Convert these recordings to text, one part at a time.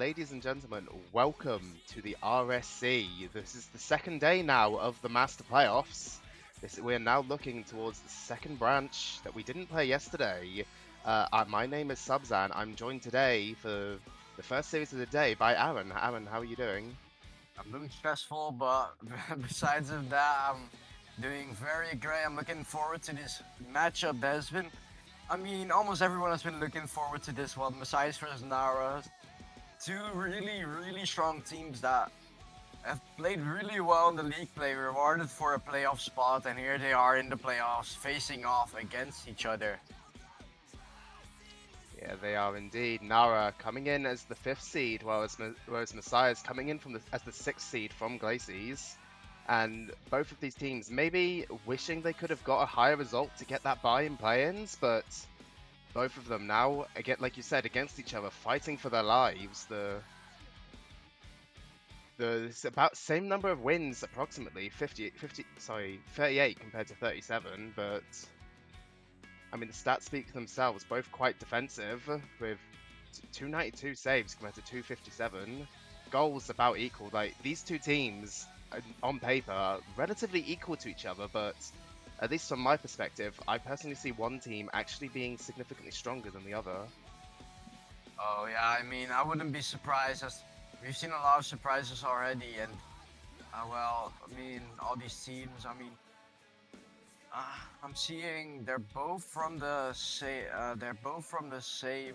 ladies and gentlemen, welcome to the RSC. This is the second day now of the Master Playoffs. We're now looking towards the second branch that we didn't play yesterday. My name is Subzan. I'm joined today for the first series of the day by Aaron. Aaron, how are you doing? I'm looking stressful, but besides of that, I'm doing very great. I'm looking forward to this matchup that has been, almost everyone has been looking forward to this one. Messiahs versus Nara, two really strong teams that have played really well in the league play, rewarded for a playoff spot, and here they are in the playoffs facing off against each other. Yeah, they are indeed. Nara coming in as the fifth seed, whereas Messiah is coming in as the sixth seed from Glacies. And both of these teams maybe wishing they could have got a higher result to get that buy in play-ins, but both of them now, again, like you said, against each other, fighting for their lives. It's about same number of wins, approximately 38 compared to 37, but I mean, the stats speak for themselves, both quite defensive, with 292 saves compared to 257. Goals about equal. Like, these two teams, on paper, are relatively equal to each other, but at least from my perspective, I personally see one team actually being significantly stronger than the other. Oh yeah, I wouldn't be surprised as we've seen a lot of surprises already, and all these teams. I'm seeing they're both from the same. They're both from the same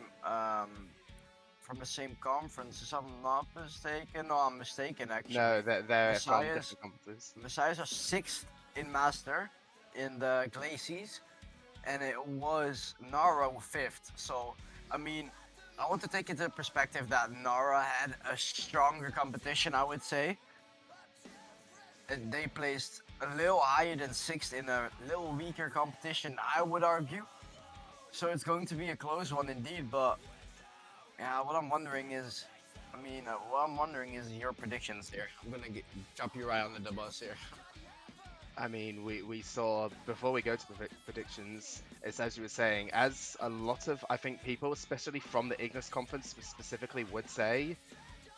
conference. If I'm not mistaken, no, I'm mistaken No, actually. they're from Messiahs, different conferences. Messiahs are sixth in Master in the Glacies, and it was Nara fifth. So, I mean, I want to take into perspective that Nara had a stronger competition, I would say, and they placed a little higher than sixth in a little weaker competition, I would argue. So it's going to be a close one indeed. But yeah, what I'm wondering is your predictions here. I'm gonna drop you right under the bus here. I mean, we saw, before we go to predictions, it's as you were saying, as a lot of, I think, people, especially from the Ignis conference specifically, would say,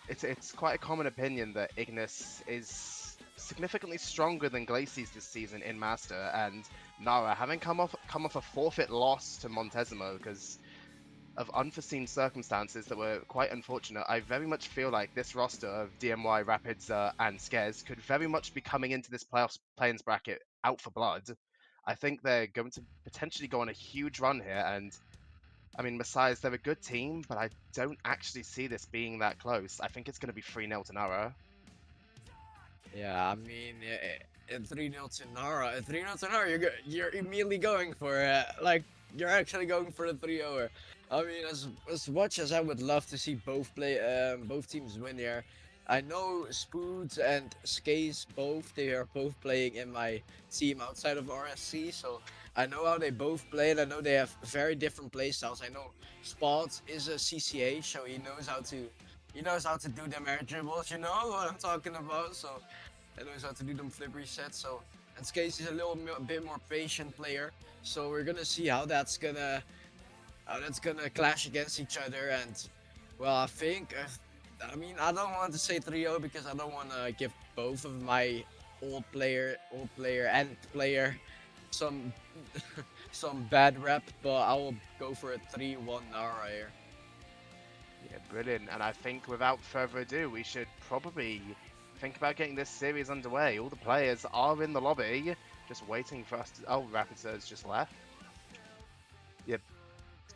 it's quite a common opinion that Ignis is significantly stronger than Glacies this season in Master, and Nara, having come off a forfeit loss to Montezuma because of unforeseen circumstances that were quite unfortunate, I very much feel like this roster of DMY, Rapids, and Scares could very much be coming into this playoffs play-ins bracket out for blood. I think they're going to potentially go on a huge run here, and I mean, Messiahs, they're a good team, but I don't actually see this being that close. I think it's going to be 3-0 to Nara. Yeah, 3-0 to Nara. 3-0 to Nara, you're immediately going for you're actually going for the 3-0. As much as I would love to see both teams win here, I know Spoods and Skays they are both playing in my team outside of RSC, so I know how they both play, and I know they have very different play styles. I know Spots is a CCH, so he knows how to do them air dribbles. You know what I'm talking about. So he knows how to do them flip resets. So and Skates is a bit more patient player. So we're gonna see how that's gonna clash against each other. And well, I don't want to say 3-0 because I don't want to give both of my old player and player some some bad rep, but I will go for a 3-1 Nara here. Yeah, brilliant. And I think without further ado, we should probably think about getting this series underway. All the players are in the lobby, just waiting for us to... Oh, Rapid has just left. Yep,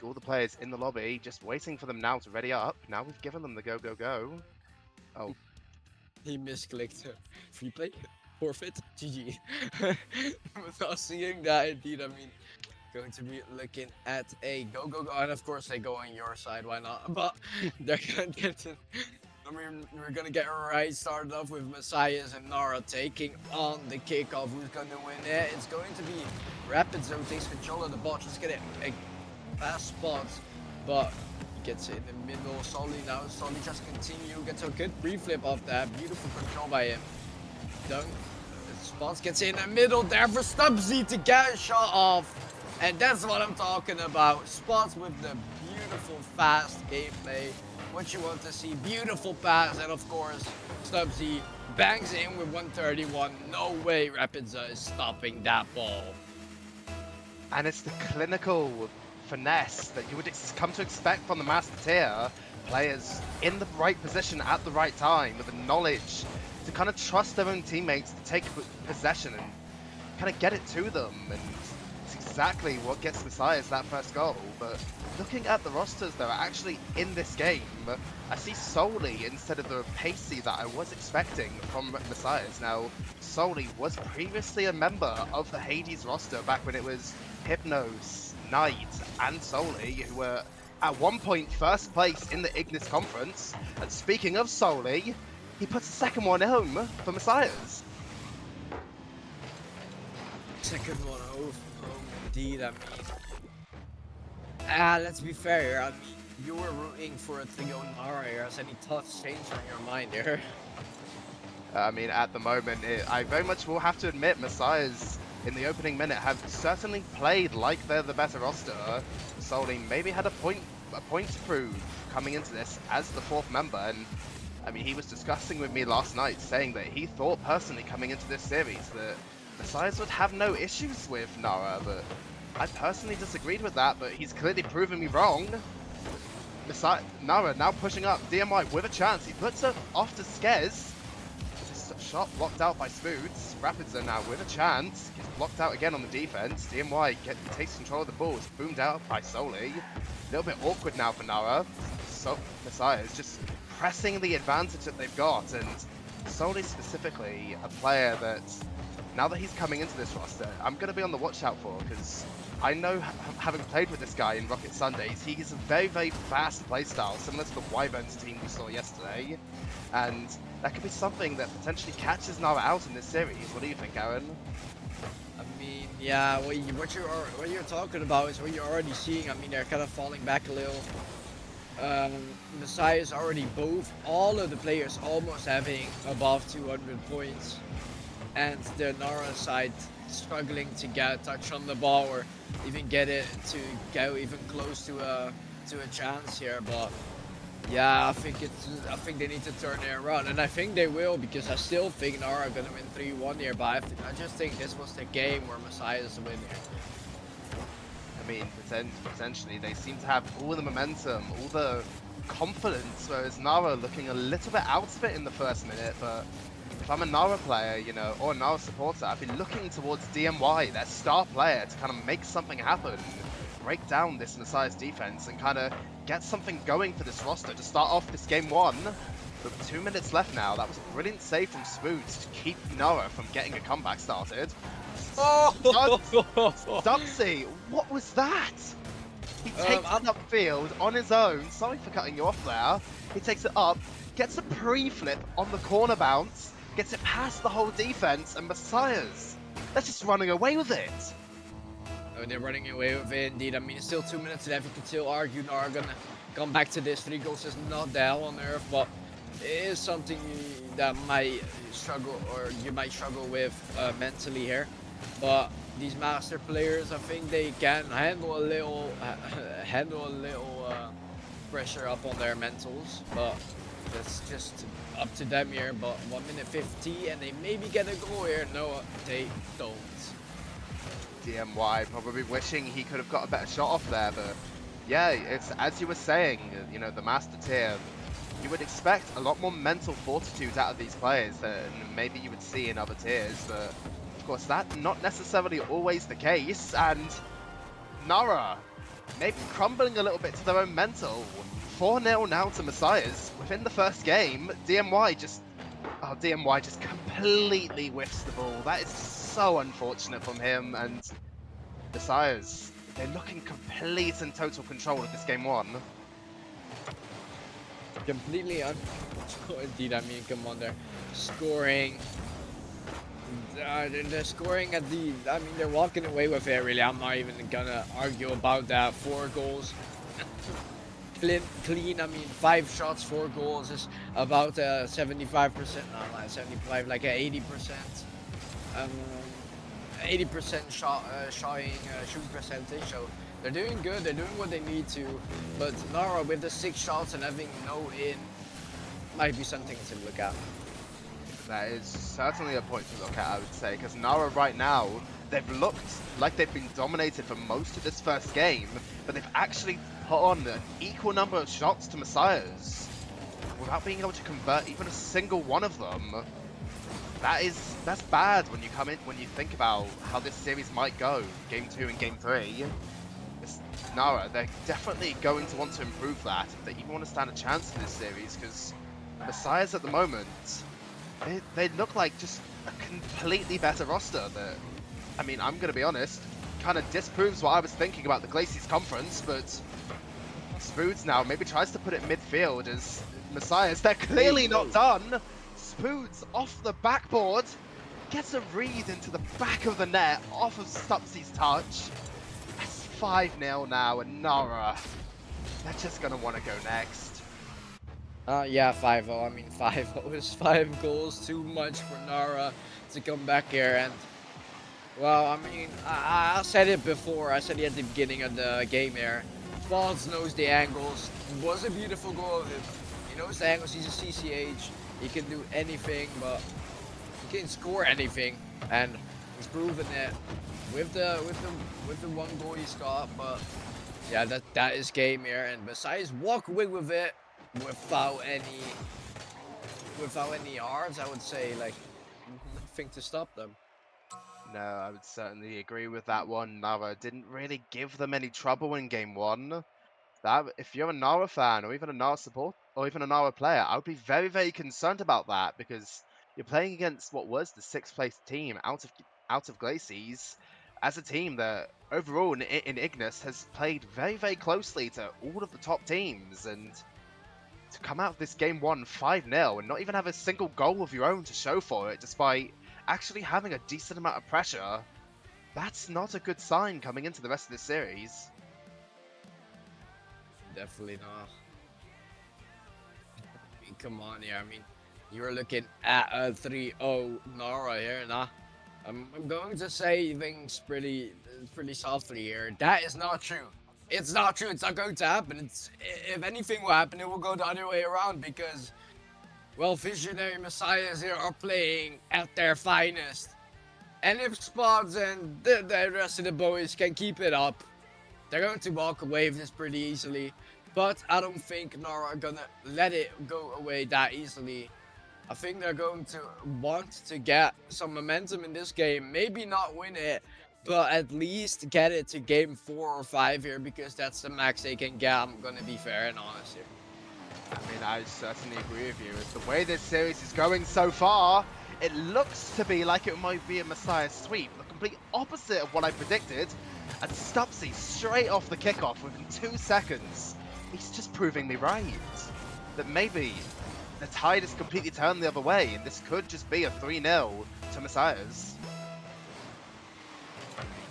all the players in the lobby, just waiting for them now to ready up. Now we've given them the go, go, go. Oh, He misclicked free play, forfeit, GG. Without seeing that, indeed, going to be looking at a go, go, go, and of course they go on your side, why not? But they're gonna get it. We're gonna get right started off with Messiahs and Nara taking on the kickoff. Who's gonna win it? It's going to be Rapid Zone takes control of the ball. Just get a fast spot, but gets it in the middle. Solly just continue. Gets a good reflip off that. Beautiful control by him. Dunk. Spots gets in the middle there for Stubbsy to get a shot off. And that's what I'm talking about. Spots with the beautiful fast gameplay. what you want to see. Beautiful pass, and of course, Stubbsy bangs in with 131. No way Rapidza is stopping that ball. And it's the clinical finesse that you would come to expect from the Master Tier. Players in the right position at the right time with the knowledge to kind of trust their own teammates to take possession and kind of get it to them. And it's exactly what gets Messiahs that first goal. But looking at the rosters that are actually in this game, I see Solely instead of the Pacey that I was expecting from Messiahs. Now, Solely was previously a member of the Hades roster back when it was Hypnos, Knight, and Solely, who were at one point first place in the Ignis Conference. And speaking of Solely, he puts the second one home for Messiahs. Second one home, indeed. I mean, let's be fair here. I mean, you were rooting for a 3-0 Nara here. Has any thoughts changed on your mind here? I mean, at the moment, I very much will have to admit Messiahs in the opening minute have certainly played like they're the better roster. Solely maybe had a point to prove coming into this as the fourth member, and I mean, he was discussing with me last night, saying that he thought personally coming into this series that Messiahs would have no issues with Nara, but I personally disagreed with that, but he's clearly proven me wrong. Nara now pushing up, DMY with a chance, he puts it off to Skez. Shot blocked out by Smooths. Rapidza now with a chance, gets blocked out again on the defense. DMY takes control of the ball, it's boomed out by Solely. A little bit awkward now for Nara. So Messiah is just pressing the advantage that they've got, and Solely specifically a player that, now that he's coming into this roster, I'm going to be on the watch out for, because I know, having played with this guy in Rocket Sundays, he is a very, very fast playstyle, similar to the Wyverns team we saw yesterday, and that could be something that potentially catches Nara out in this series. What do you think, Aaron? I mean, yeah, what you're talking about is what you're already seeing. I mean, they're kind of falling back a little. Messiah is already all of the players almost having above 200 points, and the Nara side struggling to get a touch on the ball or even get it to go even close to a chance here. But yeah, I think they need to turn it around, and I think they will, because I still think Nara are gonna win 3-1 here. But I just think this was the game where Messiah is the winner. I mean, potentially they seem to have all the momentum, all the confidence, whereas Nara looking a little bit out of it in the first minute. But if I'm a Nara player, you know, or a Nara supporter, I'd be looking towards DMY, their star player, to kind of make something happen, break down this Messiah's defense, and kind of get something going for this roster to start off this game one. With 2 minutes left now, that was a brilliant save from Spoods to keep Nara from getting a comeback started. Oh! Stubbsy, what was that? He takes it upfield on his own. Sorry for cutting you off there. He takes it up, gets a pre-flip on the corner bounce, gets it past the whole defense, and Messiahs, they're just running away with it. Oh, they're running away with it, indeed. I mean, it's still 2 minutes left. You can still argue Nara gonna come back to this. 3 goals is not the hell on earth, but it is something that might struggle, or you might struggle with mentally here. But these master players, I think they can handle a little pressure up on their mentals. But that's just up to them here. But 1 minute 50, and they maybe get a goal here. No, they don't. DMY probably wishing he could have got a better shot off there, but yeah, it's as you were saying, you know, the master tier, you would expect a lot more mental fortitude out of these players than maybe you would see in other tiers, but of course that's not necessarily always the case, and Nara maybe crumbling a little bit to their own mental. 4-0 now to Messiahs within the first game. DMY just completely whiffs the ball. That is so unfortunate from him, and Messiahs, they're looking complete and total control of this game one. Completely uncontrolled indeed. I mean, come on, they're scoring. They're scoring at the. I mean, they're walking away with it. Really, I'm not even gonna argue about that. 4 goals, clean. I mean, 5 shots, 4 goals is about 75%. No, not 75, like 80%. 80% shooting percentage. So They're doing good. They're doing what they need to. But Nara with the 6 shots and having no in might be something to look at. That is certainly a point to look at, I would say, because Nara right now, they've looked like they've been dominated for most of this first game, but they've actually put on an equal number of shots to Messiah's without being able to convert even a single one of them. That's bad when you think about how this series might go, game 2 and game 3. Nara, they're definitely going to want to improve that if they even want to stand a chance in this series, because Messiah's at the moment, they look like just a completely better roster that, I mean, I'm going to be honest, kind of disproves what I was thinking about the Glaciers conference, but Spoods now maybe tries to put it midfield as Messiah's, they're clearly not done. Spoods off the backboard, gets a read into the back of the net off of Stupsy's touch. That's 5-0 now, and Nara, they're just going to want to go next. Yeah, 5-0. I mean, 5-0 is 5 goals too much for Nara to come back here. And, well, I mean, I said it before. I said it at the beginning of the game here. Falls knows the angles. It was a beautiful goal. He knows the angles. He's a CCH. He can do anything, but he can score anything. And he's proven it with the one goal he's got. But, yeah, that is game here. And besides, walk away with it. Without any arms, I would say, like, nothing to stop them. No, I would certainly agree with that one. Nara didn't really give them any trouble in game 1. That, if you're a Nara fan or even a Nara support or even a Nara player, I would be very, very concerned about that, because you're playing against what was the 6th place team out of Glacies, as a team that overall in Ignis has played very, very closely to all of the top teams, and to come out of this game 1 5-0 and not even have a single goal of your own to show for it, despite actually having a decent amount of pressure, that's not a good sign coming into the rest of this series. Definitely not. I mean, come on here. I mean, you're looking at a 3-0 Nara here, nah. I'm going to say things pretty softly here. That is not true. It's not true. It's not going to happen. If anything will happen, it will go the other way around, because, well, Visionary Messiahs here are playing at their finest. And if Spots and the rest of the boys can keep it up, they're going to walk away with this pretty easily. But I don't think Nara are gonna let it go away that easily. I think they're going to want to get some momentum in this game. Maybe not win it, but at least get it to game 4 or 5 here, because that's the max they can get. I'm gonna be fair and honest here. I mean, I certainly agree with you. As the way this series is going so far, it looks to be like it might be a Messiah sweep, the complete opposite of what I predicted. And Stupsy, straight off the kickoff within 2 seconds, he's just proving me right. That maybe the tide has completely turned the other way, and this could just be a 3-0 to Messiahs.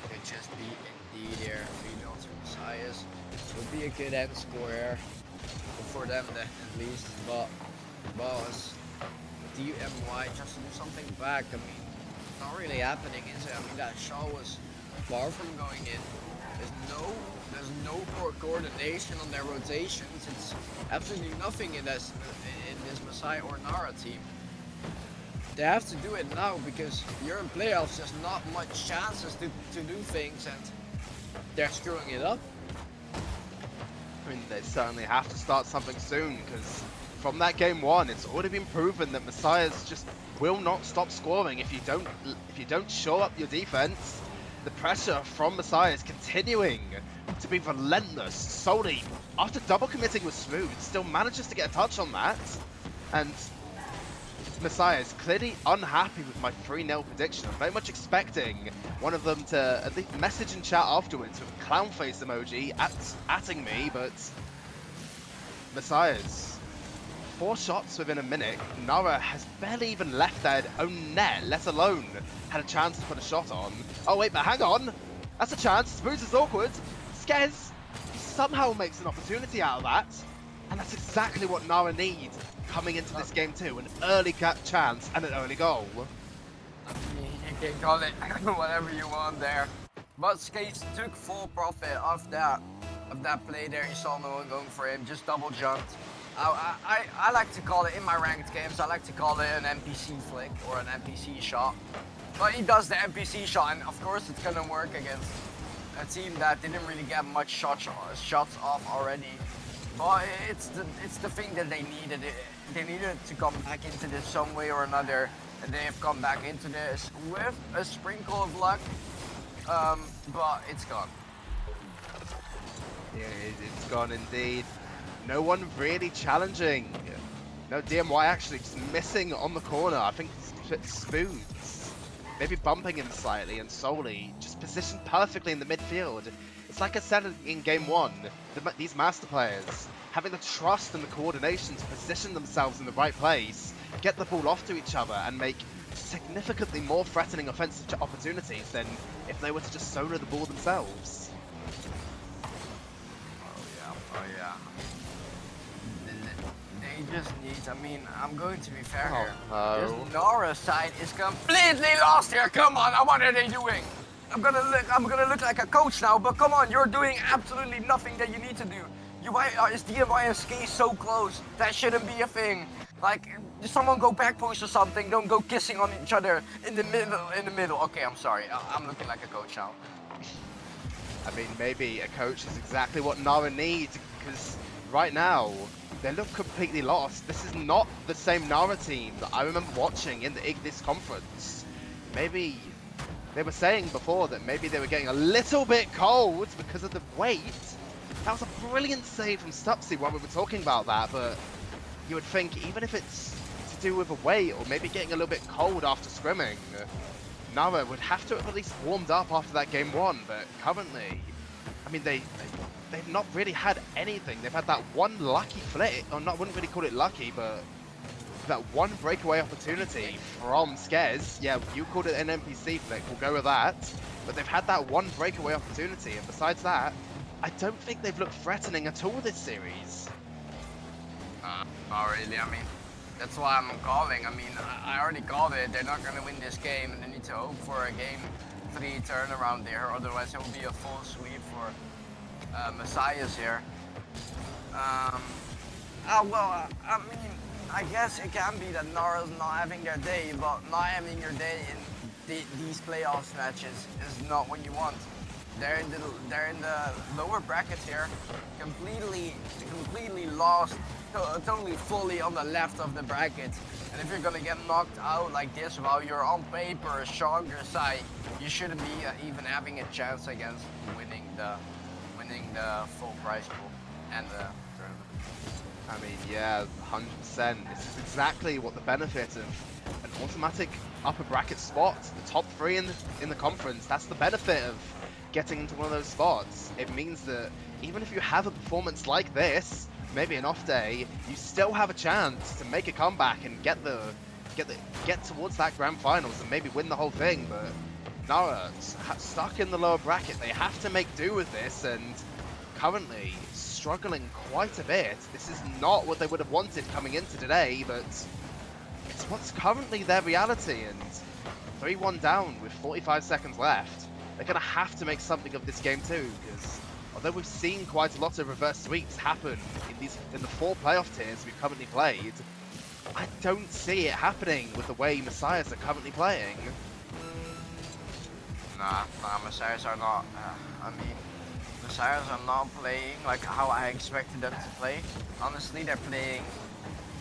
Could just be indeed here. 3-0 to Messiahs. Would be a good end score here. For them then, at least. But, well, it's DMY just to do something back. I mean, it's not really happening, is it? I mean, that shot was far from going in. There's no coordination on their rotations. It's absolutely nothing in this Messiah or Nara team. They have to do it now, because you're in playoffs. There's not much chances to do things, and they're screwing it up. I mean, they certainly have to start something soon, because from that game 1, it's already been proven that Messiahs just will not stop scoring if you don't shore up your defense. The pressure from Messiah is continuing to be relentless. Solely, after double committing with Smooth, still manages to get a touch on that. And Messiah is clearly unhappy with my 3-0 prediction. I'm very much expecting one of them to at least message in chat afterwards with a clown face emoji atting me, but Messiah's 4 shots within a minute. Nara has barely even left their own net, let alone had a chance to put a shot on. Oh wait, but hang on! That's a chance. Smooth is awkward. Skez somehow makes an opportunity out of that. And that's exactly what Nara needs coming into this game too. An early chance and an early goal. I mean, you can call it whatever you want there. But Skates took full profit of that play there. He saw no one going for him, just double jumped. I like to call it, in my ranked games, I like to call it an NPC flick or an NPC shot. But he does the NPC shot, and of course it's gonna work against a team that didn't really get much shots off already. But it's the thing that they needed. They needed to come back into this some way or another, and they have come back into this with a sprinkle of luck. But it's gone. Yeah, it's gone indeed. No one really challenging. No DMY actually just missing on the corner. I think Spoons maybe bumping him slightly, and Solely just positioned perfectly in the midfield. It's like I said in game one, these master players having the trust and the coordination to position themselves in the right place, get the ball off to each other, and make significantly more threatening offensive opportunities than if they were to just solo the ball themselves. Oh yeah. They just need, I mean, I'm going to be fair here. This Nara side is completely lost here. Come on, what are they doing? I'm gonna look like a coach now, but come on, you're doing absolutely nothing that you need to do. Is DMY and Ski so close? That shouldn't be a thing. Like, someone go back post or something. Don't go kissing on each other in the middle. Okay, I'm sorry. I'm looking like a coach now. I mean, maybe a coach is exactly what Nara needs, because right now, they look completely lost. This is not the same Nara team that I remember watching in the Ignis conference. Maybe they were saying before that maybe they were getting a little bit cold because of the weight. That was a brilliant save from Stupsy while we were talking about that, but you would think even if it's to do with a weight or maybe getting a little bit cold after scrimming, Nara would have to have at least warmed up after that game one, but currently, I mean, they've not really had anything. They've had that one lucky flick, or not, wouldn't really call it lucky, but that one breakaway opportunity from Skez. Yeah, you called it an NPC flick, we'll go with that. But they've had that one breakaway opportunity, and besides that, I don't think they've looked threatening at all this series. Not really, I mean, that's why I'm calling. I mean, I already called it. They're not going to win this game, and they need to hope for a game 3 turnaround there. Otherwise, it will be a full sweep for Messiahs here. Well, I mean, I guess it can be that Nara's not having their day, but not having your day in these playoffs matches is not what you want. They're in the lower bracket here, completely lost, totally fully on the left of the bracket. And if you're gonna get knocked out like this while you're on paper a stronger side, you shouldn't be even having a chance against winning the full prize pool and the tournament. I mean, yeah, 100%. This is exactly what the benefit of an automatic upper bracket spot, the top 3 in the conference, that's the benefit of getting into one of those spots. It means that even if you have a performance like this, maybe an off day, you still have a chance to make a comeback and get towards that grand finals and maybe win the whole thing. But Nara stuck in the lower bracket. They have to make do with this, and currently struggling quite a bit. This is not what they would have wanted coming into today, but it's what's currently their reality. And 3-1 down with 45 seconds left. They're going to have to make something of this game too, because although we've seen quite a lot of reverse sweeps happen in the 4 playoff tiers we've currently played, I don't see it happening with the way Messiahs are currently playing. Nah, Messiahs are not. Messiahs are not playing like how I expected them to play. Honestly, they're playing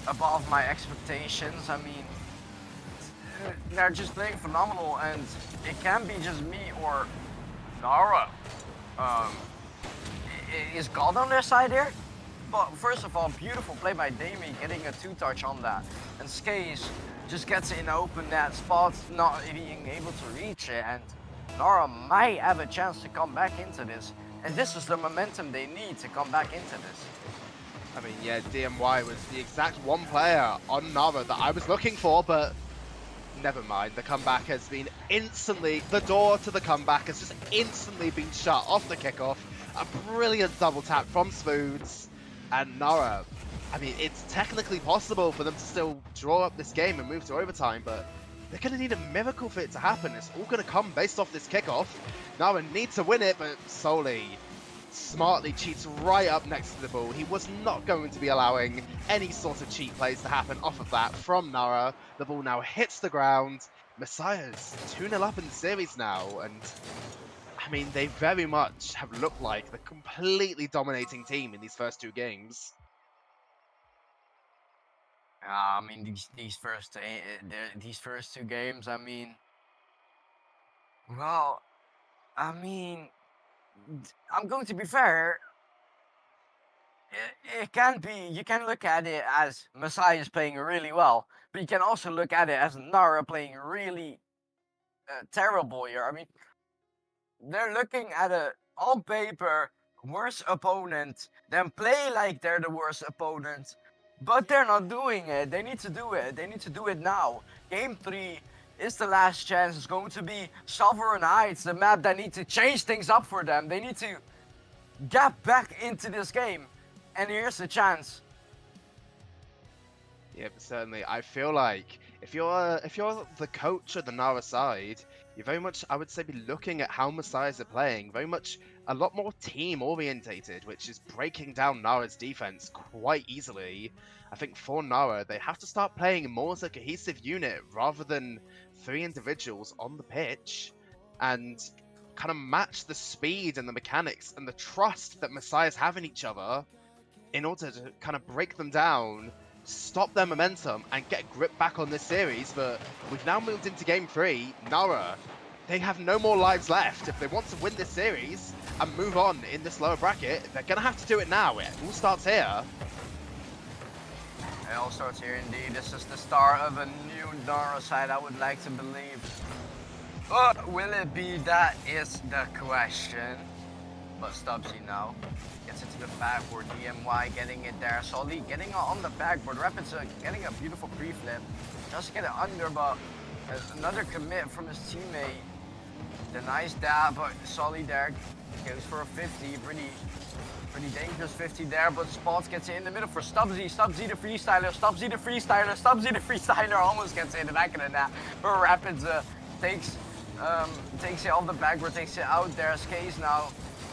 above my expectations. I mean, they're just playing phenomenal, and it can be just me or Nara. Is God on their side here? But first of all, beautiful play by Dami, getting a 2-touch on that. And Skaze just gets in open that spot, not being able to reach it, and Nara might have a chance to come back into this. And this is the momentum they need to come back into this. I mean, yeah, DMY was the exact one player on Nara that I was looking for, but never mind. The comeback has been the door to the comeback has just instantly been shut off the kickoff. A brilliant double tap from Spoons, and Nara. I mean, it's technically possible for them to still draw up this game and move to overtime, but they're going to need a miracle for it to happen. It's all going to come based off this kickoff. Nara needs to win it, but Soli smartly cheats right up next to the ball. He was not going to be allowing any sort of cheat plays to happen off of that from Nara. The ball now hits the ground. Messiah's 2-0 up in the series now, and I mean, they very much have looked like the completely dominating team in these first two games. I mean, these first two games. I mean, well, I mean, I'm going to be fair. It can be. You can look at it as Messiah is playing really well, but you can also look at it as Nara playing really terrible here. I mean, they're looking at a on paper worse opponent, then play like they're the worst opponent, but they're not doing it. They need to do it. They need to do it now. Game 3 is the last chance. It's going to be Sovereign Heights, the map that needs to change things up for them. They need to get back into this game, and here's the chance. Yeah, but certainly, I feel like if you're the coach of the Nara side, you very much, I would say, be looking at how Messiahs are playing, very much a lot more team orientated, which is breaking down Nara's defense quite easily. I think for Nara, they have to start playing more as a cohesive unit rather than 3 individuals on the pitch, and kind of match the speed and the mechanics and the trust that Messiahs have in each other in order to kind of break them down, stop their momentum, and get grip back on this series. But we've now moved into game 3. Nara, they have no more lives left. If they want to win this series and move on in this lower bracket, they're going to have to do it now. It all starts here. It all starts here indeed. This is the start of a new Nara side, I would like to believe. But will it be? That is the question. But Stubbsy now gets into the backboard. DMY getting it there. Solly getting it on the backboard. Rapids getting a beautiful pre-flip. Just get it under, but another commit from his teammate. The nice dab, but Solly there goes for a 50. Pretty dangerous 50 there, but Spots gets it in the middle for Stubbsy. Stubbsy the freestyler. Stubbsy the freestyler. Stubbsy the freestyler almost gets it in the back of the net. But Rapids takes it off the backboard, takes it out there. Skates now.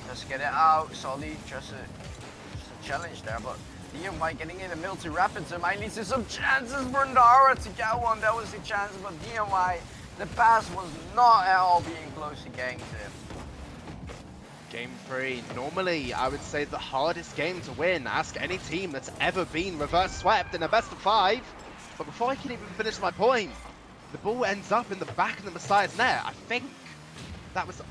Just get it out. Solly just a challenge there, but DMY getting in the middle to Rapids. Might lead to some chances for Nara to get one. That was the chance, but DMY, the pass was not at all being close to getting to him. Game 3, normally I would say the hardest game to win. Ask any team that's ever been reverse swept in a best of 5. But before I can even finish my point, the ball ends up in the back of the Messiah's net. I think it was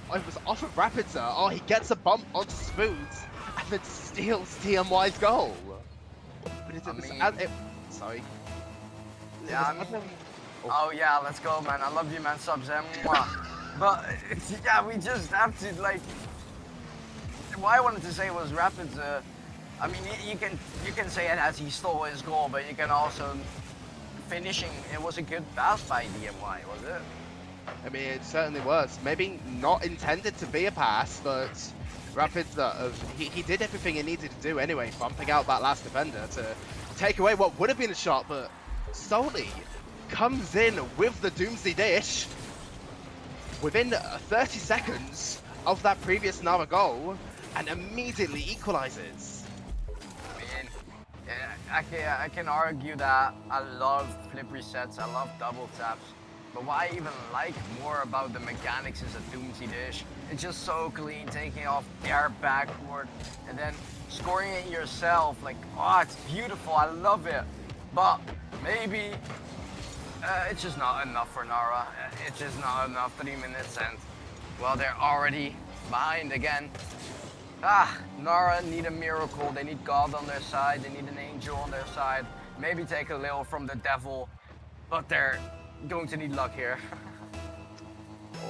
off of Rapidzer. Oh, he gets a bump onto Spoods and then steals TMY's goal. But sorry. Yeah, oh yeah, let's go, man. I love you, man. Subs, but yeah, we just have to like. What I wanted to say was Rapids. I mean, you can say it as he stole his goal, but you can also finishing. It was a good pass by DMY, was it? I mean, it certainly was. Maybe not intended to be a pass, but Rapids, he did everything he needed to do anyway, bumping out that last defender to take away what would have been a shot, but Solly comes in with the Doomsday Dish within 30 seconds of that previous Nara goal and immediately equalizes. I mean, I can argue that I love flip resets, I love double taps. But what I even like more about the mechanics is a Doomsday Dish. It's just so clean, taking off air backward and then scoring it yourself. Like, oh, it's beautiful, I love it. But maybe it's just not enough for Nara. It's just not enough. 3 minutes and, well, they're already behind again. Nara need a miracle. They need God on their side. They need an angel on their side. Maybe take a little from the devil, but they're going to need luck here.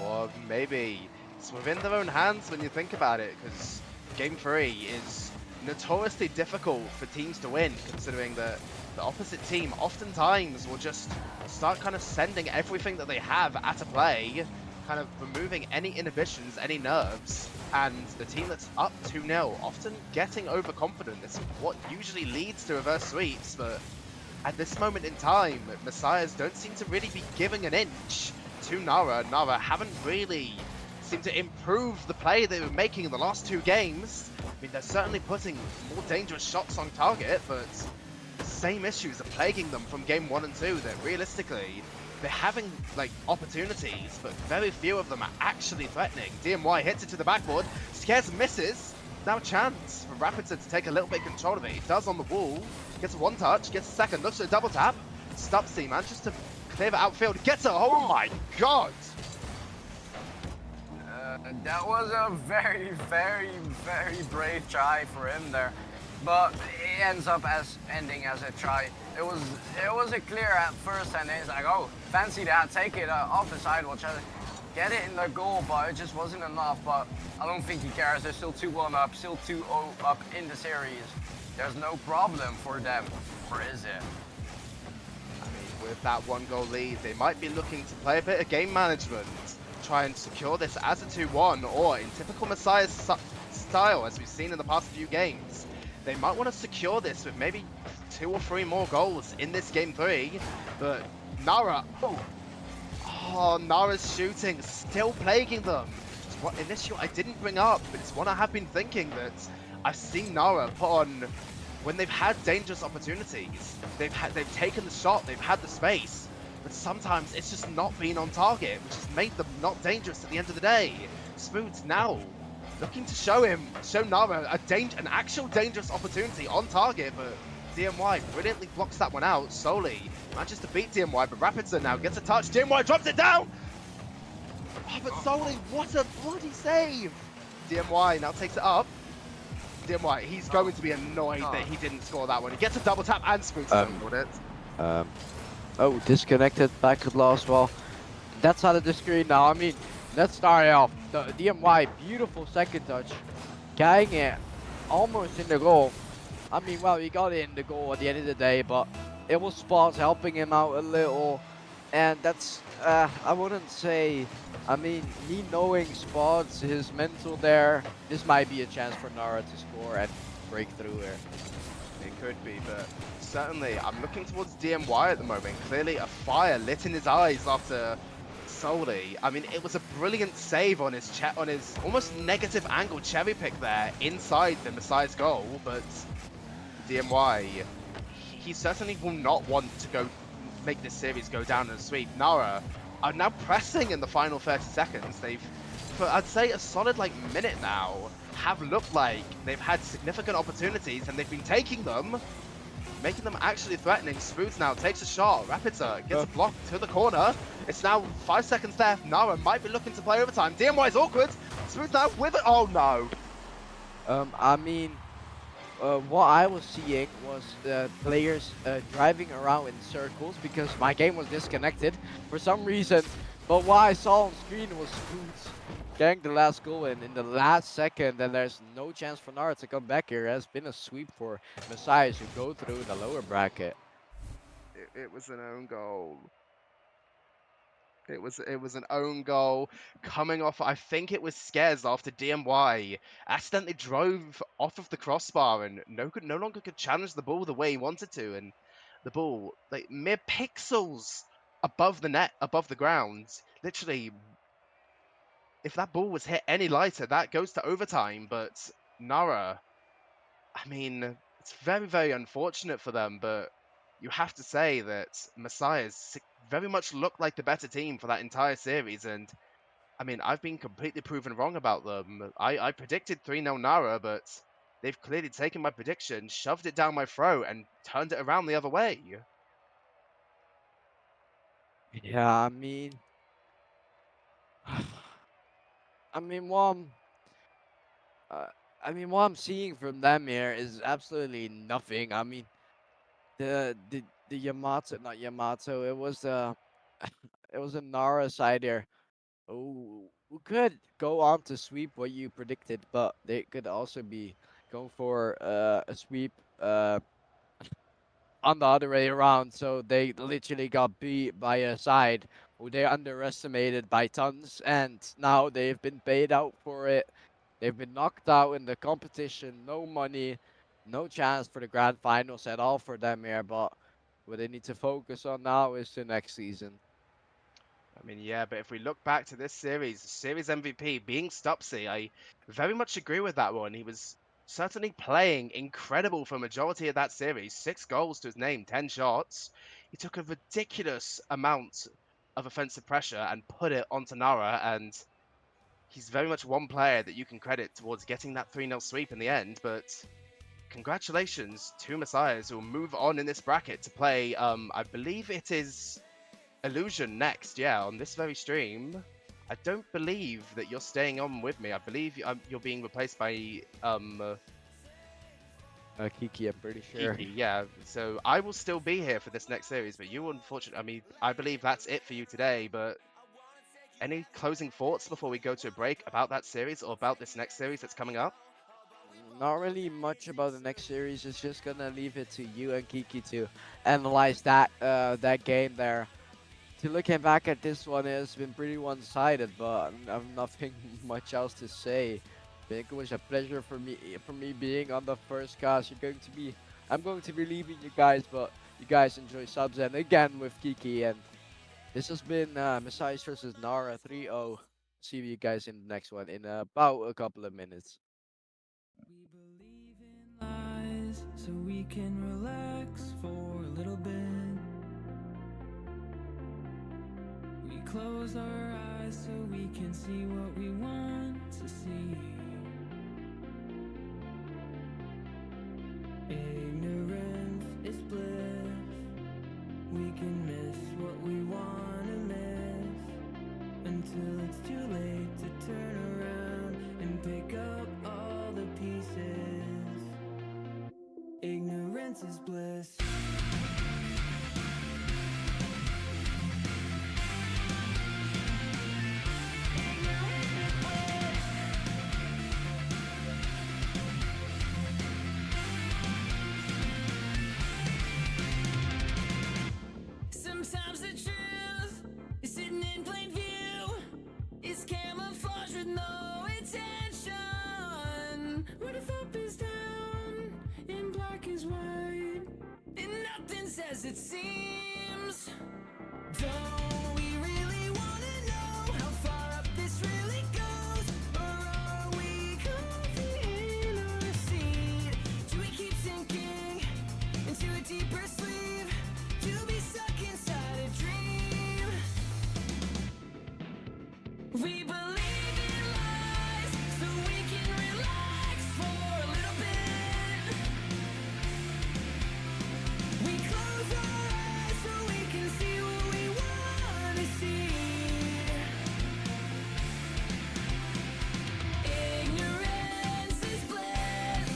Or maybe it's within their own hands when you think about it, because Game 3 is notoriously difficult for teams to win, considering that the opposite team oftentimes will just start kind of sending everything that they have at a play, kind of removing any inhibitions, any nerves, and the team that's up 2-0 often getting overconfident. This is what usually leads to reverse sweeps, but at this moment in time, Messiahs don't seem to really be giving an inch to Nara. Nara haven't really seem to improve the play they were making in the last two games. I mean, they're certainly putting more dangerous shots on target, but the same issues are plaguing them from game 1 and 2, that realistically, they're having like opportunities, but very few of them are actually threatening. DMY hits it to the backboard, Scares misses. Now a chance for Rapidson to take a little bit of control of it. He does on the wall, gets a one touch, gets a second, looks at a double tap, stops the man just to clear the outfield, gets a, oh my god! That was a very, very, very brave try for him there, but it ends up as ending as a try. It was a clear at first, and he's like, oh, fancy that, take it off the sidewalk, get it in the goal, but it just wasn't enough. But I don't think he cares. They're still 2-1 up, still 2-0 up in the series. There's no problem for them, or is it? I mean, with that one goal lead, they might be looking to play a bit of game management, try and secure this as a 2-1, or in typical Messiah's style, as we've seen in the past few games, they might want to secure this with maybe 2 or 3 more goals in this game 3, but Nara, Nara's shooting still plaguing them. It's what an issue I didn't bring up, but it's one I have been thinking that I've seen Nara put on when they've had dangerous opportunities. They've taken the shot, they've had the space, but sometimes it's just not been on target, which has made them not dangerous at the end of the day. Smooth now looking to show Nara an actual dangerous opportunity on target, but DMY brilliantly blocks that one out. Solely manages to beat DMY, but Rapidson now gets a touch. DMY drops it down! Oh, but Solely, what a bloody save! DMY now takes it up. DMY, he's going to be annoyed that he didn't score that one. He gets a double tap and Smooth scored it. Oh, disconnected back at last. Well, that's out of the screen now. I mean, let's start off. The DMY, beautiful second touch. Getting it almost in the goal. I mean, well, he got it in the goal at the end of the day, but it was Spots helping him out a little. And that's, I wouldn't say, I mean, me knowing Spots, his mental there, this might be a chance for Nara to score and break through here. It could be, but certainly I'm looking towards DMY at the moment. Clearly a fire lit in his eyes after Solely. I mean, it was a brilliant save on his almost negative angle cherry pick there inside the Messiah's goal, but DMY, he certainly will not want to make this series go down in a sweep. Nara are now pressing in the final 30 seconds. They've, for I'd say a solid minute now, have looked like they've had significant opportunities and they've been taking them, making them actually threatening. Smooth now takes a shot. Rapidson gets a block to the corner. It's now 5 seconds left. Nara might be looking to play overtime. DMY is awkward. Smooth now with it. Oh no. I mean, what I was seeing was players driving around in circles because my game was disconnected for some reason. But what I saw on screen was Smooth getting the last goal in the last second, and there's no chance for Nara to come back here. It has been a sweep for Messiahs who go through the lower bracket. It was an own goal. It was an own goal coming off. I think it was Scares after DMY accidentally drove off of the crossbar and no longer could challenge the ball the way he wanted to, and the ball mere pixels above the net, above the ground. Literally, if that ball was hit any lighter, that goes to overtime. But Nara, I mean, it's very, very unfortunate for them, but you have to say that Messiahs very much looked like the better team for that entire series. And I mean, I've been completely proven wrong about them. I predicted 3-0 Nara, but they've clearly taken my prediction, shoved it down my throat, and turned it around the other way. Yeah, I mean, I mean, uh, what I'm seeing from them here is absolutely nothing. I mean, the Yamato, not Yamato, it was it was a Nara side here. Who could go on to sweep what you predicted, but they could also be going for a sweep on the other way around. So they literally got beat by a side who they underestimated by tons, and now they've been paid out for it. They've been knocked out in the competition, no money, no chance for the grand finals at all for them here. But what they need to focus on now is the next season. I mean, yeah, but if we look back to this series MVP being Stupsy, I very much agree with that one. He was certainly playing incredible for majority of that series. 6 goals to his name, 10 shots. He took a ridiculous amount of offensive pressure and put it onto Nara, and he's very much one player that you can credit towards getting that 3-0 sweep in the end, but congratulations to Messiahs who will move on in this bracket to play, I believe it is Illusion next, yeah, on this very stream. I don't believe that you're staying on with me. I believe you're being replaced by Kiki, I'm pretty sure. Kiki, yeah. So I will still be here for this next series, but you unfortunately, I mean, I believe that's it for you today, but any closing thoughts before we go to a break about that series or about this next series that's coming up? Not really much about the next series. It's just gonna leave it to you and Kiki to analyze that game there. To looking back at this one, it's been pretty one-sided, but I've nothing much else to say. I think it was a pleasure for me being on the first cast. I'm going to be leaving you guys, but you guys enjoy subs and again with Kiki, and this has been Messiahs versus Nara 3-0. See you guys in the next one in about a couple of minutes. We believe in lies so we can relax for a little bit. We close our eyes so we can see what we want to see. Ignorance is bliss. We can miss what we want to miss until it's too late to turn around and pick up all the pieces. Ignorance is bliss. Sometimes the truth is sitting in plain view. It's camouflage with no intention. What if up is down and black is white, and nothing's as it seems? Don't we really wanna know how far up this really goes? Or are we comfy in our seat? Do we keep sinking into a deeper sleep? To be stuck inside a dream? We believe in lies so we can relax for a little bit. We close our eyes so we can see what we want to see. Ignorance is bliss.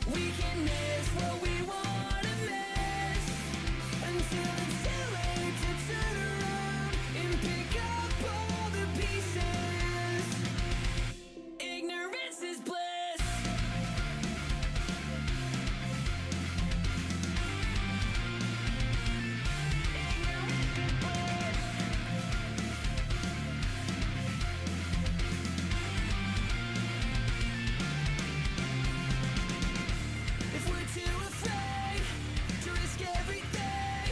We can miss what we want to miss until it's too late to turn around and pick up all the pieces. Ignorance is bliss. If we're too afraid to risk everything,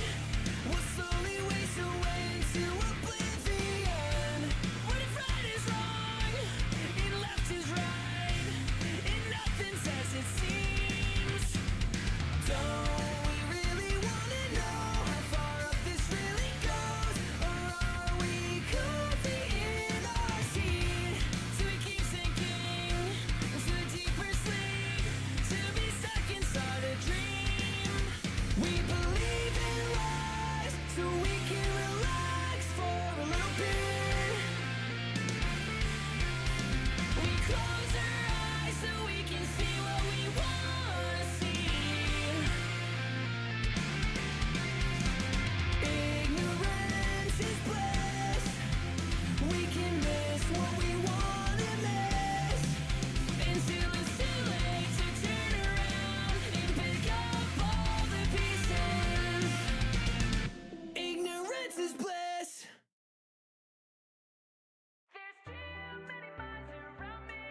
we'll slowly waste away into oblivion. What if right is wrong and left is right, and nothing's as it seems? Don't we really wanna know how far up this really goes? Or are we comfy in our seat? Do we keep sinking into a deeper sleep? To be stuck inside a dream? We believe in lies so we can relax for a little bit. We close our eyes so we can see what we want to see. Ignorance is bliss. We can miss what we want to miss until it's too late to turn around and pick up all the pieces. Ignorance is bliss. There's too many minds around me,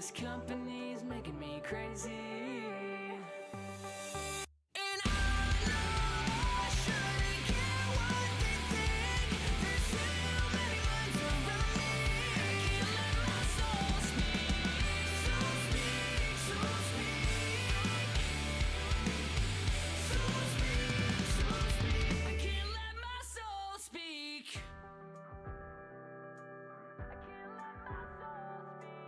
this company's making me crazy. And I know I shouldn't care what they think. There's too many lies around me. I can't let my soul speak. Soul speak, soul speak. Soul speak, soul speak. I can't let my soul speak. I can't let my soul speak.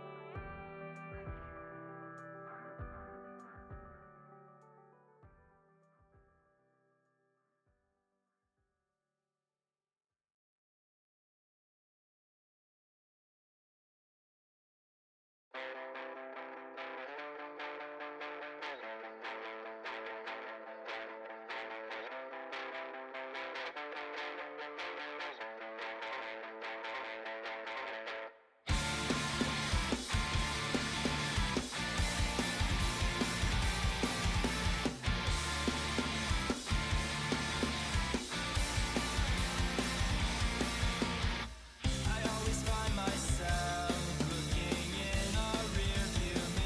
I always find myself looking in a rearview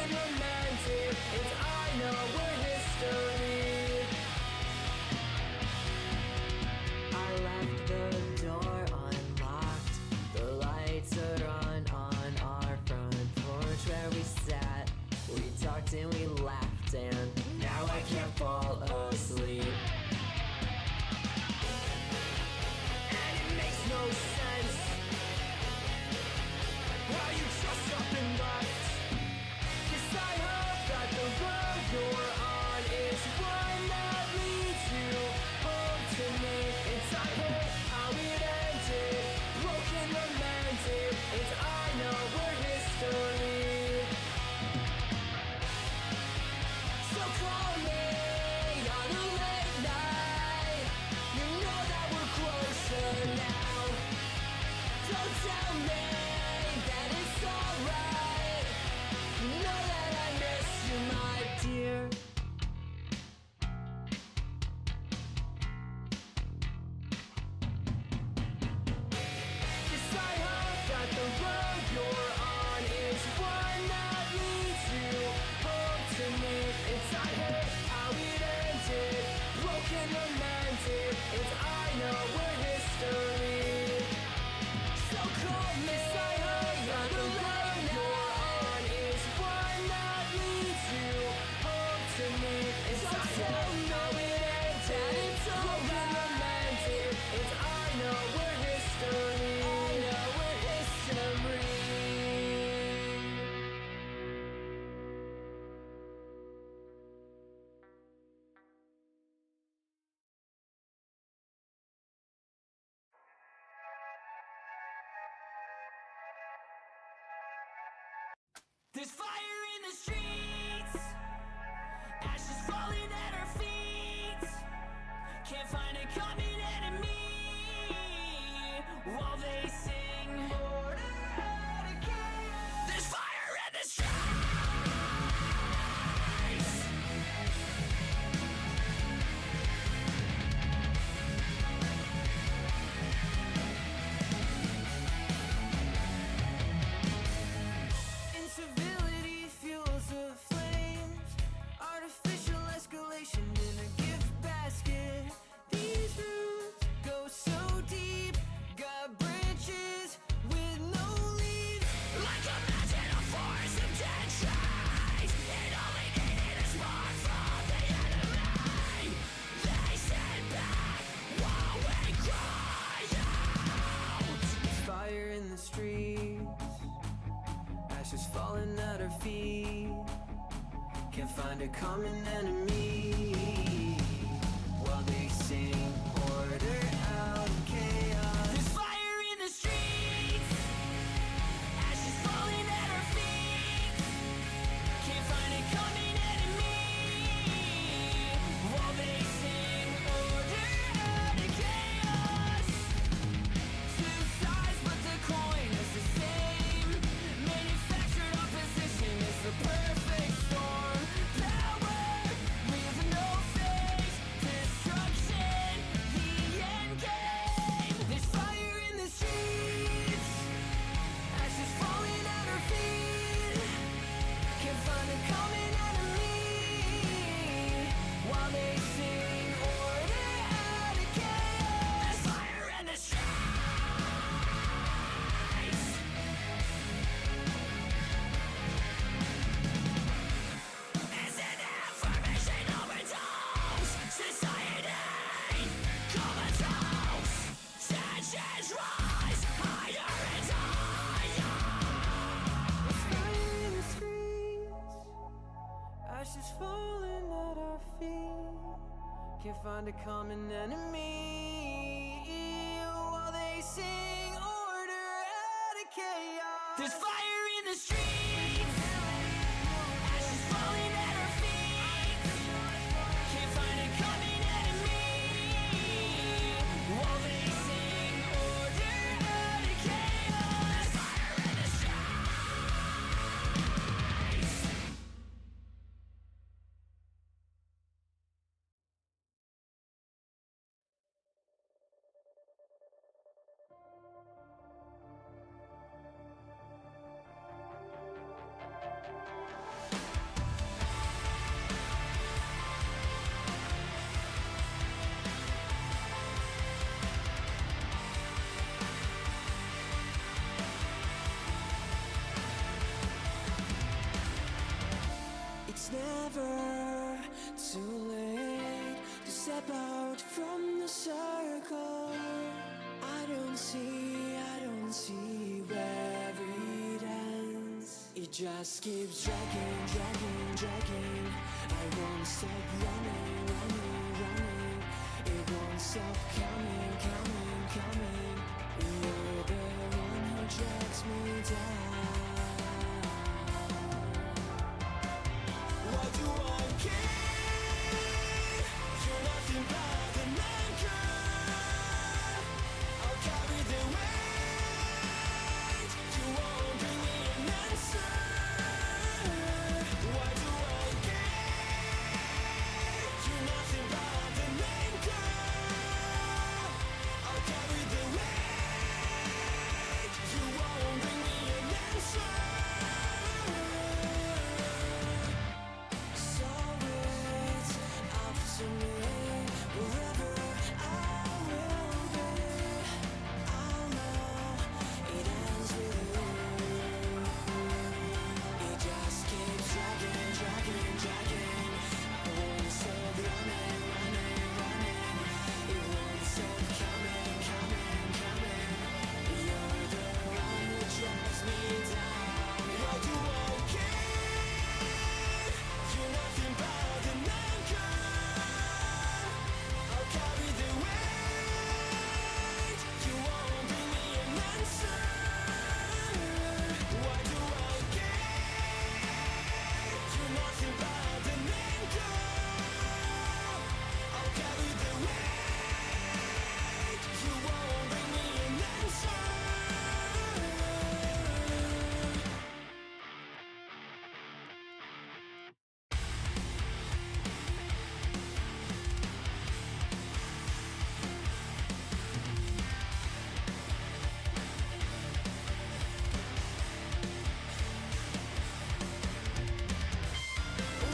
broken romantic, and I know we're history. I left the door unlocked. The lights are on our front porch where we sat. We talked and we laughed, and now I can't fall asleep. And it makes no sense how you just up and left. 'Cause I hope that the road you're on is one that leads you home to me. And I hate how it ended, broken romantic, and I know we're history. So call me on a late night. You know that we're closer now. Don't tell me that it's alright. Know that I miss you, my dear. 'Cause I hope that the road you're on is one that leads you home to me. And I hate how it ended, broken romantic, and I know we're history. So call me. 'Cause I hope that the road you're on is one that leads you home to me. And I tell how it ended, it's broken romantic, and I know we're history. I know we're history. There's fire in the streets, ashes falling at our feet. Can't find a common enemy while they sing order out of chaos. There's fire in the streets. Incivility fuels the flames. Artificial escalation in a gift basket. These roots go so deep. Got branches with no leaves. Like a mountain of forest of dead trees. It only needed a spark from the enemy. They stand back while we cry out. There's fire in the streets, ashes falling at our feet. Can't find a common enemy while they sing order out of chaos. There's fire in the streets, ashes falling at our feet. Can't find a common enemy while they sing order out of chaos. Two sides, but the coin is the same. Manufactured opposition is the perfect storm. Power with no face, destruction, the end game. There's fire in the streets, ashes falling at our feet. Can't find a common enemy while they sing order out of chaos. There's fire in the streets. It's an information overdose. Society comatose. Tensions rise higher and higher. There's fire in the streets, ashes falling at our feet. Can't find a common enemy while they sing order out of chaos. There's fire in the streets, ashes falling at our feet. Can't find a common enemy while they sing order out of chaos. There's fire in the streets. It's never too late to step out from the circle. I don't see where it ends. It just keeps dragging, dragging, dragging. I won't stop running, running, running. It won't stop coming, coming, coming. You're the one who drags me down. Why do I care? You're nothing but an anchor. I'll carry the weight. You won't bring me an answer. Why do I care? You're nothing but an anchor. I'll carry the weight. You won't bring me an answer. So it's up to me, wherever I will be. I'll know it ends with you. It just keeps dragging, dragging, dragging. I won't stop running, running, running. It won't stop coming, coming, coming. You're the one who drags me down. Why do I care? You're nothing but an anchor. I'll carry the weight. You won't bring me an answer. Why do I care? You're nothing but an anchor. I'll carry the weight. You won't bring me an answer.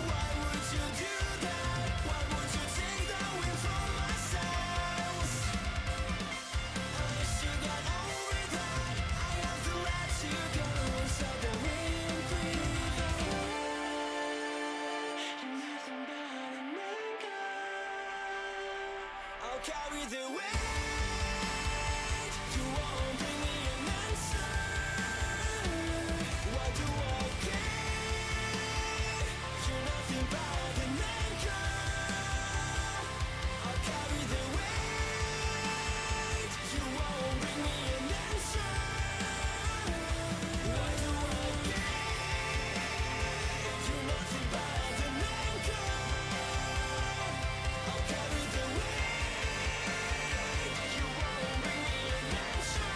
Why would you do that? Why would you take that away from myself? I still got over that. I have to let you go so that we can breathe nothing but an anchor. I'll carry the weight. You won't bring me an answer. Why do I care? You're nothing but an anchor. I'll carry the weight. You won't bring me an answer. Why do I care? You're nothing but an anchor. I'll carry the weight. You won't bring me an answer.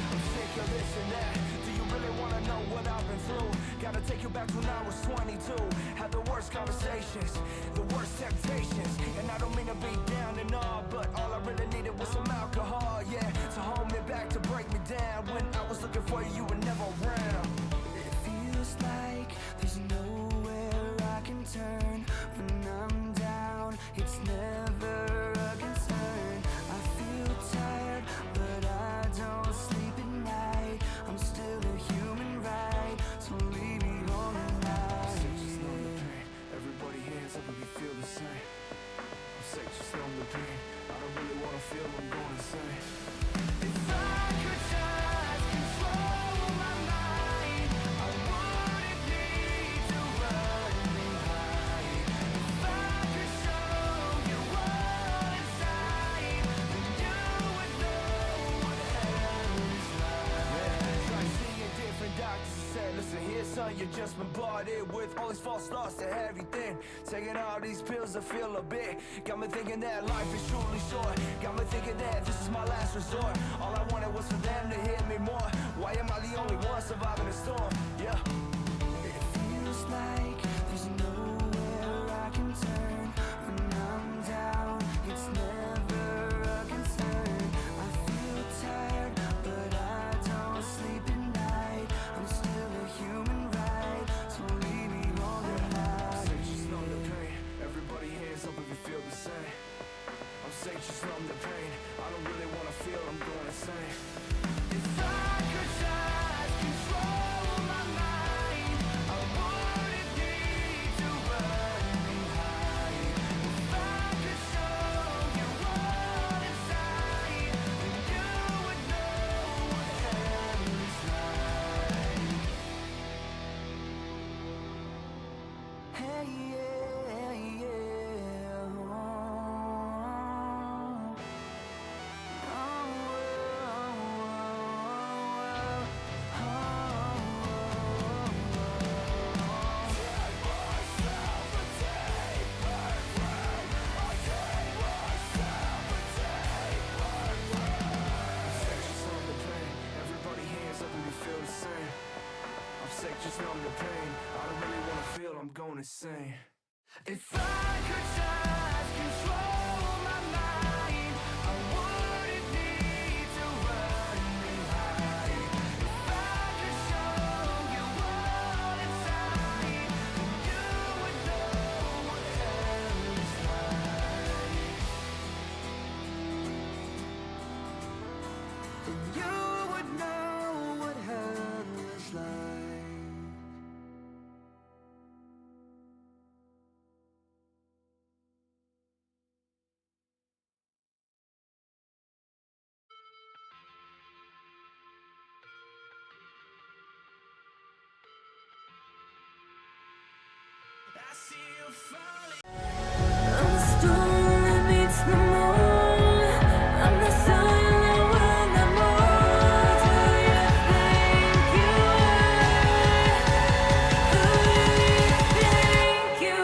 I'm sick of this and that. Do you really wanna know what I've been through? Gotta take you back to when I was 22. Had the worst conversations, the worst temptations. And I don't mean to be down and all, but all I really needed was some alcohol, yeah, to hold me back, to break me down. When I was looking for you, you were never around. It feels like there's nowhere I can turn. When I'm down, it's never a concern. I feel tired, but I don't sleep at night. I'm still a human, right? So leave me on the night. I'm sick, just numb the pain. Everybody hands up if you feel the same. I'm sick, just numb the pain. I don't really wanna feel, I'm going insane. If I could just control Listen here, son, you're just bombarded with all these false starts to everything. Taking all these pills, I feel a bit. Got me thinking that life is truly short. Got me thinking that this is my last resort. All I wanted was for them to hit me more. Why am I the only one surviving the storm? Yeah. It feels like there's nowhere I can turn. When I'm down, it's never a concern. I feel tired, but I don't sleep at night. I'm still a human, right? So leave me on the night. Say just numb the pain. Everybody hands up if you feel the same. I'm saying just numb the pain. I don't really wanna feel, I'm going insane. If I could just control my mind, I wouldn't need to run and hide. If I could show you all inside, then you would know what hell is like. Hey, yeah, yeah. Just numb the pain. I don't really wanna feel, I'm going insane. If I could just control my mind, I wouldn't need to run and hide. If I could show you all inside, then you would know what hell is like. Then you would know what hell is like. I see you falling. I'm the storm that meets the moon. I'm the sun that will not move. Do you think you are? Who do you think you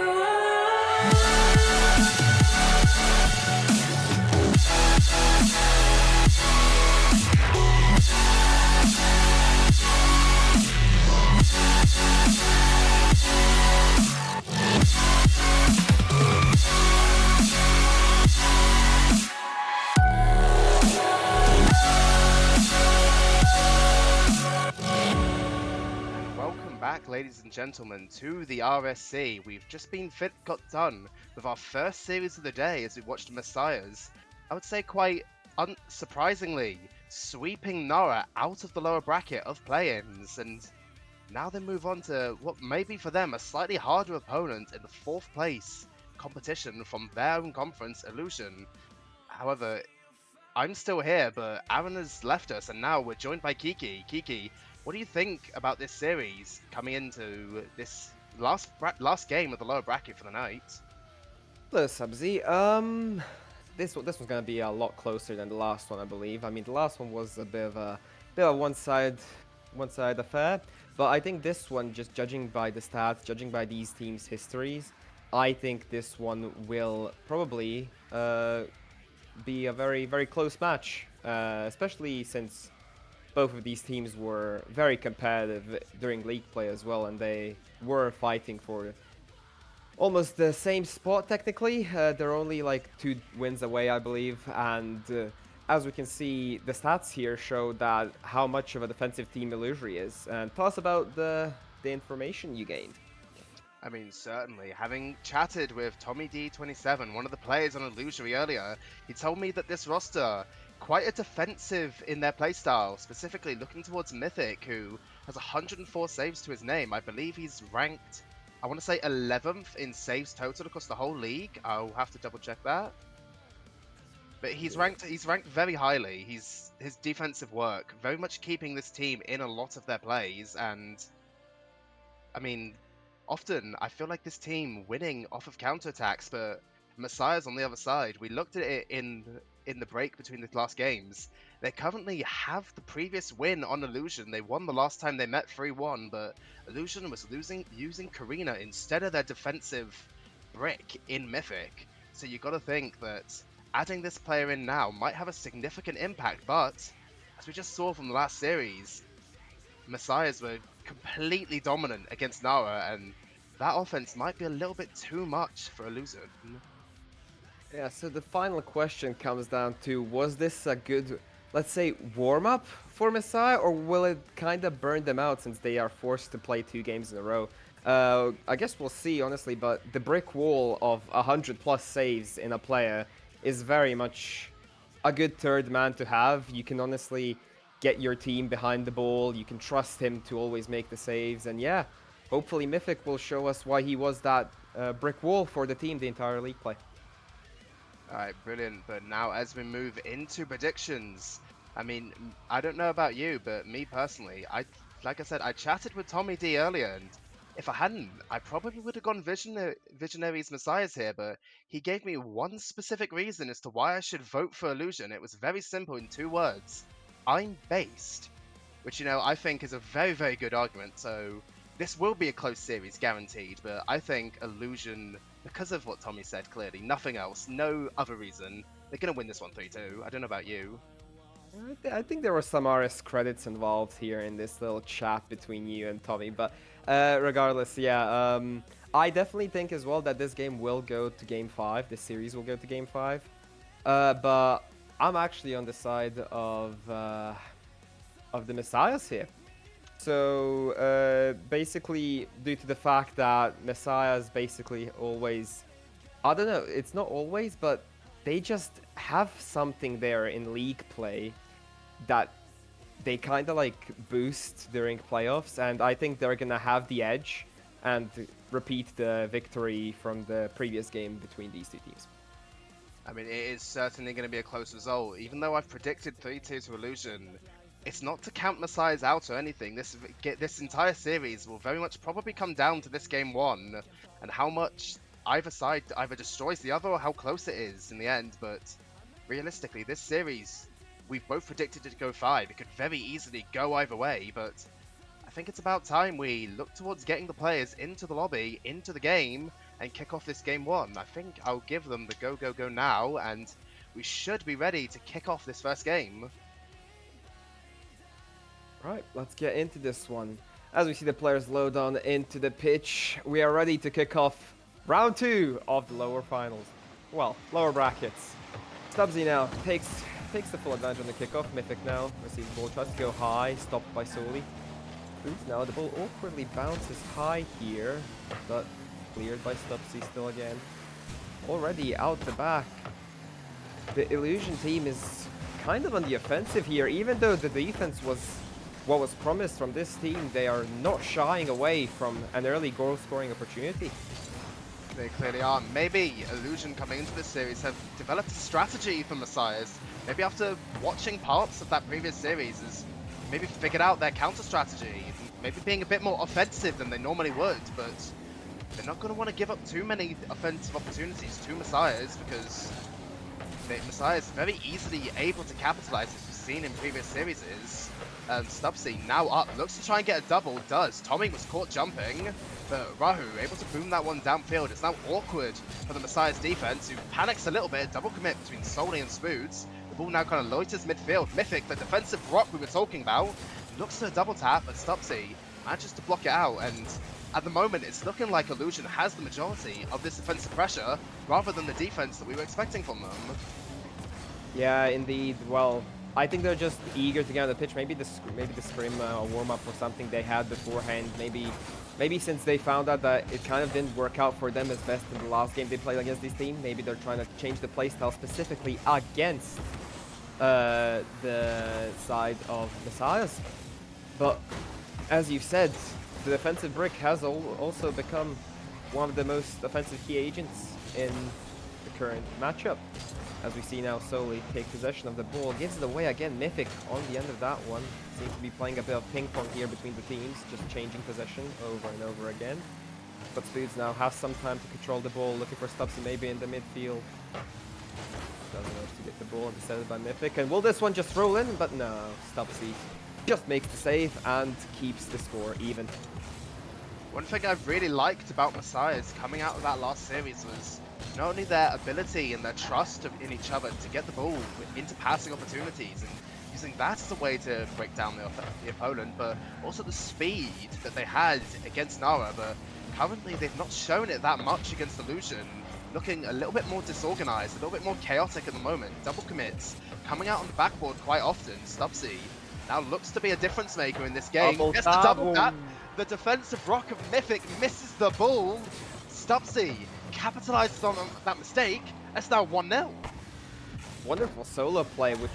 Welcome back, ladies and gentlemen, to the RSC. We've just got done with our first series of the day as we watched Messiahs. I would say quite unsurprisingly, sweeping Nora out of the lower bracket of play-ins, and now they move on to what may be for them a slightly harder opponent in the 4th place competition from their own conference, Illusion. However, I'm still here, but Aaron has left us, and now we're joined by Kiki. Kiki, what do you think about this series coming into this last game of the lower bracket for the night? Hello, Subsy. This one's gonna be a lot closer than the last one, I believe. I mean, the last one was a bit of a one-side affair, but I think this one, just judging by the stats, judging by these teams' histories, I think this one will probably be a very, very close match, especially since both of these teams were very competitive during league play as well, and they were fighting for almost the same spot technically. They're only like 2 wins away, I believe, and as we can see, the stats here show that how much of a defensive team Illusory is. And tell us about the information you gained. I mean, certainly. Having chatted with Tommy D27, one of the players on Illusory earlier, he told me that this roster, quite a defensive in their playstyle, specifically looking towards Mythic, who has 104 saves to his name. I believe he's ranked, I want to say 11th in saves total across the whole league. I'll have to double check that. But he's ranked very highly. His defensive work, very much keeping this team in a lot of their plays, and I mean, often I feel like this team winning off of counterattacks, but Messiah's on the other side. We looked at it in in the break between the last games, they currently have the previous win on Illusion. They won the last time they met 3-1, but Illusion was using Karina instead of their defensive brick in Mythic. So you got to think that adding this player in now might have a significant impact, but as we just saw from the last series, Messiahs were completely dominant against Nara, and that offense might be a little bit too much for Illusion. Yeah, so the final question comes down to, was this a good, let's say, warm-up for Messiah, or will it kind of burn them out since they are forced to play 2 games in a row? I guess we'll see, honestly, but the brick wall of 100 plus saves in a player is very much a good third man to have. You can honestly get your team behind the ball, you can trust him to always make the saves, and yeah, hopefully Mythic will show us why he was that brick wall for the team the entire league play. Alright, brilliant. But now as we move into predictions, I mean, I don't know about you, but me personally, like I said, I chatted with Tommy D earlier, and if I hadn't, I probably would have gone Visionaries Messiahs here, but he gave me one specific reason as to why I should vote for Illusion. It was very simple in 2 words. I'm based. Which, you know, I think is a very, very good argument, so this will be a close series, guaranteed, but I think Illusion, because of what Tommy said clearly, nothing else, no other reason, they're going to win this one 3-2. I don't know about you. I think there were some RS credits involved here in this little chat between you and Tommy, but regardless, yeah, I definitely think as well that this game will go to Game 5, this series will go to Game 5, but I'm actually on the side of the Messiahs here. So basically, due to the fact that Messiahs basically always, I don't know, it's not always, but they just have something there in league play that they kind of like boost during playoffs, and I think they're gonna have the edge and repeat the victory from the previous game between these 2 teams. I mean, it is certainly going to be a close result. Even though I've predicted 3-2 to Illusion, it's not to count Messiahs out or anything. This entire series will very much probably come down to this game 1 and how much either side either destroys the other or how close it is in the end. But realistically, this series, we've both predicted it to go 5. It could very easily go either way, but I think it's about time we look towards getting the players into the lobby, into the game, and kick off this game 1. I think I'll give them the go, go, go now, and we should be ready to kick off this first game. Right, let's get into this one. As we see the players load on into the pitch, we are ready to kick off round 2 of the lower finals. Well, lower brackets. Stubbsy now takes the full advantage on the kickoff. Mythic now receives the ball, tries to go high, stopped by Soli. Boots now, the ball awkwardly bounces high here, but cleared by Stubbsy still again. Already out the back. The Illusion team is kind of on the offensive here, even though the defense was what was promised from this team. They are not shying away from an early goal scoring opportunity. They clearly are. Maybe Illusion coming into this series have developed a strategy for Messiahs. Maybe after watching parts of that previous series, has maybe figured out their counter strategy. Maybe being a bit more offensive than they normally would, but they're not going to want to give up too many offensive opportunities to Messiahs because Messiahs very easily able to capitalize, as we've seen in previous series. Stubbsy now up, looks to try and get a double, does. Tommy was caught jumping, but Rahu able to boom that one downfield. It's now awkward for the Messiah's defense, who panics a little bit, double commit between Soli and Spoods. The ball now kind of loiters midfield. Mythic, the defensive rock we were talking about, looks to double tap, but Stubbsy manages to block it out, and at the moment it's looking like Illusion has the majority of this offensive pressure, rather than the defense that we were expecting from them. Yeah, indeed. Well, I think they're just eager to get on the pitch. Maybe the scrim warm-up or something they had beforehand. Maybe since they found out that it kind of didn't work out for them as best in the last game they played against this team, maybe they're trying to change the playstyle specifically against the side of Messiahs. But as you've said, the defensive brick has also become one of the most offensive key agents in the current matchup. As we see now Soli take possession of the ball, gives it away again. Mythic on the end of that one. Seems to be playing a bit of ping pong here between the teams, just changing possession over and over again. But Spoods now has some time to control the ball, looking for Stubbsy maybe in the midfield. Doesn't enough to get the ball intercepted by Mythic. And will this one just roll in? But no, Stubbsy just makes the save and keeps the score even. One thing I've really liked about Messiahs coming out of that last series was not only their ability and their trust in each other to get the ball into passing opportunities and using that as a way to break down the opponent, but also the speed that they had against Nara. But currently they've not shown it that much against Illusion, looking a little bit more disorganized, a little bit more chaotic at the moment. Double commits coming out on the backboard quite often. Stubbsy now looks to be a difference maker in this game. Double Gets the tap. double tap. The defensive rock of Mythic misses the ball. Stubbsy capitalizes on that mistake. It's now 1-0. Wonderful solo play, which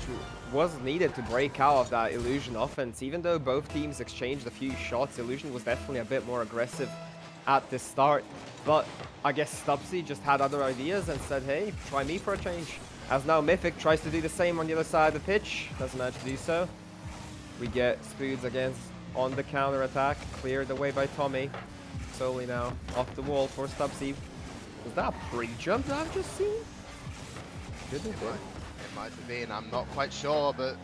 was needed to break out of that Illusion offense. Even though both teams exchanged a few shots, Illusion was definitely a bit more aggressive at the start. But I guess Stubbsy just had other ideas and said, hey, try me for a change. As now Mythic tries to do the same on the other side of the pitch. Doesn't manage to do so. We get Spoods against on the counter attack, cleared away by Tommy. Solely now off the wall for Stubbsy. Was that a pre-jump that I've just seen? Could it be? It might have been, I'm not quite sure, but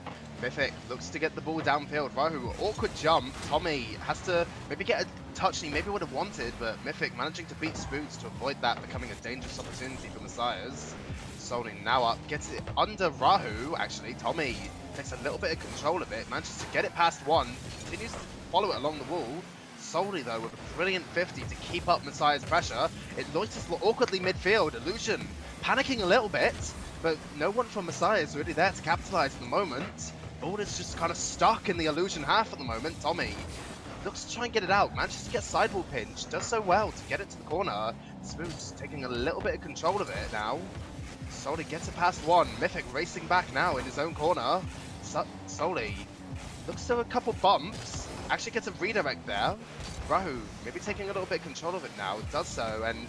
Mythic looks to get the ball downfield. Rahu, awkward jump. Tommy has to maybe get a touch he maybe would have wanted, but Mythic managing to beat Spoods to avoid that becoming a dangerous opportunity for Messiahs. Solly now up, gets it under Rahu, actually. Tommy takes a little bit of control of it, manages to get it past one, continues to follow it along the wall. Solely though with a brilliant 50 to keep up Messiah's pressure. It loiters awkwardly midfield. Illusion panicking a little bit, but no one from Messiah is really there to capitalize at the moment. Ball is just kind of stuck in the Illusion half at the moment. Tommy looks to try and get it out, manages to get sidewall pinch, does so well to get it to the corner. Smooth's taking a little bit of control of it now. Solly gets it past one. Mythic racing back now in his own corner. Solly looks to a couple bumps, actually gets a redirect there. Rahu maybe taking a little bit of control of it now, does so, and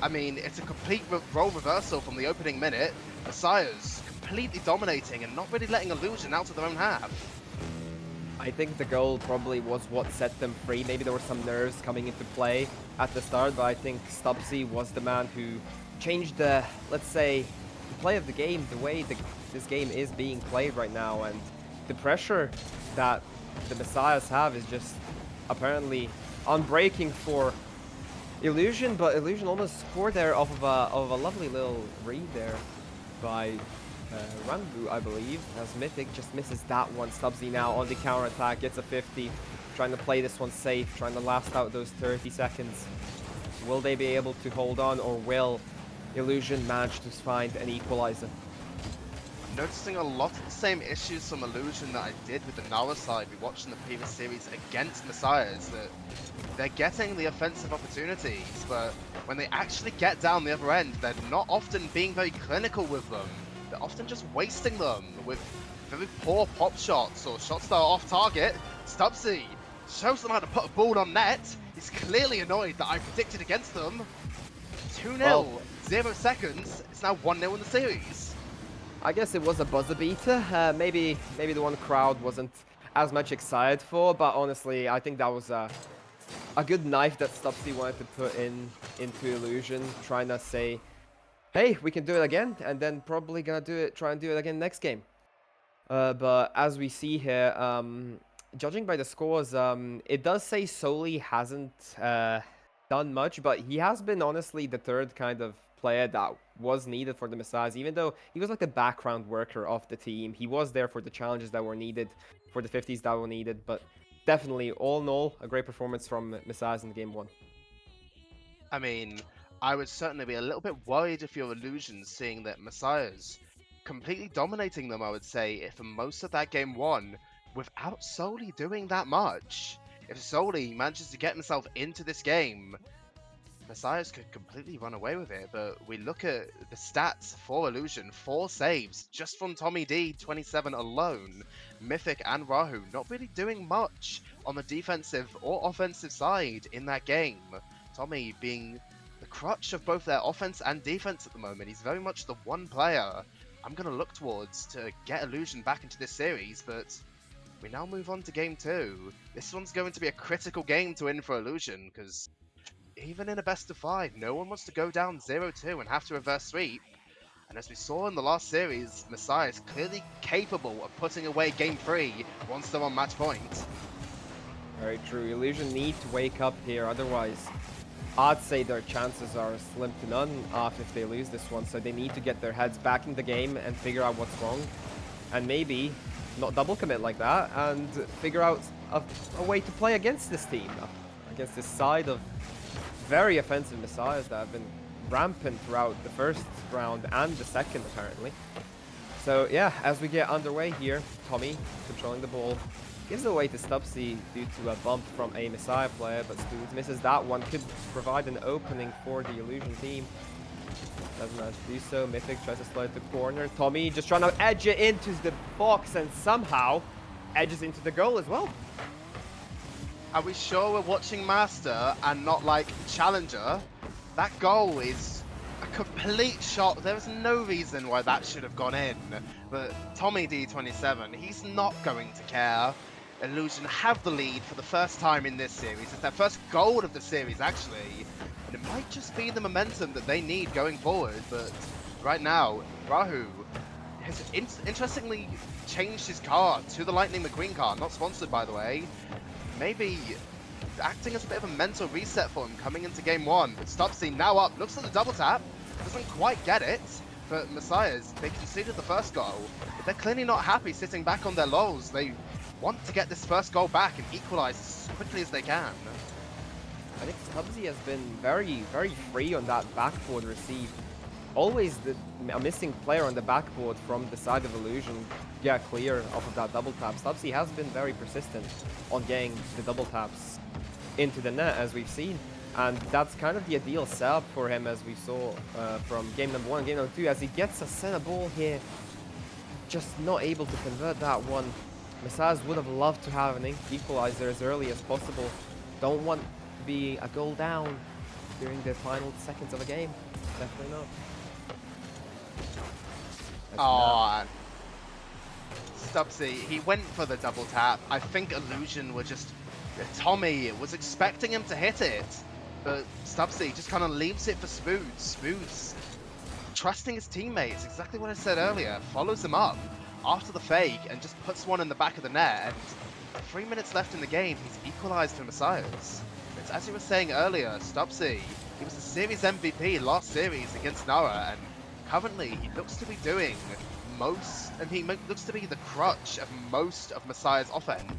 I mean, it's a complete role reversal from the opening minute. Messiahs completely dominating and not really letting Illusion out of their own half. I think the goal probably was what set them free. Maybe there were some nerves coming into play at the start, but I think Stubbsy was the man who changed the, let's say, the play of the game, the way this game is being played right now, and the pressure that the Messiahs have is just apparently unbreaking for Illusion, but Illusion almost scored there off of a lovely little read there by Ranbu, I believe, as Mythic just misses that one. Stubbsy now on the counter attack, gets a 50, trying to play this one safe, trying to last out those 30 seconds. Will they be able to hold on, or will Illusion manage to find an equalizer? Noticing a lot of the same issues from Illusion that I did with the Nara side we watched in the previous series against Messiahs, that they're getting the offensive opportunities, but when they actually get down the other end, they're not often being very clinical with them. They're often just wasting them with very poor pop shots or shots that are off target. Stubbsy shows them how to put a ball on net. He's clearly annoyed that I predicted against them. 2-0, Well, 0 seconds. It's now 1-0 in the series. I guess it was a buzzer beater. Maybe the one crowd wasn't as much excited for, but honestly, I think that was a good knife that Stubbsy wanted to put into Illusion, trying to say, hey, we can do it again, and then probably gonna try and do it again next game. But as we see here, judging by the scores, it does say Soli hasn't done much, but he has been honestly the third kind of player that was needed for the Messiahs. Even though he was like the background worker of the team, he was there for the challenges that were needed, for the 50s that were needed. But definitely, all in all, a great performance from Messiahs in game one. I mean, I would certainly be a little bit worried if you're Illusions, seeing that Messiahs completely dominating them, I would say, for most of that game one, without Soli doing that much. If Soli manages to get himself into this game, Messiahs could completely run away with it, but we look at the stats for Illusion, 4 saves just from Tommy D, 27 alone. Mythic and Rahu not really doing much on the defensive or offensive side in that game. Tommy being the crutch of both their offense and defense at the moment. He's very much the one player I'm going to look towards to get Illusion back into this series, but we now move on to game 2. This one's going to be a critical game to win for Illusion, because even in a best of 5, no one wants to go down 0-2 and have to reverse sweep. And as we saw in the last series, Messiah is clearly capable of putting away game 3 once they're on match point. Very true. Illusion need to wake up here, otherwise I'd say their chances are slim to none if they lose this one. So they need to get their heads back in the game and figure out what's wrong. And maybe not double commit like that and figure out a way to play against this team. Against this side of very offensive Messiahs that have been rampant throughout the first round and the second apparently. So yeah, as we get underway here, Tommy controlling the ball. Gives it away to Stubbsy due to a bump from a Messiah player, but Spoons misses that one. Could provide an opening for the Illusion team. Doesn't manage to do so. Mythic tries to slide the corner. Tommy just trying to edge it into the box and somehow edges into the goal as well. Are we sure we're watching Master and not like Challenger? That goal is a complete shot. There is no reason why that should have gone in. But Tommy D27, he's not going to care. Illusion have the lead for the first time in this series. It's their first goal of the series, actually. And it might just be the momentum that they need going forward. But right now, Rahu has interestingly changed his card to the Lightning McQueen card. Not sponsored, by the way. Maybe acting as a bit of a mental reset for him coming into game 1. But Stubbsy now up, looks at the double tap. Doesn't quite get it. But Messiahs, they conceded the first goal. But they're clearly not happy sitting back on their laurels. They want to get this first goal back and equalize as quickly as they can. I think Stubbsy has been very, very free on that backboard receive. Always a missing player on the backboard from the side of Illusion get clear off of that double tap. Stubbsy has been very persistent on getting the double taps into the net, as we've seen. And that's kind of the ideal setup for him, as we saw from game number 1 and game number 2, as he gets a center ball here. Just not able to convert that one. Messiahs would have loved to have an equalizer as early as possible. Don't want to be a goal down during the final seconds of a game. Definitely not. Oh, Stubbsy, he went for the double tap. I think Illusion were just... Tommy was expecting him to hit it. But Stubbsy just kind of leaves it for Spoons. Spoons trusting his teammates, exactly what I said earlier. Follows him up after the fake and just puts one in the back of the net. And 3 minutes left in the game, he's equalized for Messiahs. But as you were saying earlier, Stubbsy, he was the series MVP last series against Nara, and currently he looks to be doing most, and he looks to be the crutch of most of Messiah's offense.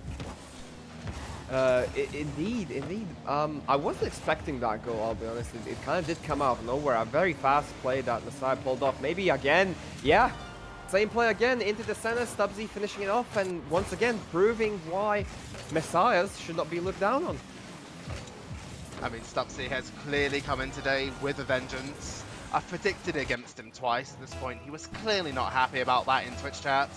Indeed. I wasn't expecting that goal, I'll be honest. It kind of did come out of nowhere. A very fast play that Messiah pulled off. Maybe again, yeah. Same play again, into the center, Stubbsy finishing it off, and once again proving why Messiahs should not be looked down on. I mean, Stubbsy has clearly come in today with a vengeance. I've predicted against him twice at this point. He was clearly not happy about that in Twitch chat.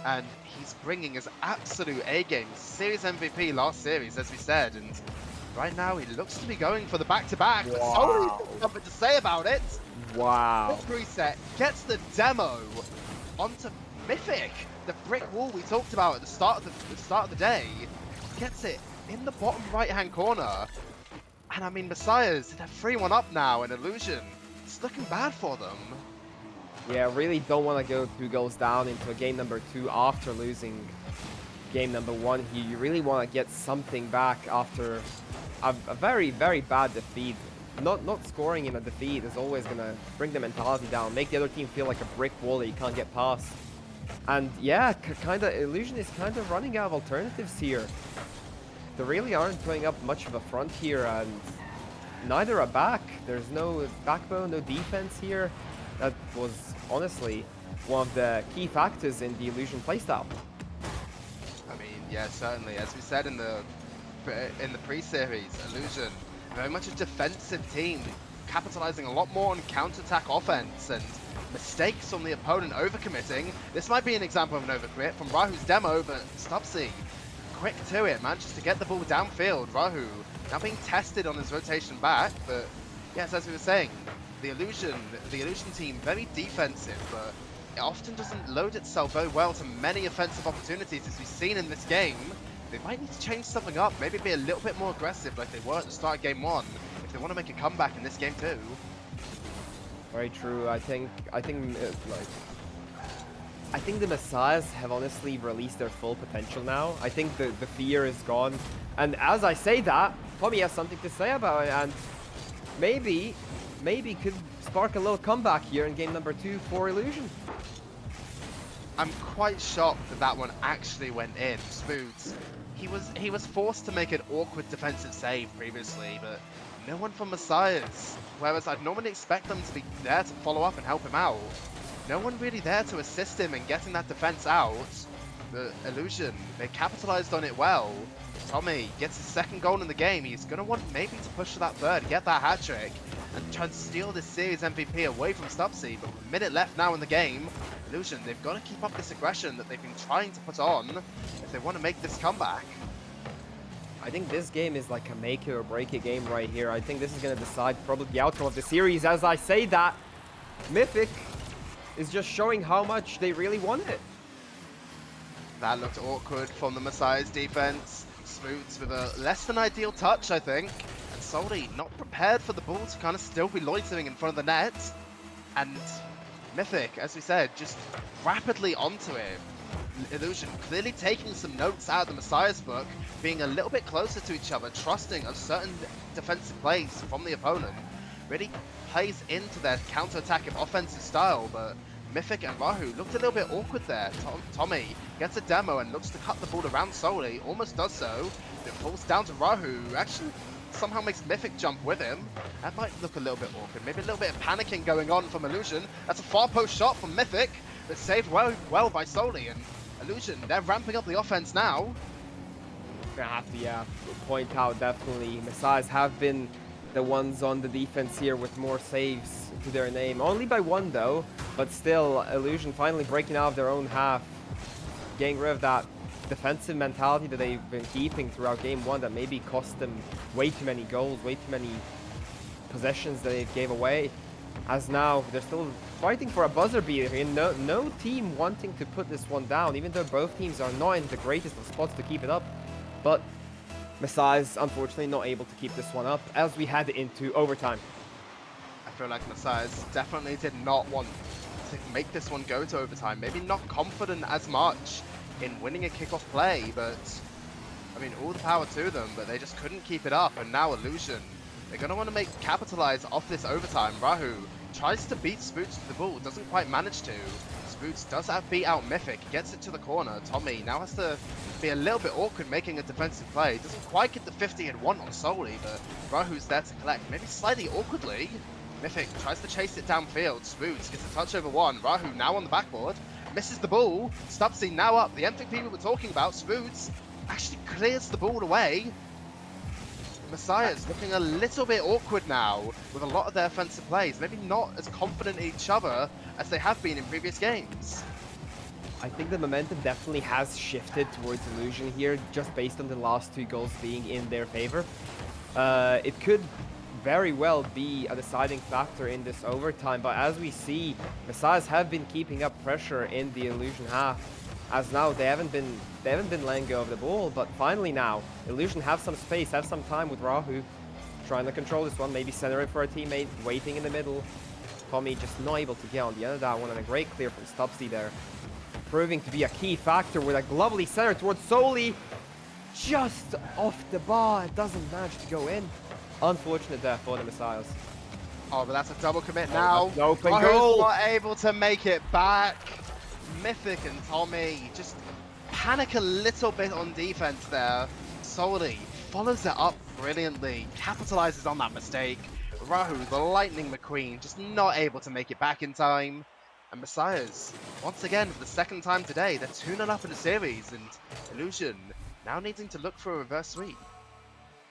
And he's bringing his absolute A-game. Series MVP last series, as we said. And right now, he looks to be going for the back-to-back. But Wow. something to say about it. Wow. Quick reset gets the demo onto Mythic. The brick wall we talked about at the start of the day. Gets it in the bottom right-hand corner. And I mean, Messiahs, they're 3-1 up now in Illusion. It's looking bad for them. Yeah, really don't want to go 2 goals down into a game number 2 after losing game number 1 here. You really want to get something back after a very, very bad defeat. Not scoring in a defeat is always going to bring the mentality down, make the other team feel like a brick wall that you can't get past. And yeah, Illusion is kind of running out of alternatives here. They really aren't putting up much of a front here, and neither a back. There's no backbone, no defense here. That was honestly one of the key factors in the Illusion playstyle. I mean, yeah, certainly. As we said in the pre-series, Illusion, very much a defensive team, capitalizing a lot more on counter-attack offense and mistakes on the opponent overcommitting. This might be an example of an overcommit from Rahu's demo, but Stubbsy, quick to it, manages to get the ball downfield. Rahu now being tested on his rotation back, but yes, as we were saying, the Illusion team, very defensive, but it often doesn't load itself very well to many offensive opportunities, as we've seen in this game. They might need to change something up, maybe be a little bit more aggressive like they were at the start of game 1, if they want to make a comeback in this game too. Very true. I think the Messiahs have honestly released their full potential now. I think the fear is gone. And as I say that, Tommy has something to say about it, and maybe could spark a little comeback here in game number 2 for Illusion. I'm quite shocked that that one actually went in. Spoods, he was forced to make an awkward defensive save previously, but no one from Messiahs. Whereas I'd normally expect them to be there to follow up and help him out. No one really there to assist him in getting that defense out. The Illusion, they capitalized on it well. Tommy gets his second goal in the game. He's going to want maybe to push to that third, get that hat trick, and try to steal this series MVP away from Stubbsy. But with a minute left now in the game, Illusion, they've got to keep up this aggression that they've been trying to put on if they want to make this comeback. I think this game is like a make it or break it game right here. I think this is going to decide probably the outcome of the series. As I say that, Mythic is just showing how much they really want it. That looked awkward from the Messiah's defense. Spoods with a less than ideal touch, I think. And Solly not prepared for the ball to kind of still be loitering in front of the net. And Mythic, as we said, just rapidly onto it. Illusion clearly taking some notes out of the Messiah's book, being a little bit closer to each other, trusting of certain defensive plays from the opponent. Really plays into their counter-attacking offensive style, but Mythic and Rahu looked a little bit awkward there. Tommy gets a demo and looks to cut the ball around solely, almost does so. It falls down to Rahu, who actually somehow makes Mythic jump with him. That might look a little bit awkward, maybe a little bit of panicking going on from Illusion. That's a far post shot from Mythic, but saved well by Solly, and Illusion, they're ramping up the offense now. Gonna have to point out definitely Messiahs have been the ones on the defense here with more saves to their name. Only by one though, but still Illusion finally breaking out of their own half, getting rid of that defensive mentality that they've been keeping throughout game 1 that maybe cost them way too many goals, way too many possessions that they gave away. As now they're still fighting for a buzzer beater here. No team wanting to put this one down, even though both teams are not in the greatest of spots to keep it up. But Messiahs unfortunately not able to keep this one up as we head into overtime. I feel like Messiahs definitely did not want to make this one go to overtime. Maybe not confident as much in winning a kickoff play, but I mean, all the power to them, but they just couldn't keep it up. And now Illusion, they're going to want to capitalize off this overtime. Rahu tries to beat Spoots to the ball, doesn't quite manage to. Spoots does beat out Mythic, gets it to the corner. Tommy now has to be a little bit awkward making a defensive play. Doesn't quite get the 50 and 1 on Solly, but Rahu's there to collect, maybe slightly awkwardly. Mythic tries to chase it downfield. Spoots gets a touch over one. Rahu now on the backboard, misses the ball. Stubbsy now up. The MVP we were talking about, Spoots, actually clears the ball away. Messiah's looking a little bit awkward now with a lot of their offensive plays. Maybe not as confident in each other as they have been in previous games. I think the momentum definitely has shifted towards Illusion here, just based on the last 2 goals being in their favor. It could very well be a deciding factor in this overtime, but as we see, Messiahs have been keeping up pressure in the Illusion half, as now they haven't been letting go of the ball. But finally now, Illusion have some space, have some time with Rahu, trying to control this one, maybe center it for a teammate, waiting in the middle. Tommy just not able to get on the end of that one, and a great clear from Stubbsy there, proving to be a key factor with a lovely center towards Solly, just off the bar. It doesn't manage to go in. Unfortunate there for the Messiahs. Oh, but that's a double commit now. That's an open Rahu's goal. not able to make it back. Mythic and Tommy just panic a little bit on defense there. Solly follows it up brilliantly, capitalizes on that mistake. Rahu, the Lightning McQueen, just not able to make it back in time. And Messiahs, once again, for the second time today, they're 2-0 up in the series, and Illusion now needing to look for a reverse sweep.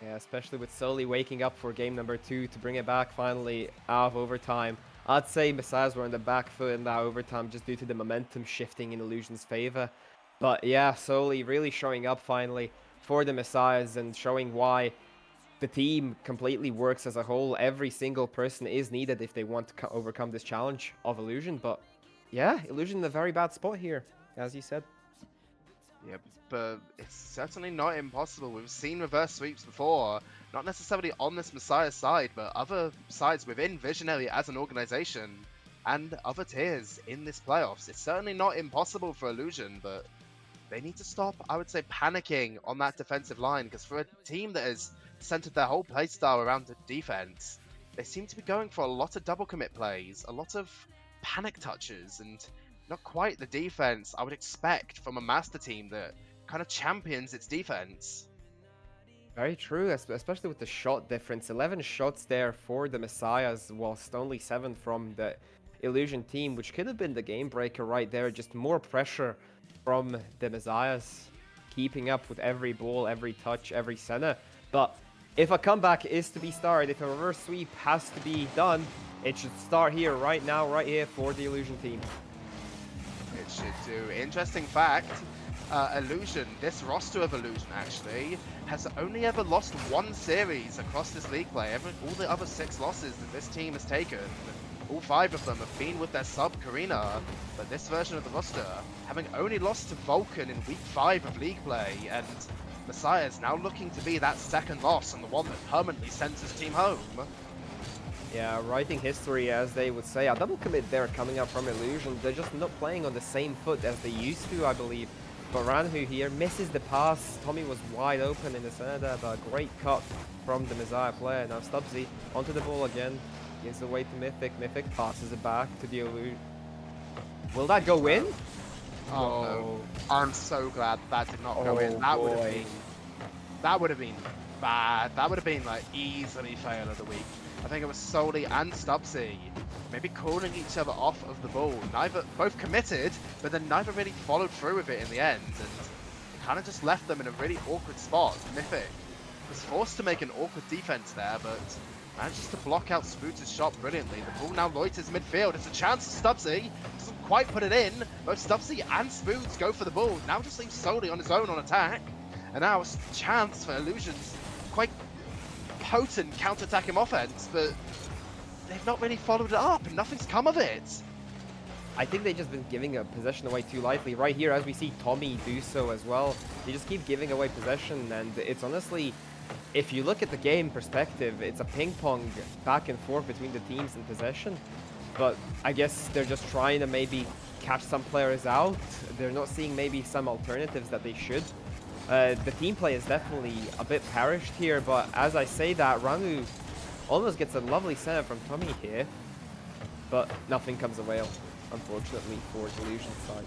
Yeah, especially with Solly waking up for game number 2 to bring it back finally out of overtime. I'd say Messiahs were on the back foot in that overtime just due to the momentum shifting in Illusion's favor. But yeah, Solly really showing up finally for the Messiahs and showing why the team completely works as a whole. Every single person is needed if they want to overcome this challenge of Illusion. But yeah, Illusion in a very bad spot here, as you said. Yep, but it's certainly not impossible. We've seen reverse sweeps before. not necessarily on this Messiah side, but other sides within Visionary as an organization and other tiers in this playoffs. It's certainly not impossible for Illusion, but they need to stop, I would say, panicking on that defensive line, because for a team that has centered their whole playstyle around the defense, they seem to be going for a lot of double commit plays, a lot of panic touches, and not quite the defense I would expect from a master team that kind of champions its defense. Very true, especially with the shot difference. 11 shots there for the Messiahs, whilst only 7 from the Illusion team, which could have been the game breaker right there. Just more pressure from the Messiahs, keeping up with every ball, every touch, every center. But if a comeback is to be started, if a reverse sweep has to be done, it should start here, right now, right here for the Illusion team. It should do. Interesting fact, Illusion, this roster of Illusion actually, has only ever lost one series across this league play. All the other 6 losses that this team has taken, all 5 of them have been with their sub Karina, but this version of the roster, having only lost to Vulcan in week 5 of league play, and Messiah is now looking to be that second loss and the one that permanently sends his team home. Yeah, writing history, as they would say. A double commit there coming up from Illusion. They're just not playing on the same foot as they used to, I believe. But Ranhu here misses the pass. Tommy was wide open in the center there, but a great cut from the Messiah player. Now Stubbsy onto the ball again. Gives the way to Mythic. Mythic passes it back to the Illusion. Will that go in? Oh no. I'm so glad that did not go in. That would have been bad. That would have been like easily fail of the week. I think it was Soli and Stubbsy maybe calling each other off of the ball. Both committed, but then neither really followed through with it in the end, and kind of just left them in a really awkward spot. Mythic was forced to make an awkward defense there, but manages to block out Spoots' shot brilliantly. The ball now loiters midfield. It's a chance for Stubbsy. Doesn't quite put it in. Both Stubbsy and Spoots go for the ball. Now just leaves Soli on his own on attack. And now a chance for Illusion's quite potent counter-attacking offense, but they've not really followed it up and nothing's come of it. I think they've just been giving a possession away too lightly. Right here, as we see Tommy do so as well, they just keep giving away possession, and it's honestly, if you look at the game perspective, it's a ping pong back and forth between the teams in possession. But I guess they're just trying to maybe catch some players out. They're not seeing maybe some alternatives that they should. The team play is definitely a bit perished here, but as I say that, Ranu almost gets a lovely center from Tommy here, but nothing comes away, unfortunately, for Delusion's side.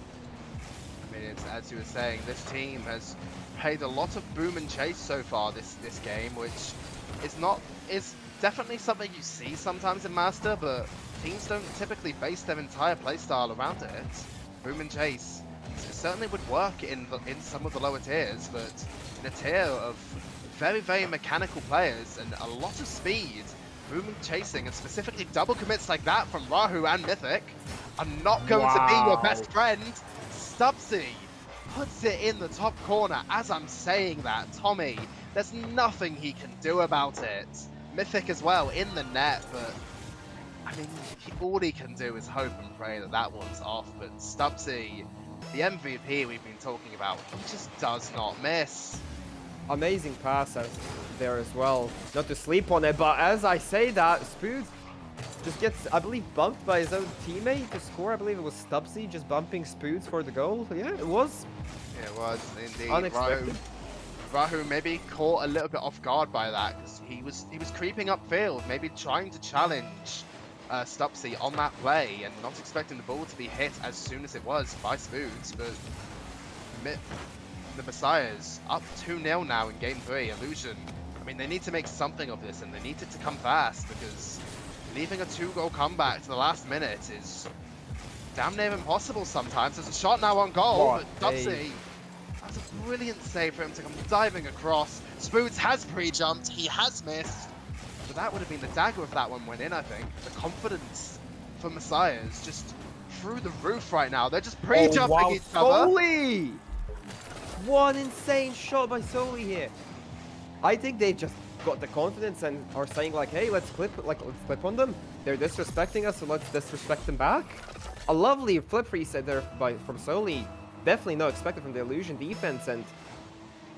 I mean, it's, as you were saying, this team has played a lot of boom and chase so far this game, which is definitely something you see sometimes in Master, but teams don't typically base their entire playstyle around it. Boom and chase. It certainly would work in some of the lower tiers, but in a tier of very, very mechanical players and a lot of speed, boom and chasing, and specifically double commits like that from Rahu and Mythic are not going to be your best friend. Stubbsy puts it in the top corner. As I'm saying that, Tommy, there's nothing he can do about it. Mythic as well in the net, but I mean, all he can do is hope and pray that that one's off. But Stubbsy, the MVP we've been talking about, he just does not miss. Amazing pass out there as well. Not to sleep on it, but as I say that, Spood just gets, I believe, bumped by his own teammate to score. I believe it was Stubbsy just bumping Spoods for the goal. Yeah, it was. Yeah, it was indeed. Unexpected. Rahu maybe caught a little bit off guard by that, because he was creeping upfield, maybe trying to challenge Stubbsy on that play and not expecting the ball to be hit as soon as it was by Spoods, but the Messiahs up 2-0 now in game 3. Illusion, I mean, they need to make something of this, and they need it to come fast, because leaving a 2-goal comeback to the last minute is damn near impossible sometimes. There's a shot now on goal, but Stubbsy, that's a brilliant save for him to come diving across. Spoods has pre-jumped, he has missed, but that would have been the dagger if that one went in, I think. The confidence for Messiahs just through the roof right now. They're just pre-jumping each other. Soli! One insane shot by Soli here. I think they just got the confidence and are saying like, hey, let's clip on them. They're disrespecting us, so let's disrespect them back. A lovely flip reset there from Soli. Definitely not expected from the Illusion defense, and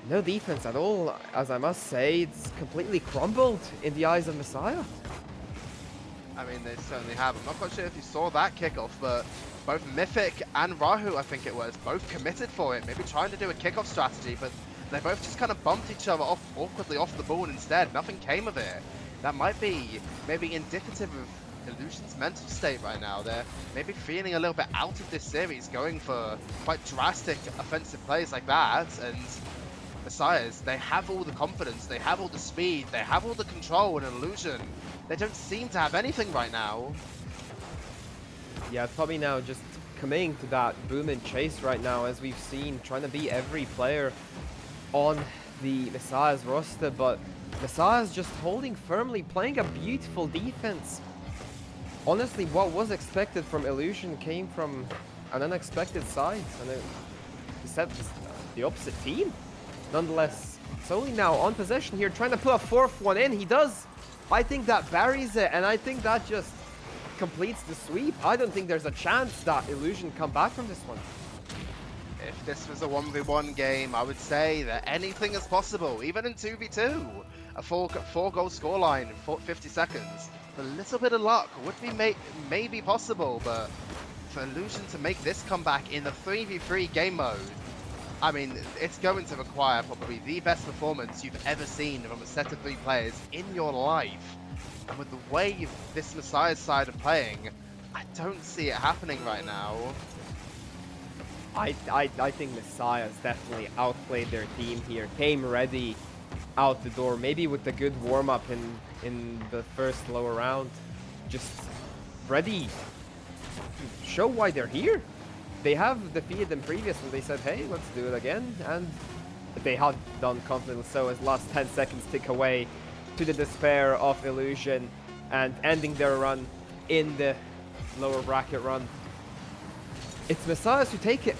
no defense at all, as I must say. It's completely crumbled in the eyes of Messiah. I mean, they certainly have. I'm not quite sure if you saw that kickoff, but both Mythic and Rahu, I think it was, both committed for it, maybe trying to do a kickoff strategy, but they both just kind of bumped each other off awkwardly off the ball instead. Nothing came of it. That might be maybe indicative of Illusion's mental state right now. They're maybe feeling a little bit out of this series, going for quite drastic offensive plays like that, and Messiahs, they have all the confidence, they have all the speed, they have all the control and Illusion. They don't seem to have anything right now. Yeah, probably now just committing to that boom and chase right now, as we've seen, trying to beat every player on the Messiah's roster, but Messiah's just holding firmly, playing a beautiful defense. Honestly, what was expected from Illusion came from an unexpected side, and it set the opposite team. Nonetheless, Soli now on possession here, trying to put a fourth one in. He does. I think that buries it, and I think that just completes the sweep. I don't think there's a chance that Illusion come back from this one. If this was a 1v1 game, I would say that anything is possible, even in 2v2. A four-goal scoreline in 50 seconds. A little bit of luck would be maybe possible, but for Illusion to make this comeback in the 3v3 game mode, I mean, it's going to require probably the best performance you've ever seen from a set of 3 players in your life. And with the way this Messiah's side are playing, I don't see it happening right now. I think Messiah's definitely outplayed their team here. Came ready out the door, maybe with a good warm-up in the first lower round. Just ready to show why they're here. They have defeated them previously. They said, hey, let's do it again. And they had done confidently so, as last 10 seconds tick away to the despair of Illusion and ending their run in the lower bracket run. It's Messiahs who take it.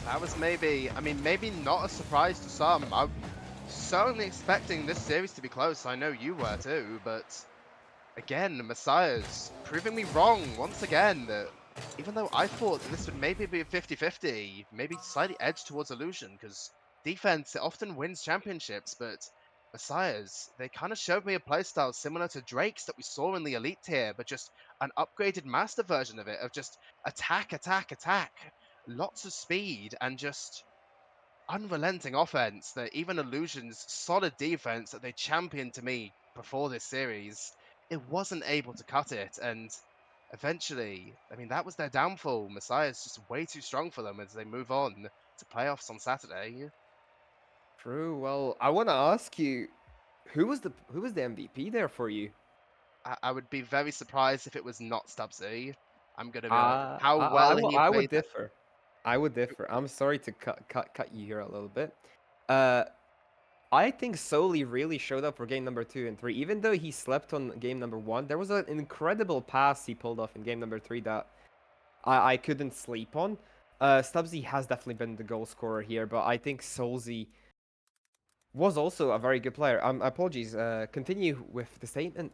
That was maybe not a surprise to some. I'm certainly expecting this series to be close. I know you were too, but again, the Messiahs proving me wrong once again. That even though I thought that this would maybe be a 50-50, maybe slightly edge towards Illusion, because defense, it often wins championships, but Messiahs, they kind of showed me a playstyle similar to Drake's that we saw in the Elite tier, but just an upgraded master version of it, of just attack, attack, attack. Lots of speed and just unrelenting offense that even Illusion's solid defense that they championed to me before this series, it wasn't able to cut it. And eventually, I mean, that was their downfall. Messiah's just way too strong for them as they move on to playoffs on Saturday. True. Well, I want to ask you, who was the MVP there for you? I would be very surprised if it was not Stubbsy. I'm gonna be honest. How well he I would played. differ. I would differ. I'm sorry to cut you here a little bit. I think Soli really showed up for game number 2 and 3. Even though he slept on game number 1, there was an incredible pass he pulled off in game number 3 that I couldn't sleep on. Stubbsy has definitely been the goal scorer here, but I think Solzy was also a very good player. Apologies. Continue with the statement.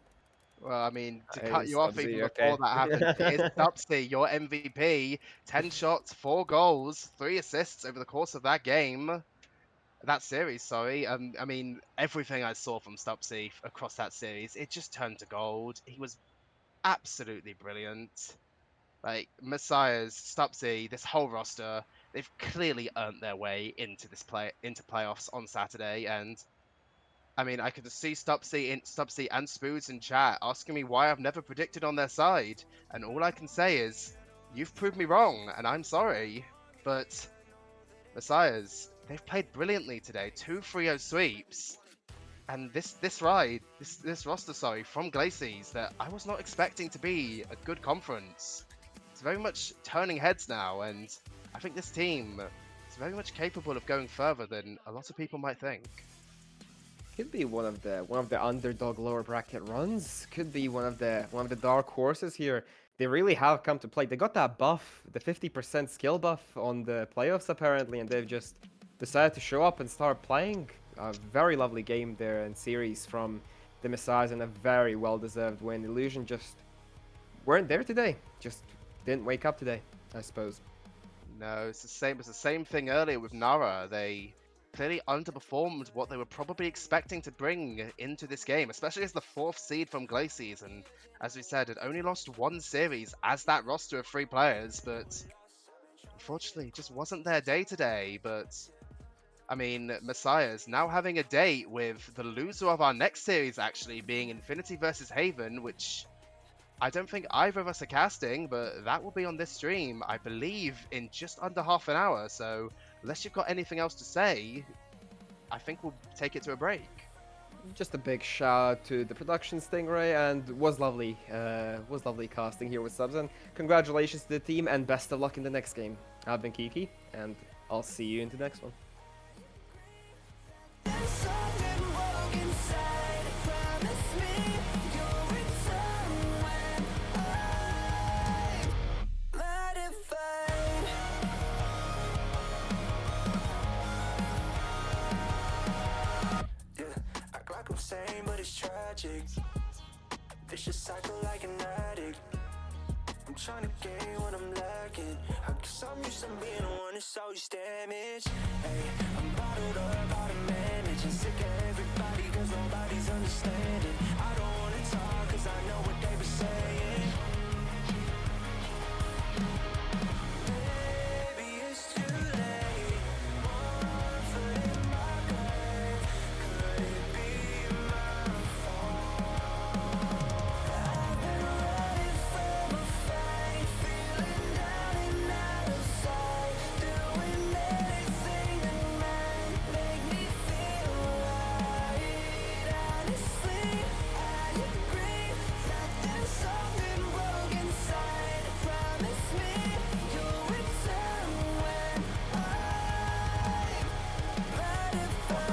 Well, I mean, to Hey, cut you off Stubbsy, even before that happened, it is Stubbsy, your MVP. 10 shots, 4 goals, 3 assists over the course of that game. That series, sorry. I mean, everything I saw from Stubbsy across that series, it just turned to gold. He was absolutely brilliant. Like, Messiahs, Stubbsy, this whole roster, they've clearly earned their way into into playoffs on Saturday, and I mean, I could see Stubbsy and Spoods in chat asking me why I've never predicted on their side, and all I can say is, you've proved me wrong, and I'm sorry. But Messiahs, they've played brilliantly today. 2 3-0 sweeps, and this roster, sorry, from Glacies that I was not expecting to be a good conference. It's very much turning heads now, and I think this team is very much capable of going further than a lot of people might think. Could be one of the underdog lower bracket runs. Could be one of the dark horses here. They really have come to play. They got that buff, the 50% skill buff on the playoffs apparently, and they've just decided to show up and start playing. A very lovely game there and series from the Messiahs, and a very well-deserved win. Illusion just weren't there today. Just didn't wake up today, I suppose. No, it's the same. It's the same thing earlier with Nara. They clearly underperformed what they were probably expecting to bring into this game, especially as the fourth seed from Glacies. And as we said, it only lost one series as that roster of 3 players, but unfortunately, it just wasn't their day today. But I mean, Messiahs now having a date with the loser of our next series actually being Infinity versus Haven, which I don't think either of us are casting, but that will be on this stream, I believe, in just under half an hour. So, unless you've got anything else to say, I think we'll take it to a break. Just a big shout out to the production Stingray, and was lovely casting here with subs, and congratulations to the team and best of luck in the next game. I've been Kiki, and I'll see you in the next one. There's something wrong inside. Promise me you'll return when I'm modified. Yeah, act like I'm sane, but it's tragic. Vicious cycle like an addict. I'm trying to gain what I'm lacking. I guess I'm used to being the one that's always damaged. Hey, I'm bottled up, out of manage, and sick of everybody cause nobody's understanding. I don't wanna talk cause I know what they were saying. Maybe it's too late. One foot in my grave. Could it be my fault? I've been running from a fight, feeling down and out of sight, doing anything that might make me feel right. Honestly, I agree that there's something wrong inside. Promise me you'll return when I'm modified.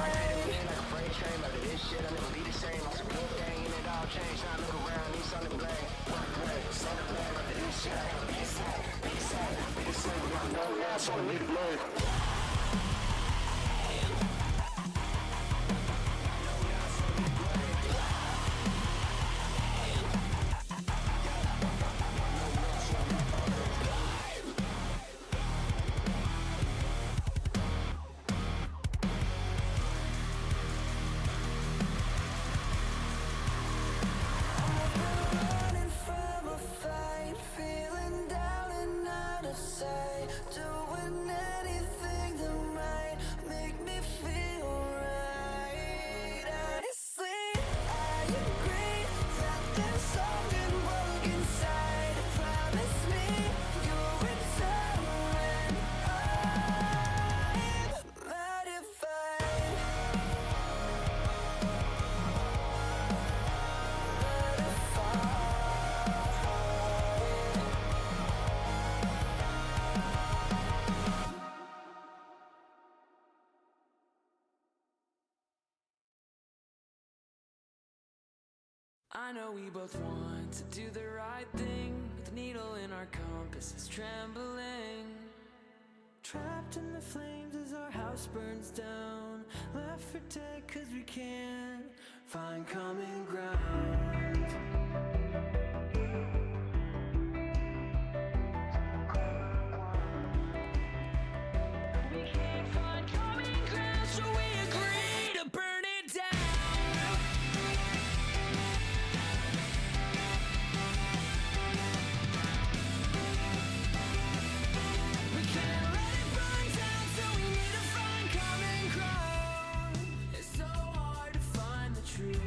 Running from a fight, feeling down and out of sight, doing anything that might make me feel right. Honestly, I agree that there's something wrong inside. Promise me you'll return when I'm modified. I know we both want to do the right thing, but the needle in our compass is trembling. Trapped in the flames as our house burns down, left for dead cause we can't find common ground. We can't find common ground, so we agree to burn it down. We can't let it burn down, so we need to find common ground. It's so hard to find the truth.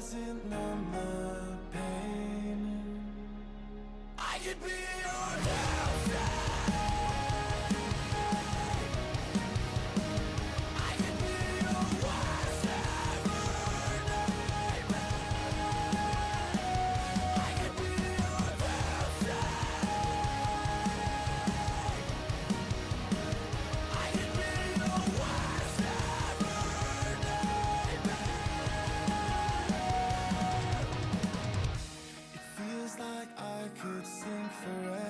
doesn't numb the pain. I could be your hellscape. I could be your worst ever nightmare. I could be your hellscape. I could be your worst ever nightmare. It feels like I could sing forever.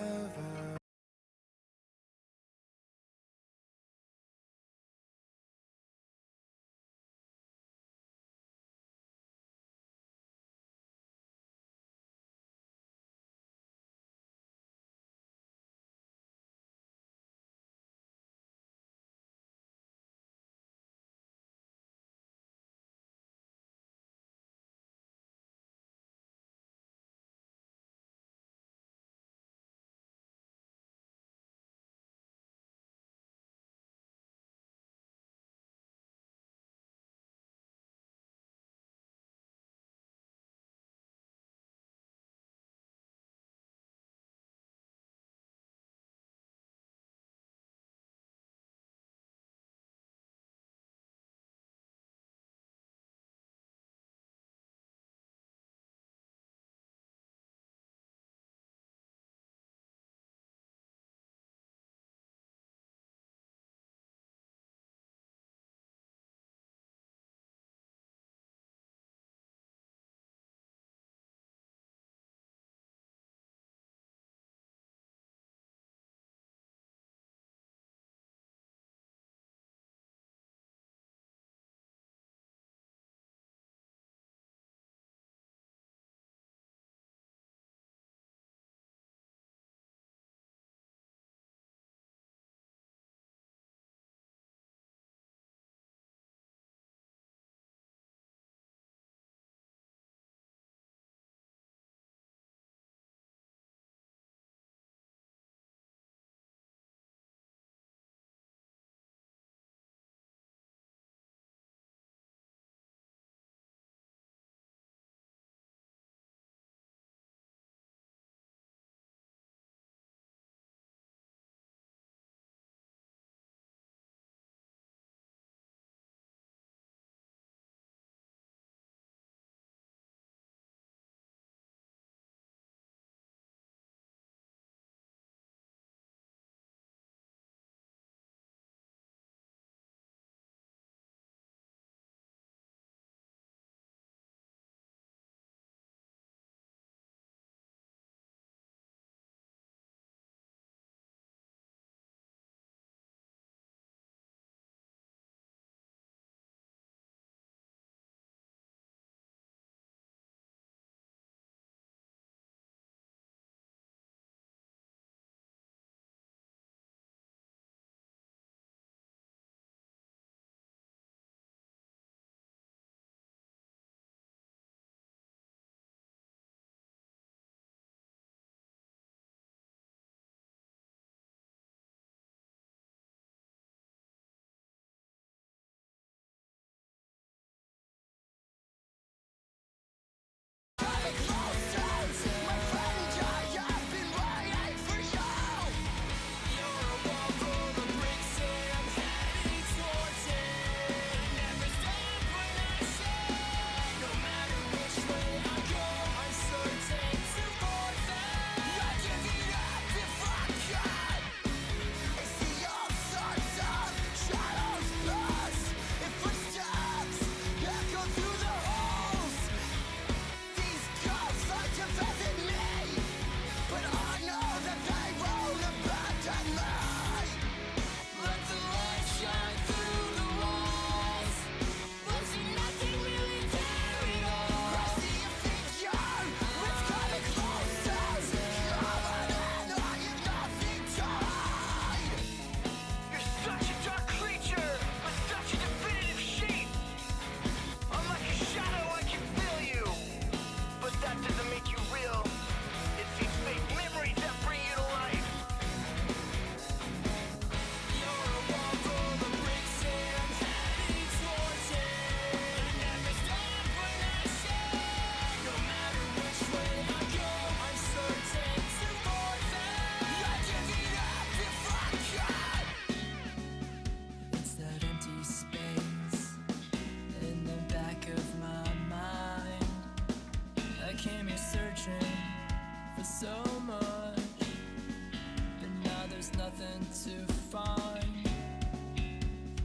to find.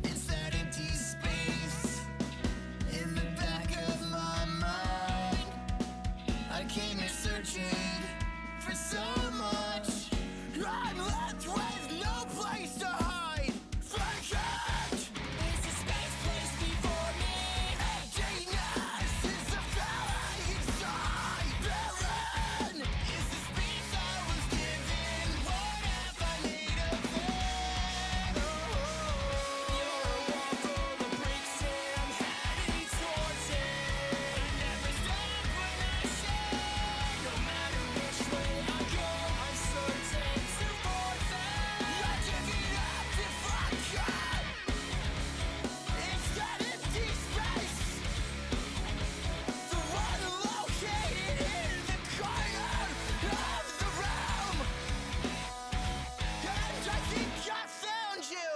It's that empty space in the back of my mind. I came here searching for so much. I'm left with no place to hide. Vacant is the space placed before me. Emptiness is the valley inside. Barren is the space I was given. What have I made of it? You're a wall full of bricks and I'm heading towards it. I never stop when I say, no matter which way I go, I'm certain to forfeit. I'd give it up if I could. It's that empty space, the one located in the corner of the room. And I think I found you.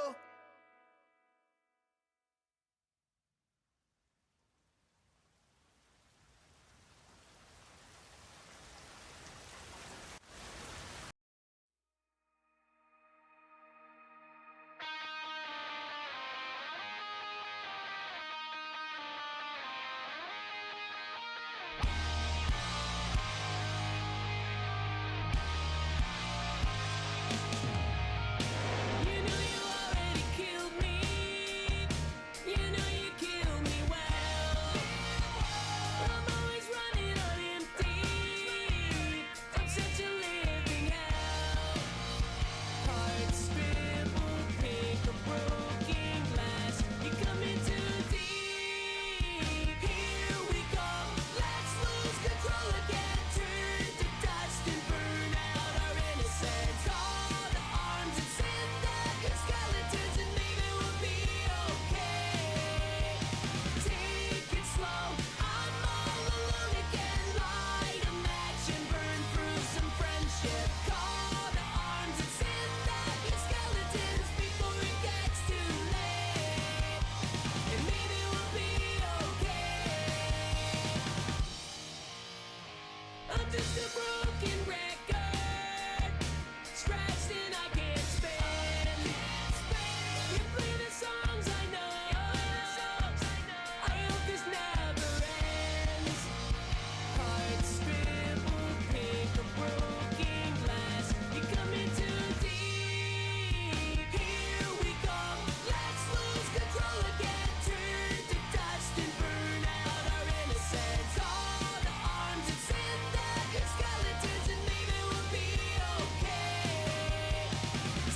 You know you already killed me. You know you killed me well. I'm always running on empty. I'm such a living hell. Heart scribbled pink, a broken glass. You're coming too deep. Here we go. Let's lose control again. Turn to dust and burn out our innocence. All the arms and send out your skeletons and maybe we'll be okay. Take it slow. I'm all alone again. Light a match and burn through some friendship. Call the arms and send out your skeletons before it gets too late. And maybe we'll be okay. I'm just a broken record, scratched and I can't spin. You play the songs I know. I hope this never ends. Heart scribbled pink, a broken glass. You're coming too deep. Here we go. Let's lose control again. Turn to dust and burn out our innocence. All the arms and send out your skeletons and maybe we'll be okay.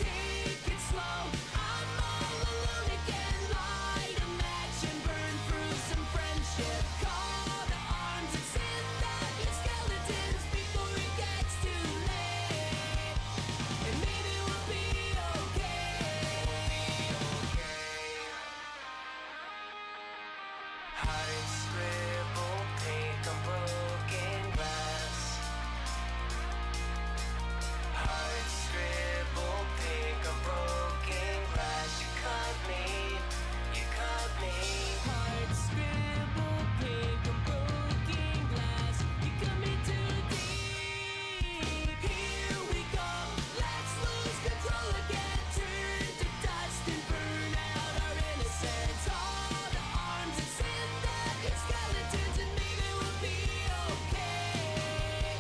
Take it slow. I'm all alone again. Light a match and burn through some friendship. Call the arms and send out your skeletons before it gets too late. And maybe we'll be okay. Heart scribbled pink on broken glass. Heart scribbled pink on broken glass. You cut me, you cut me. Heart scribbled pink on broken glass. You cut me too deep. Here we go. Let's lose control again. Turn to dust and burn out our innocence. All the arms and send out your skeletons and maybe we'll be okay.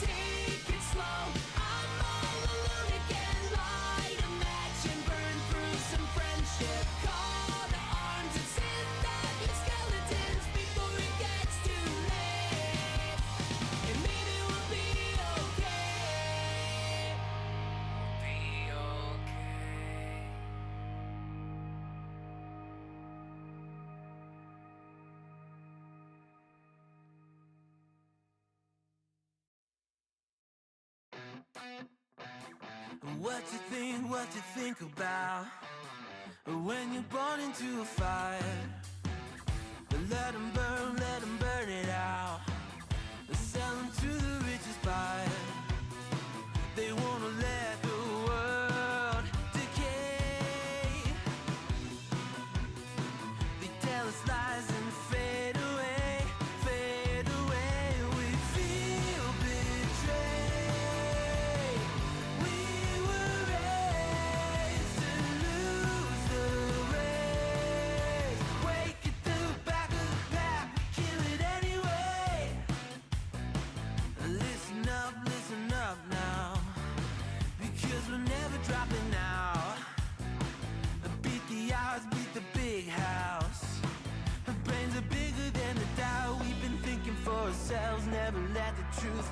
Take it slow. I'm all alone again. Light a match and burn through some friendship. Call the arms and send out your skeletons before it gets too late. And maybe we'll be okay. We'll be okay. What you think about when you're born into a fire? Let 'em burn it out. Sell 'em to the richest buyer. They wanna let the world decay. They tell us lies and fade away, fade away. We feel betrayed. We were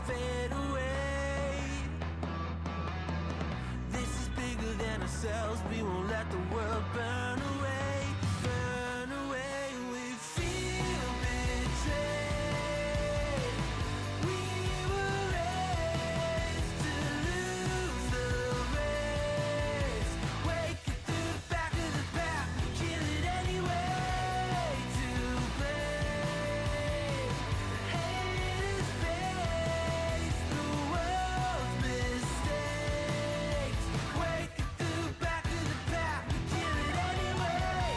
fade away. This is bigger than ourselves. We won't let the world burn away. Burn away. We feel betrayed. We were raised to lose the race. Wake it through the back of the pack. Kill it anyway. To blame. Haters face the world's mistakes. Wake it through the back of the pack. Kill it anyway.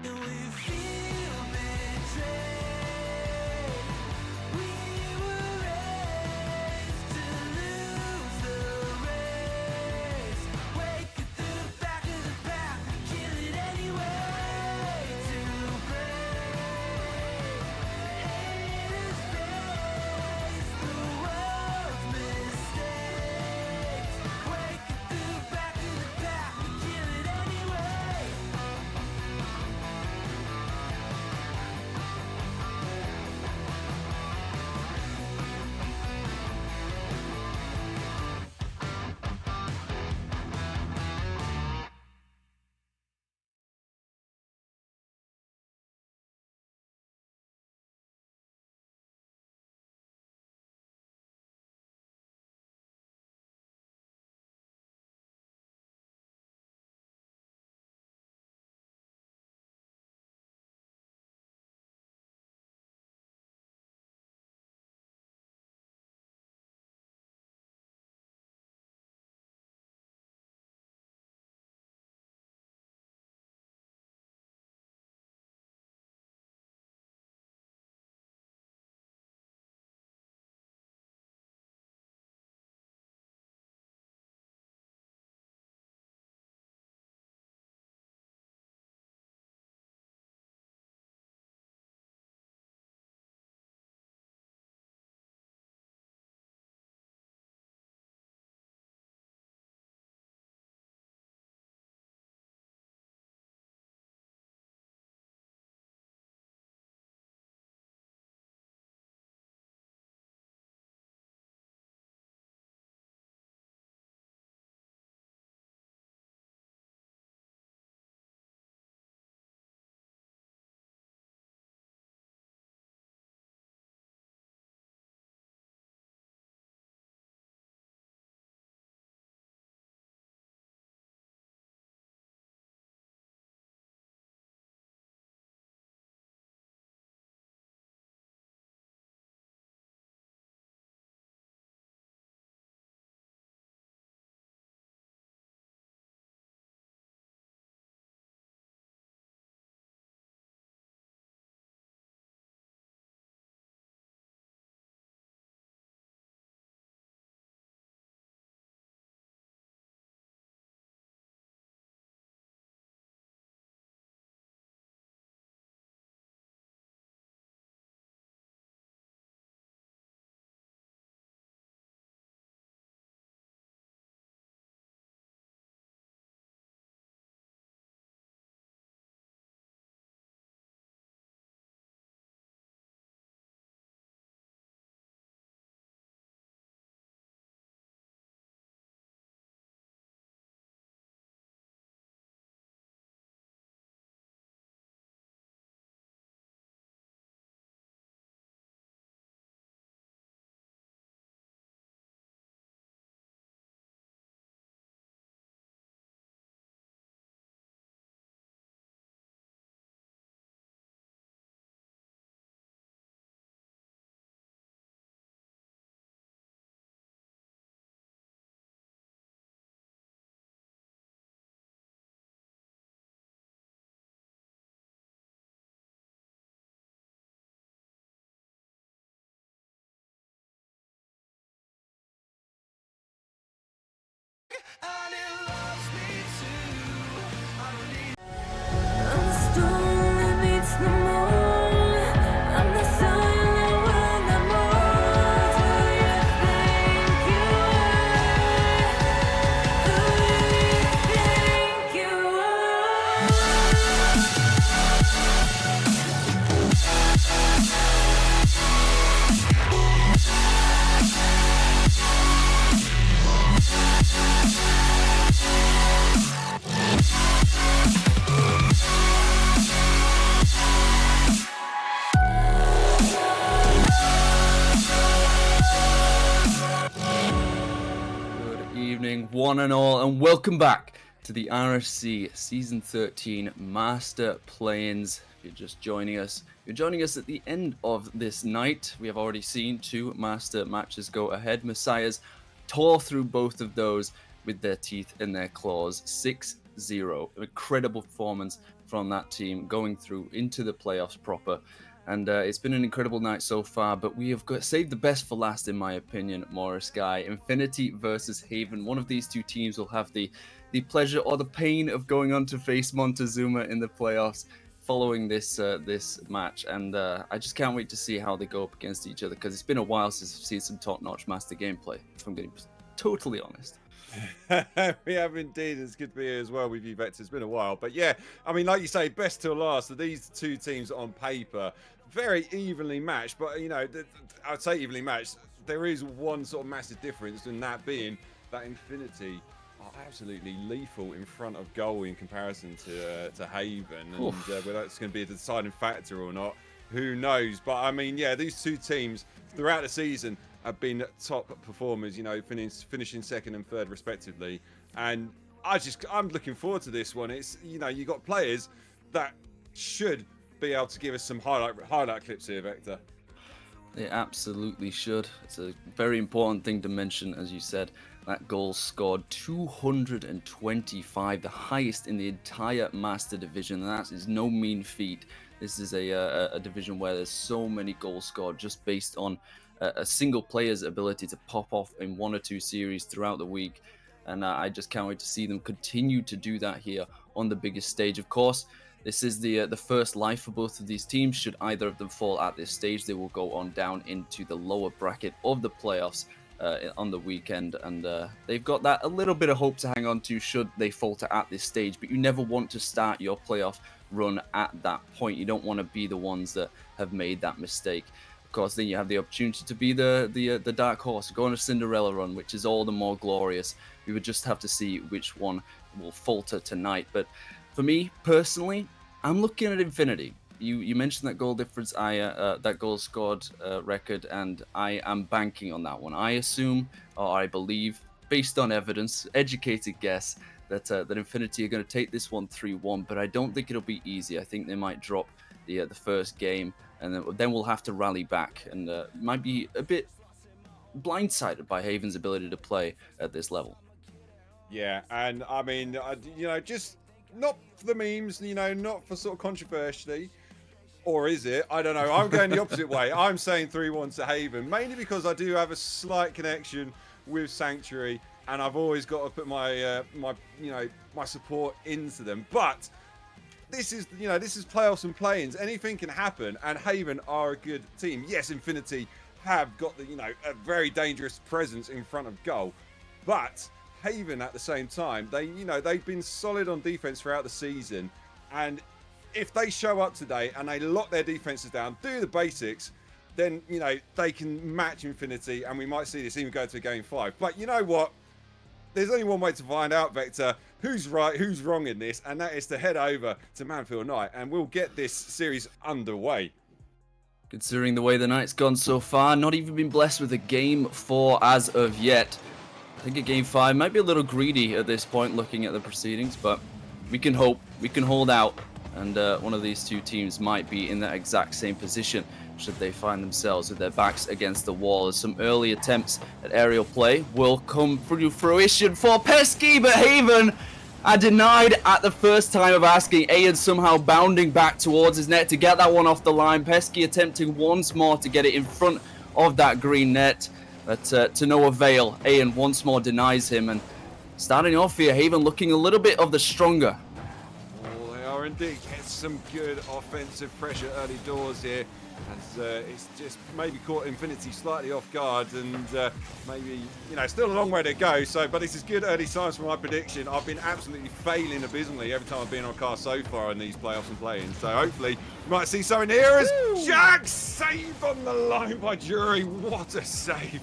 And we feel betrayed. We were raised to lose the race. Wake it through the back of the pack. Kill it anyway. To blame. Haters face the world's mistakes. Wake it through the back of the pack. Kill it anyway. I knew I'm the storm that meets the moon. I'm the sun that will not move. Who you think you are? Who you think you Good evening, one and all, and welcome back to the RSC Season 13 Master Play-ins. If you're just joining us, you're joining us at the end of this night. We have already seen 2 Master matches go ahead. Messiahs tore through both of those with their teeth and their claws. 6-0. Incredible performance from that team going through into the playoffs proper. And it's been an incredible night so far, but we have got saved the best for last, in my opinion, Morris Guy. Infinity versus Haven. One of these 2 teams will have the pleasure or the pain of going on to face Montezuma in the playoffs following this match. And I just can't wait to see how they go up against each other, because it's been a while since I've seen some top-notch Master gameplay, if I'm getting totally honest. We have indeed. It's good to be here as well with you, Vector. It's been a while. But yeah, I mean, like you say, best till last. So these 2 teams on paper, very evenly matched. But, you know, I'd say evenly matched. There is one sort of massive difference, and that being that Infinity are absolutely lethal in front of goal in comparison to Haven. And whether that's going to be a deciding factor or not, who knows. But, I mean, yeah, these 2 teams throughout the season have been top performers, you know, finishing 2nd and 3rd respectively. And I'm looking forward to this one. It's, you know, you got players that should be able to give us some highlight clips here, Vector. They absolutely should. It's a very important thing to mention, as you said. That goal scored 225, the highest in the entire Master Division. And that is no mean feat. This is a division where there's so many goals scored just based on a single player's ability to pop off in 1 or 2 series throughout the week. And I just can't wait to see them continue to do that here on the biggest stage. Of course, this is the first life for both of these teams. Should either of them fall at this stage, they will go on down into the lower bracket of the playoffs on the weekend. And they've got that a little bit of hope to hang on to should they falter at this stage. But you never want to start your playoff run at that point. You don't want to be the ones that have made that mistake. Of course, then you have the opportunity to be the dark horse, go on a Cinderella run, which is all the more glorious. We would just have to see which one will falter tonight. But for me personally, I'm looking at Infinity. You mentioned that goal difference, that goal scored record, and I am banking on that one. I assume, or I believe, based on evidence, educated guess, that Infinity are going to take this one 3-1, but I don't think it'll be easy. I think they might drop the first game, and then we'll have to rally back, and might be a bit blindsided by Haven's ability to play at this level. Yeah, and I mean, you know, just not for the memes, you know, not for sort of controversially, or is it? I don't know. I'm going the opposite way. I'm saying 3-1 to Haven, mainly because I do have a slight connection with Sanctuary, and I've always got to put my my support into them. But this is, you know, this is playoffs and play-ins. Anything can happen, and Haven are a good team. Yes, Infinity have got the, you know, a very dangerous presence in front of goal, but Haven at the same time, they've been solid on defense throughout the season, and if they show up today and they lock their defenses down, do the basics, then, you know, they can match Infinity, and we might see this even go to game 5. But you know what? There's only one way to find out, Vector, who's right, who's wrong in this, and that is to head over to Manfield Night, and we'll get this series underway. Considering the way the night's gone so far, not even been blessed with a game 4 as of yet. I think a game 5 might be a little greedy at this point looking at the proceedings, but we can hope, we can hold out, and one of these two teams might be in that exact same position should they find themselves with their backs against the wall. As some early attempts at aerial play will come through fruition for Pesky, but Haven are denied at the first time of asking. Ayan somehow bounding back towards his net to get that one off the line. Pesky attempting once more to get it in front of that green net, but to no avail. Ayan once more denies him, and starting off here, Haven looking a little bit of the stronger R&D gets some good offensive pressure early doors here, as it's just maybe caught Infinity slightly off guard, and maybe, you know, still a long way to go. So, but this is good early signs for my prediction. I've been absolutely failing abysmally every time I've been on car so far in these playoffs and play-ins. So hopefully we might see something here as Jax saved on the line by Jury. What a save!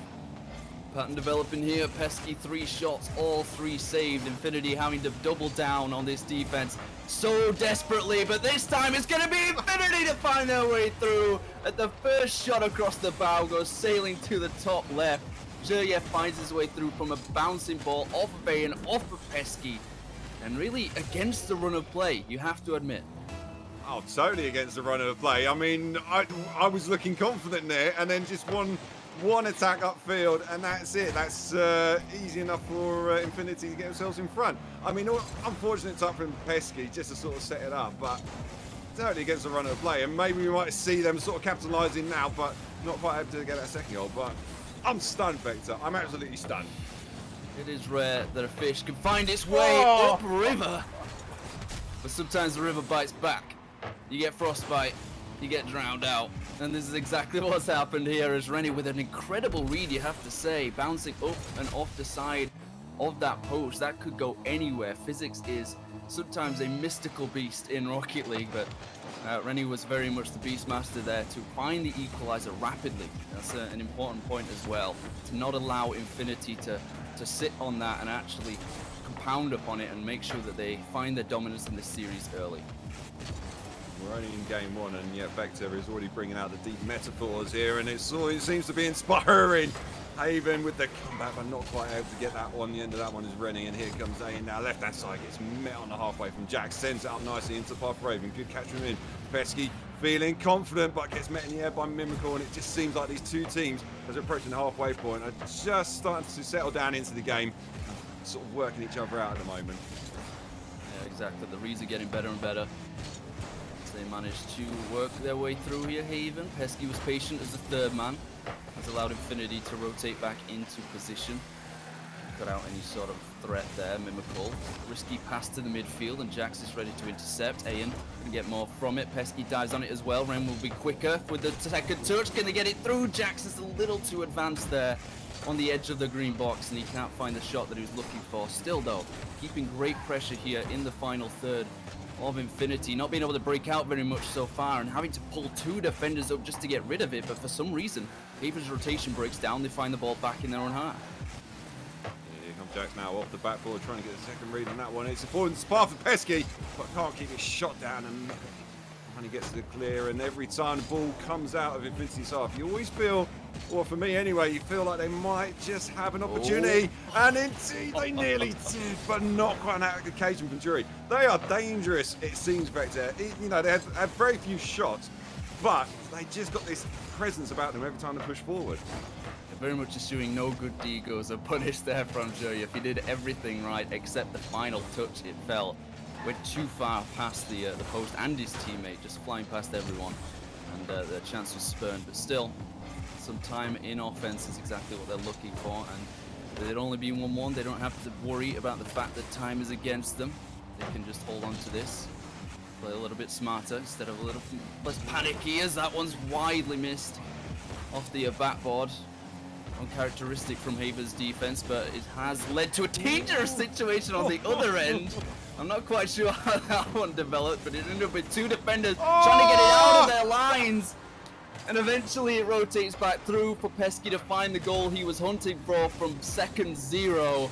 Pattern developing here. Pesky 3 shots, all 3 saved. Infinity having to double down on this defense so desperately, but this time it's going to be Infinity to find their way through. At the first shot across the bow goes sailing to the top left. Juryev finds his way through from a bouncing ball off of Ayan, off of Pesky, and really against the run of play, you have to admit. Oh, totally against the run of the play. I mean, I was looking confident there, and then just one attack upfield, and that's it. That's easy enough for Infinity to get themselves in front. I mean, unfortunate it's up from Pesky just to sort of set it up, but totally against the run of the play, and maybe we might see them sort of capitalising now, but not quite able to get that second goal. But I'm stunned, Vector. I'm absolutely stunned. It is rare that a fish can find its way upriver, but sometimes the river bites back. You get frostbite, you get drowned out. And this is exactly what's happened here, as Rennie, with an incredible read, you have to say, bouncing up and off the side of that post. That could go anywhere. Physics is sometimes a mystical beast in Rocket League, but Rennie was very much the beastmaster there to find the equalizer rapidly. That's an important point as well, to not allow Infinity to sit on that and actually compound upon it and make sure that they find their dominance in this series early. We're only in game 1, and yeah, Vector is already bringing out the deep metaphors here, and it seems to be inspiring. Haven with the comeback, but not quite able to get that one. The end of that one is Rennie, and here comes Ayan now. Left-hand side gets met on the halfway from Jack, sends it up nicely into Puff Raven. Good catch from him. Pesky feeling confident, but gets met in the air by Mimical, and it just seems like these two teams, as they're approaching the halfway point, are just starting to settle down into the game, sort of working each other out at the moment. Yeah, exactly. The reads are getting better and better. They managed to work their way through here, Haven. Pesky was patient as the third man. Has allowed Infinity to rotate back into position. Cut out any sort of threat there. Mimical. Risky pass to the midfield, and Jax is ready to intercept. Ayan can get more from it. Pesky dives on it as well. Ren will be quicker with the second touch. Can they get it through? Jax is a little too advanced there on the edge of the green box, and he can't find the shot that he was looking for. Still, though, keeping great pressure here in the final third of Infinity, not being able to break out very much so far and having to pull 2 defenders up just to get rid of it, but for some reason Haven's rotation breaks down. They find the ball back in their own half. Here comes Jax now off the back board, trying to get the second read on that one. It's important path for Pesky, but can't keep his shot down, and he gets to the clear, and every time the ball comes out of Infinity's half, you always feel, or for me anyway, you feel like they might just have an opportunity, and indeed they nearly did, but not quite on that occasion from Jury. They are dangerous, it seems, Vector. You know, they had very few shots, but they just got this presence about them every time they push forward. They're very much assuming no good deed goes unpunished there from Jury. If he did everything right except the final touch, it fell. Went too far past the post and his teammate, just flying past everyone, and the chance was spurned. But still, some time in offense is exactly what they're looking for, and they'd only be 1-1. They don't have to worry about the fact that time is against them. They can just hold on to this, play a little bit smarter instead of a little less panicky, as that one's widely missed off the backboard. Uncharacteristic from Haven's defense, but it has led to a dangerous situation on the other end. I'm not quite sure how that one developed, but it ended up with 2 defenders trying to get it out of their lines. And eventually it rotates back through for Pesky to find the goal he was hunting for from second 0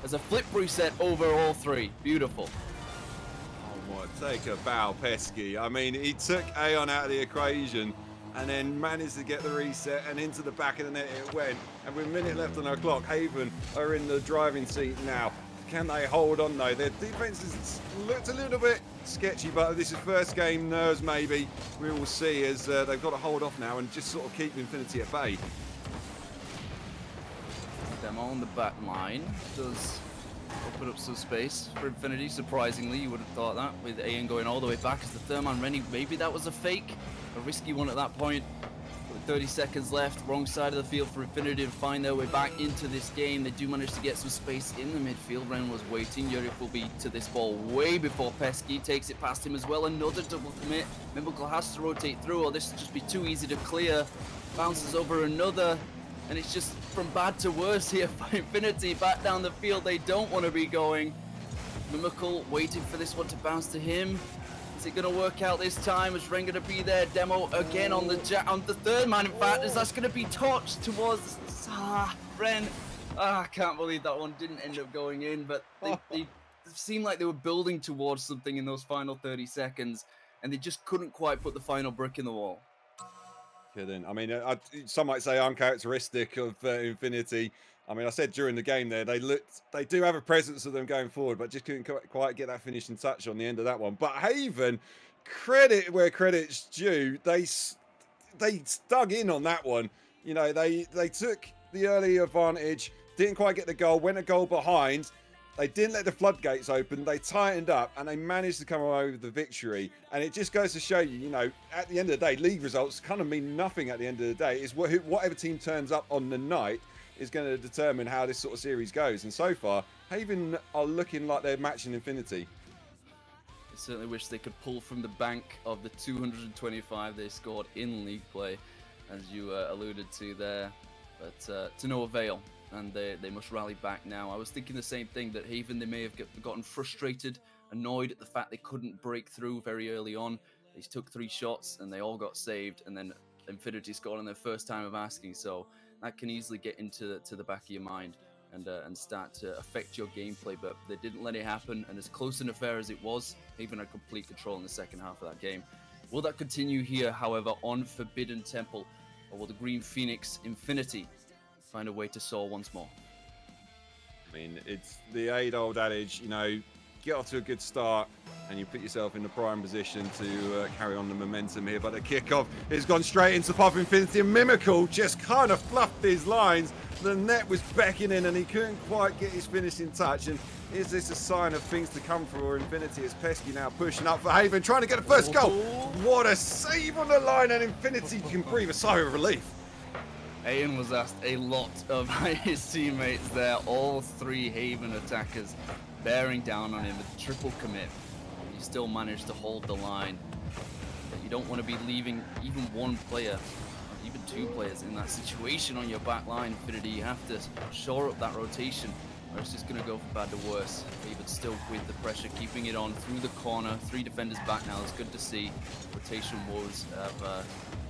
as a flip reset over all 3. Beautiful. Oh my, take a bow, Pesky. I mean, he took Ayan out of the equation and then managed to get the reset, and into the back of the net it went. And with a minute left on our clock, Haven are in the driving seat now. Can they hold on though? Their defense has looked a little bit sketchy, but this is first game nerves maybe. We will see, as they've got to hold off now and just sort of keep Infinity at bay. Them on the back line does open up some space for Infinity. Surprisingly, you would have thought that, with Ayan going all the way back as the third man. Rennie, maybe that was a fake, a risky one at that point. With 30 seconds left, wrong side of the field for Infinity to find their way back into this game. They do manage to get some space in the midfield. Ren was waiting. Yurif will be to this ball way before Pesky takes it past him as well. Another double commit. Mimical has to rotate through, or this will just be too easy to clear. Bounces over another, and it's just from bad to worse here for Infinity. Back down the field, they don't want to be going. Mimical waiting for this one to bounce to him. Is it going to work out this time? Is Ren going to be there? Demo again on the third man, in fact, as that's going to be touched towards Ren. I can't believe that one didn't end up going in, but they seemed like they were building towards something in those final 30 seconds, and they just couldn't quite put the final brick in the wall. Couldn't. I mean, some might say uncharacteristic of Infinity. I mean, I said during the game there, they do have a presence of them going forward, but just couldn't quite get that finishing touch on the end of that one. But Haven, credit where credit's due, they dug in on that one. You know, they took the early advantage, didn't quite get the goal, went a goal behind. They didn't let the floodgates open. They tightened up and they managed to come away with the victory. And it just goes to show you, you know, at the end of the day, league results kind of mean nothing at the end of the day. It's whatever team turns up on the night is going to determine how this sort of series goes. And so far, Haven are looking like they're matching Infinity. I certainly wish they could pull from the bank of the 225 they scored in league play, as you alluded to there. But to no avail. And they must rally back now. I was thinking the same thing, that Haven, they may have gotten frustrated, annoyed at the fact they couldn't break through very early on. They took 3 shots and they all got saved, and then Infinity scored on their first time of asking. So that can easily get into the back of your mind and start to affect your gameplay. But they didn't let it happen, and as close an affair as it was, Haven had complete control in the second half of that game. Will that continue here, however, on Forbidden Temple, or will the Green Phoenix Infinity find a way to soar once more? I mean, it's the age-old adage, you know, get off to a good start and you put yourself in the prime position to carry on the momentum here. But the kickoff has gone straight into Pop Infinity, and Mimical just kind of fluffed his lines. The net was beckoning and he couldn't quite get his finishing touch. And is this a sign of things to come for Infinity, as Pesky now pushing up for Haven, trying to get the first goal? What a save on the line, and Infinity can breathe a sigh of relief. Ian was asked a lot of his teammates there, all 3 Haven attackers bearing down on him with a triple commit. He still managed to hold the line. But you don't want to be leaving even one player, even 2 players in that situation on your back line, Infinity. You have to shore up that rotation, or it's just going to go from bad to worse. Haven still with the pressure, keeping it on through the corner. 3 defenders back now. It's good to see. Rotation woes have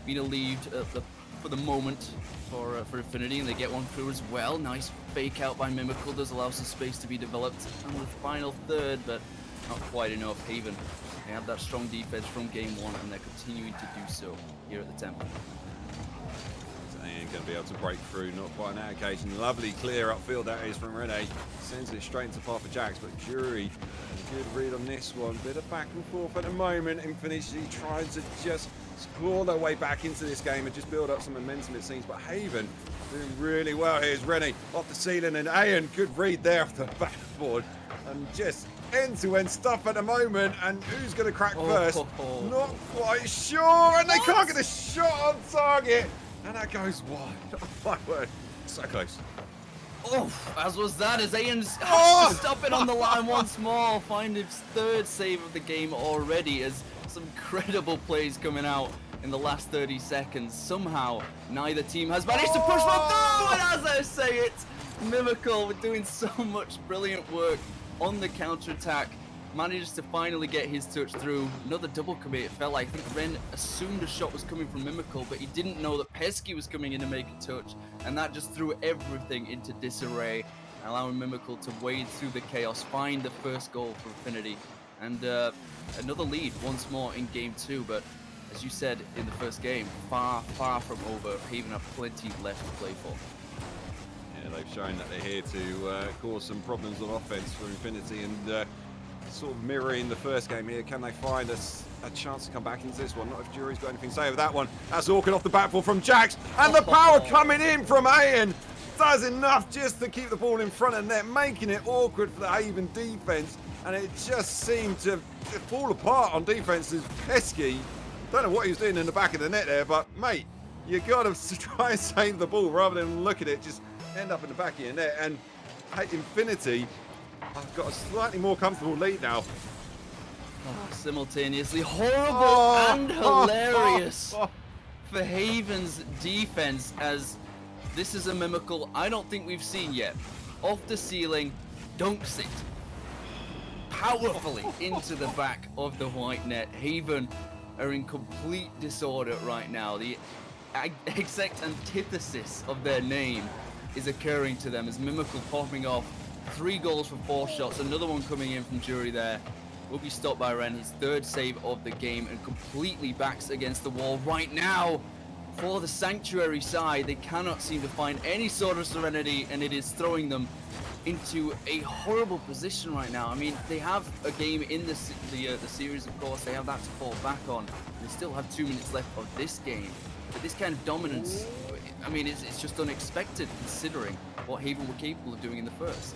been alleviated for the moment for Infinity, and they get one through as well. Nice fake out by Mimical, does allow some space to be developed on the final third, but not quite enough. Haven, they have that strong defense from game 1, and they're continuing to do so here at the Temple. They ain't going to be able to break through, not quite on that occasion. Lovely clear upfield that is from Rene. Sends it straight into Papa Jacks, but Jury, a good read on this one. Bit of back and forth at the moment. Infinity trying to just claw their way back into this game and just build up some momentum, it seems. But Haven doing really well. Here's Rennie off the ceiling, and Ayan, good read there off the backboard. And just end-to-end stuff at the moment. And who's going to crack first? Not quite sure. And they can't get the shot on target. And that goes wide. Oh my word. So close. Oh, as was that, as Ayan's stop it on the line once more. Find his 3rd save of the game already, as some incredible plays coming out in the last 30 seconds. Somehow, neither team has managed to push one through, and as I say it, Mimical, with doing so much brilliant work on the counter-attack, manages to finally get his touch through. Another double commit, it felt like. I think Ren assumed a shot was coming from Mimical, but he didn't know that Pesky was coming in to make a touch, and that just threw everything into disarray, allowing Mimical to wade through the chaos, find the first goal for Infinity, and another lead once more in game 2. But as you said in the first game, far from over. Haven have plenty left to play for. Yeah, they've shown that they're here to cause some problems on offense for Infinity, and sort of mirroring the first game here. Can they find a chance to come back into this one? Not if Jury's got anything to say with that one. That's Orchid off the backboard from Jax, and the power coming in from Ayan does enough just to keep the ball in front of net, making it awkward for the Haven defense, and it just seemed to fall apart on defense as Pesky. Don't know what he was doing in the back of the net there, but mate, You got to try and save the ball rather than look at it just end up in the back of your net. And Infinity, I've got a slightly more comfortable lead now. Simultaneously horrible and hilarious for Haven's defense, as this is a mimical I don't think we've seen yet. Off the ceiling, dunks it powerfully into the back of the white net. Haven are in complete disorder right now. The exact antithesis of their name is occurring to them as Mimical popping off 3 goals for 4 shots. Another one coming in from Jury there. Will be stopped by Ren, his 3rd save of the game, and completely backs against the wall right now. For the Sanctuary side, they cannot seem to find any sort of serenity, and it is throwing them into a horrible position right now. I mean, they have a game in the series, of course. They have that to fall back on. They still have 2 minutes left of this game. But this kind of dominance, I mean, it's just unexpected considering what Haven were capable of doing in the first.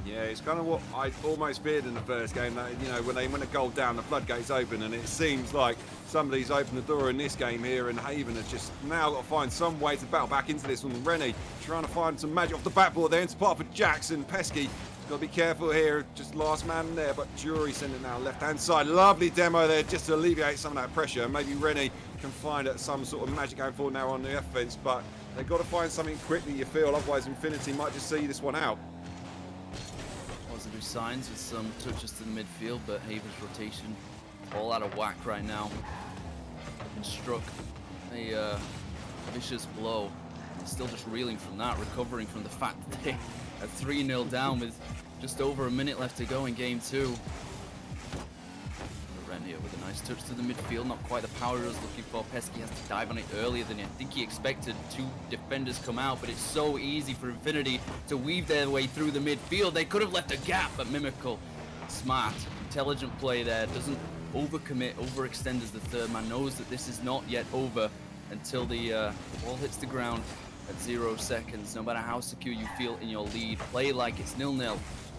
Yeah, it's kind of what I almost feared in the first game, that, you know, when they went a goal down, the floodgates open, and it seems like somebody's opened the door in this game here, and Haven have just now got to find some way to battle back into this one. Rennie trying to find some magic off the backboard there into part for Jackson. Pesky got to be careful here, just last man there, but Jury sending it now left-hand side. Lovely demo there just to alleviate some of that pressure. Maybe Rennie can find some sort of magic going forward now on the offense, but they've got to find something quickly, you feel, otherwise Infinity might just see this one out. Positive signs with some touches to the midfield, but Haven's rotation all out of whack right now. Been struck a vicious blow. They're still just reeling from that, recovering from the fact that they are 3-0 down with just over a minute left to go in game 2. Ren here with a nice touch to the midfield, not quite the power he was looking for. Pesky has to dive on it earlier than I think he expected. 2 defenders come out, but it's so easy for Infinity to weave their way through the midfield. They could have left a gap, but Mimical, smart, intelligent play there, doesn't overcommit, overextend as the 3rd man, knows that this is not yet over until the ball hits the ground at 0 seconds. No matter how secure you feel in your lead, play like it's 0-0,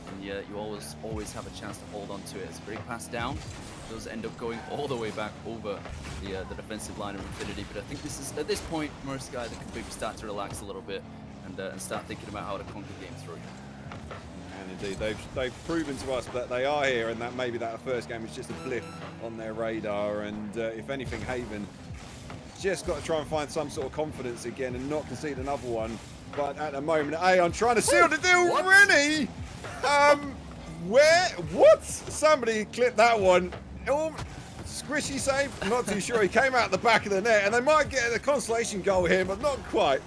and you always have a chance to hold on to it. It's a great pass down. Does end up going all the way back over the defensive line of Infinity, but I think this is, at this point, Mercy they can maybe start to relax a little bit and start thinking about how to conquer game 3. And indeed, they've proven to us that they are here, and that maybe that first game is just a blip on their radar. And if anything, Haven just got to try and find some sort of confidence again and not concede another one. But at the moment, I'm trying to seal the deal. Rennie, what? Somebody clipped that one. Oh, squishy save, not too sure. He came out the back of the net, and they might get a consolation goal here, but not quite.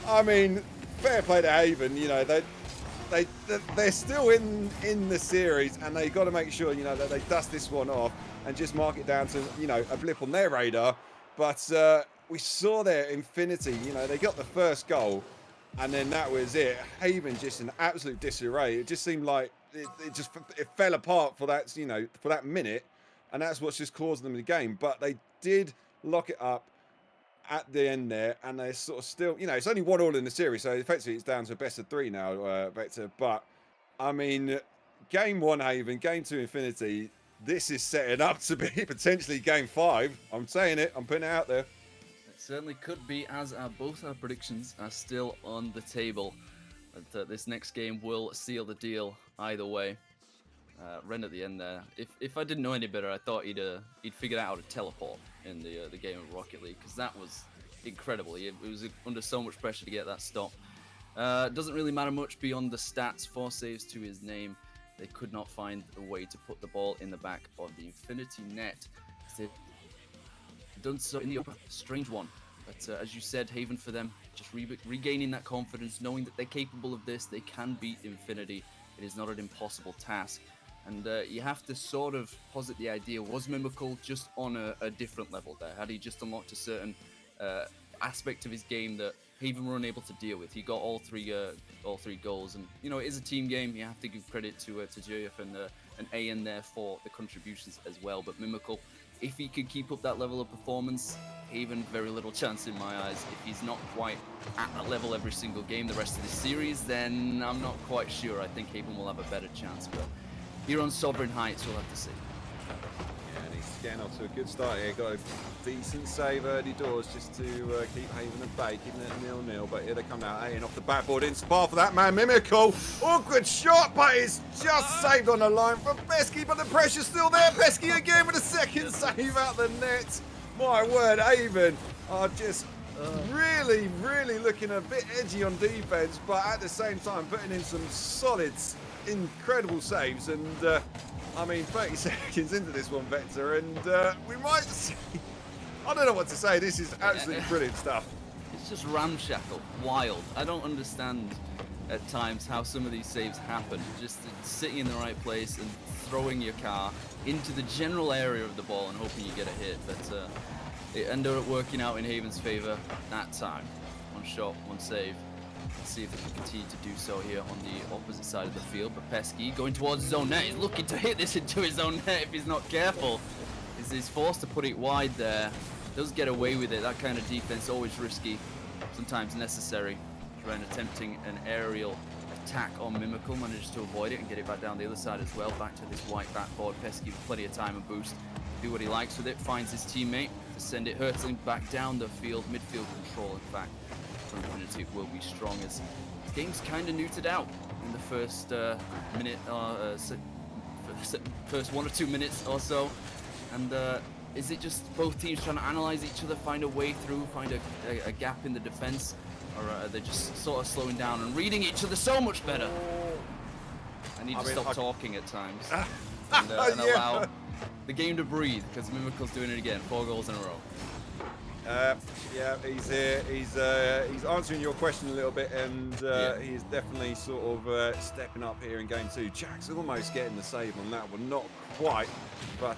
I mean, fair play to Haven. You know, they're still in the series, and they got to make sure, you know, that they dust this one off and just mark it down to, you know, a blip on their radar. But we saw their Infinity. You know, they got the first goal, and then that was it. Haven just in absolute disarray. It just seemed like it fell apart for that, you know, for that minute. And that's what's just causing them the game. But they did lock it up at the end there, and they sort of still, you know, it's only 1-1 in the series, so effectively it's down to a best of 3 now, Vector. But I mean, game 1 Haven, game 2 Infinity. This is setting up to be potentially game 5. I'm saying it. I'm putting it out there. It certainly could be, as both our predictions are still on the table. But this next game will seal the deal either way. Ren at the end there. If I didn't know any better, I thought he'd figured out how to teleport in the game of Rocket League, because that was incredible. He was under so much pressure to get that stop. Doesn't really matter much beyond the stats. 4 saves to his name. They could not find a way to put the ball in the back of the Infinity net. They've done so in the upper. Strange one. But as you said, Haven for them, just regaining that confidence, knowing that they're capable of this. They can beat Infinity. It is not an impossible task. And you have to sort of posit the idea, was Mimical just on a different level there? Had he just unlocked a certain aspect of his game that Haven were unable to deal with? He got all three goals, and you know, it is a team game. You have to give credit to JF and an A in there for the contributions as well. But Mimical, if he could keep up that level of performance, Haven very little chance in my eyes. If he's not quite at that level every single game the rest of this series, then I'm not quite sure. I think Haven will have a better chance, but here on Sovereign Heights, we'll have to see. Yeah, and he's getting off to a good start here. Got a decent save early doors just to keep Haven at bay, keeping it 0-0. But here they come now, Aiden off the backboard, in spar for that man, Mimical. Oh, good shot, but it's just saved on the line from Pesky, but the pressure's still there. Pesky again with a second save out the net. My word, Haven are just really, really looking a bit edgy on defense, but at the same time putting in some solid, incredible saves. And I mean, 30 seconds into this one, Vector, and we might see. I don't know what to say. This is absolutely brilliant stuff. It's just ramshackle, wild. I don't understand at times how some of these saves happen. Just sitting in the right place and throwing your car into the general area of the ball and hoping you get a hit. But it ended up working out in Haven's favor that time. One shot, one save. Let's see if they can continue to do so here on the opposite side of the field. But Pesky going towards his own net. He's looking to hit this into his own net if he's not careful. He's forced to put it wide there. Does get away with it. That kind of defense always risky, sometimes necessary. Trying attempting an aerial attack on Mimical, manages to avoid it and get it back down the other side as well. Back to this white backboard. Pesky with plenty of time and boost. Do what he likes with it. Finds his teammate to send it hurtling back down the field. Midfield control, in fact, for Infinity will be strong as the game's kind of neutered out in the first minute, first 1 or 2 minutes or so. And is it just both teams trying to analyze each other, find a way through, find a gap in the defense? Or are they just sort of slowing down and reading each other so much better? I need to stop talking at times and allow the game to breathe, because Mimical's doing it again. 4 goals in a row. Yeah, he's here. He's answering your question a little bit, and he's definitely sort of stepping up here in game 2. Jack's almost getting the save on that one, not quite, but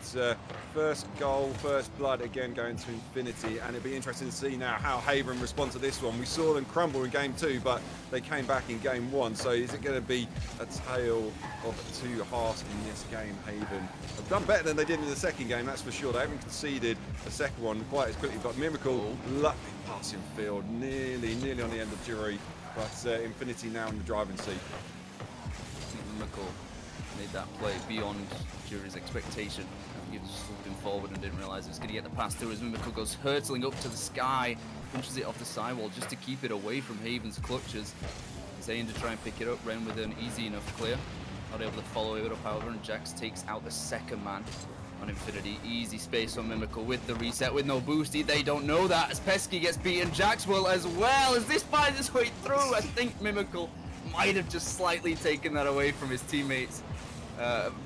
first goal, first blood again going to Infinity, and it'll be interesting to see now how Haven respond to this one. We saw them crumble in game 2, but they came back in game 1. So is it going to be a tale of 2 halves in this game? Haven have done better than they did in the second game, that's for sure. They haven't conceded a second one quite as quickly, but Mimical lucky passing field, nearly on the end of Jury, but Infinity now in the driving seat. I think Mimical made that play beyond Jury's expectation. He was just looking forward and didn't realise he was going to get the pass through as Mimical goes hurtling up to the sky, punches it off the sidewall just to keep it away from Haven's clutches. He's aiming to try and pick it up, Ren with an easy enough clear. Not able to follow it up, however, and Jax takes out the second man on Infinity. Easy space on Mimical with the reset, with no boosty. They don't know that as Pesky gets beaten. Jax will as well as this finds its way through. I think Mimical might have just slightly taken that away from his teammates.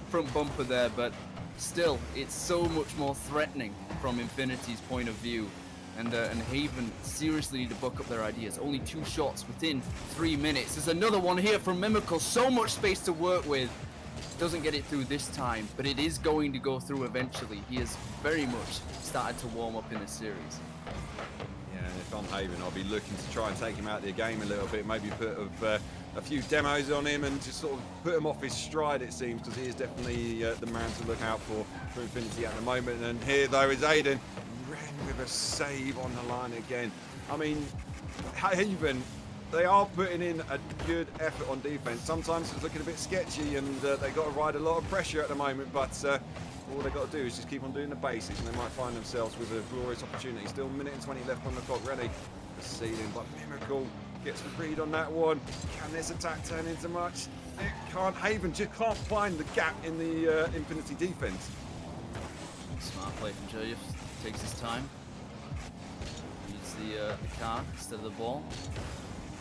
Front bumper there, but still, it's so much more threatening from Infinity's point of view. And Haven seriously need to buck up their ideas. Only 2 shots within 3 minutes. There's another one here from Mimical. So much space to work with. Doesn't get it through this time, but it is going to go through eventually. He has very much started to warm up in this series. Yeah, and if I'm Haven, I'll be looking to try and take him out of the game a little bit. Maybe put a few demos on him and just sort of put him off his stride, it seems, because he is definitely the man to look out for Infinity at the moment. And here, though, is Aiden. Ren with a save on the line again. I mean, Haven, they are putting in a good effort on defense. Sometimes it's looking a bit sketchy, and they've got to ride a lot of pressure at the moment, but all they've got to do is just keep on doing the basics, and they might find themselves with a glorious opportunity. Still 1 minute and 20 left on the clock, ready for ceiling, but Mimical gets the read on that one. Can this attack turn into much? It can't. Haven just can't find the gap in the Infinity defense. Smart play from Joseph. Takes his time. Needs the car instead of the ball.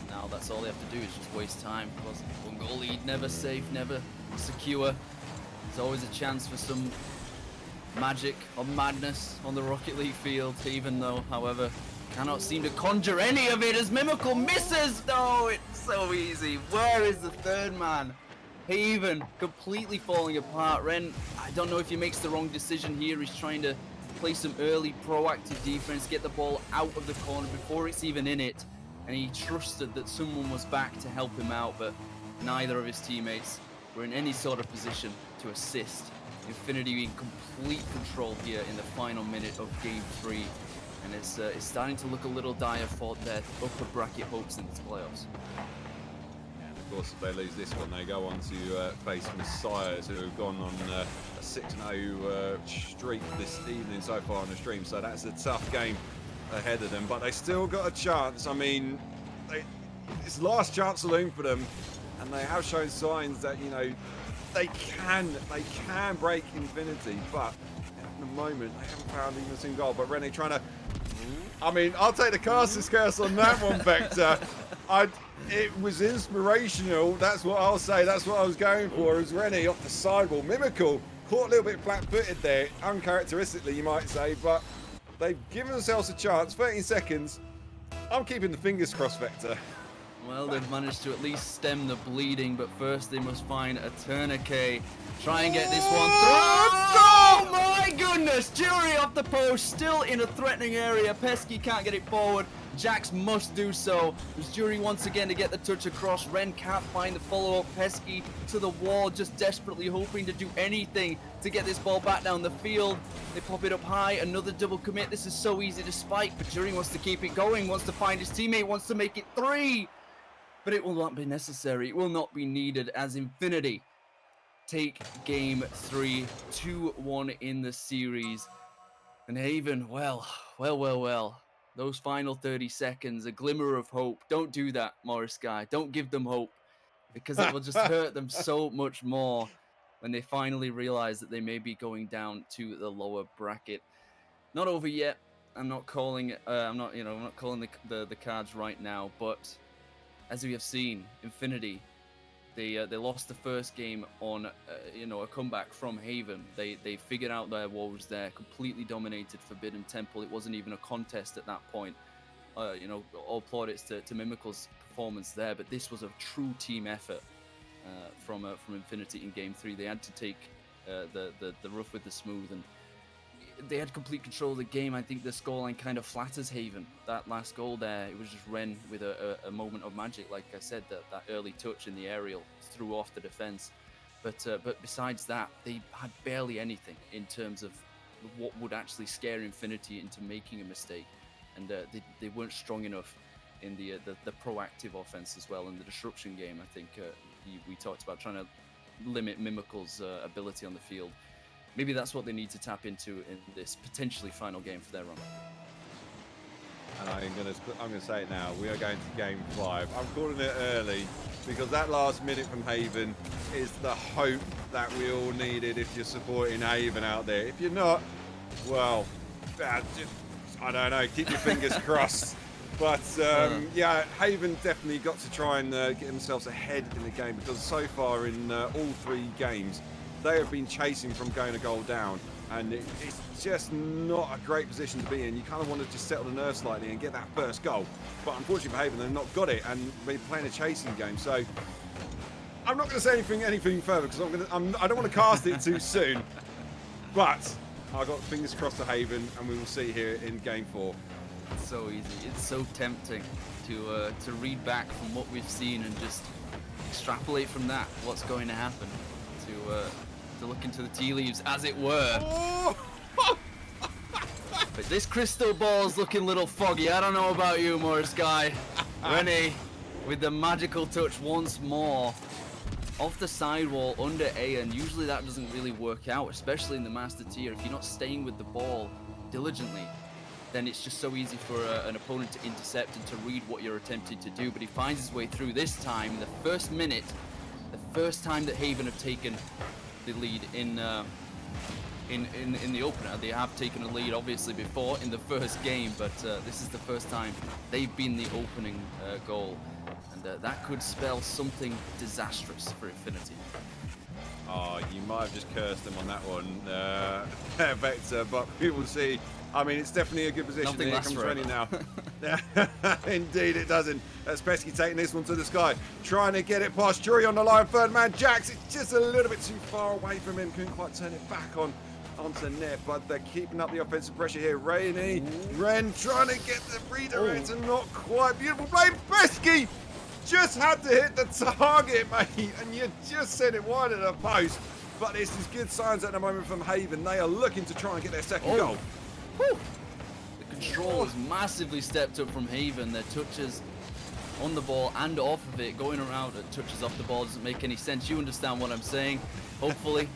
Now that's all they have to do is just waste time. Because 1 goal lead, never safe, never secure. There's always a chance for some magic or madness on the Rocket League field, even though, however, cannot seem to conjure any of it as Mimical misses. No, it's so easy. Where is the third man? Haven completely falling apart. Ren, I don't know if he makes the wrong decision here. He's trying to play some early proactive defense, get the ball out of the corner before it's even in it, and he trusted that someone was back to help him out, but neither of his teammates were in any sort of position to assist. Infinity in complete control here in the final minute of game 3, and it's starting to look a little dire for their upper bracket hopes in the playoffs. Yeah, of course, if they lose this one, they go on to face Messiahs, who have gone on a 6-0 streak this evening so far on the stream. So that's a tough game ahead of them, but they still got a chance. I mean, it's last chance saloon for them, and they have shown signs that, you know, they can break Infinity, but at the moment they haven't found even a single goal. But Rene trying to, I mean, I'll take the caster's curse on that one, Vector. It was inspirational. That's what I'll say. That's what I was going for. It was Rene off the sidewall. Mimical caught a little bit flat-footed there, uncharacteristically, you might say, but they've given themselves a chance. 13 seconds. I'm keeping the fingers crossed, Vector. Well, they've managed to at least stem the bleeding, but first they must find a tourniquet. Try and get this one through. Oh my goodness! Jury off the post, still in a threatening area. Pesky can't get it forward. Jax must do so. There's Jury once again to get the touch across. Ren can't find the follow-up. Pesky to the wall, just desperately hoping to do anything to get this ball back down the field. They pop it up high, another double commit. This is so easy to spike, but Jury wants to keep it going, wants to find his teammate, wants to make it 3. But it will not be necessary. It will not be needed as Infinity take game 3, 2-1 in the series. And Haven, well. Those final 30 seconds, a glimmer of hope. Don't do that, Morris Guy. Don't give them hope, because it will just hurt them so much more when they finally realize that they may be going down to the lower bracket. Not over yet. I'm not calling the cards right now, but as we have seen, Infinity, they lost the first game on a comeback from Haven. They figured out their woes there, completely dominated Forbidden Temple. It wasn't even a contest at that point. All plaudits to Mimical's performance there, but this was a true team effort from Infinity in game 3. They had to take the rough with the smooth, and they had complete control of the game. I think the scoreline kind of flatters Haven. That last goal there, it was just Ren with a moment of magic. Like I said, that early touch in the aerial threw off the defense. But besides that, they had barely anything in terms of what would actually scare Infinity into making a mistake. And they weren't strong enough in the proactive offense as well. In the disruption game, I think we talked about trying to limit Mimical's ability on the field. Maybe that's what they need to tap into in this potentially final game for their run. And I'm gonna say it now. We are going to game 5. I'm calling it early because that last minute from Haven is the hope that we all needed if you're supporting Haven out there. If you're not, well, I don't know. Keep your fingers crossed. But yeah, Haven definitely got to try and get themselves ahead in the game, because so far in all 3 games, they have been chasing from going a goal down, and it's just not a great position to be in. You kind of want to just settle the nerves slightly and get that first goal, but unfortunately for Haven, they've not got it, and they're playing a chasing game. So I'm not going to say anything further, because I don't want to cast it too soon. But I've got fingers crossed to Haven, and we will see here in game 4. It's so easy. It's so tempting to read back from what we've seen and just extrapolate from that what's going to happen. To look into the tea leaves, as it were. Oh! But this crystal ball's looking a little foggy. I don't know about you, Morris Guy. Rene with the magical touch once more. Off the sidewall under A, and usually that doesn't really work out, especially in the Master Tier. If you're not staying with the ball diligently, then it's just so easy for an opponent to intercept and to read what you're attempting to do. But he finds his way through this time. The first minute, the first time that Haven have taken the lead in the opener. They have taken a lead obviously before in the first game, but this is the first time they've been the opening goal, and that could spell something disastrous for Infinity. Oh, you might have just cursed them on that one, Vector, but we will see. I mean, it's definitely a good position. Nothing Here comes lasts Rennie now. Indeed, it doesn't. Pesky taking this one to the sky, trying to get it past Jury on the line. Third man, Jax. It's just a little bit too far away from him. Couldn't quite turn it back onto net, but they're keeping up the offensive pressure here. Ren trying to get the redirect and not quite. Beautiful play. Pesky just had to hit the target, mate, and you just sent it wide of the post. But this is good signs at the moment from Haven. They are looking to try and get their second goal. Whew. The control has massively stepped up from Haven. Their touches on the ball and off of it, going around at touches off the ball doesn't make any sense. You understand what I'm saying, hopefully.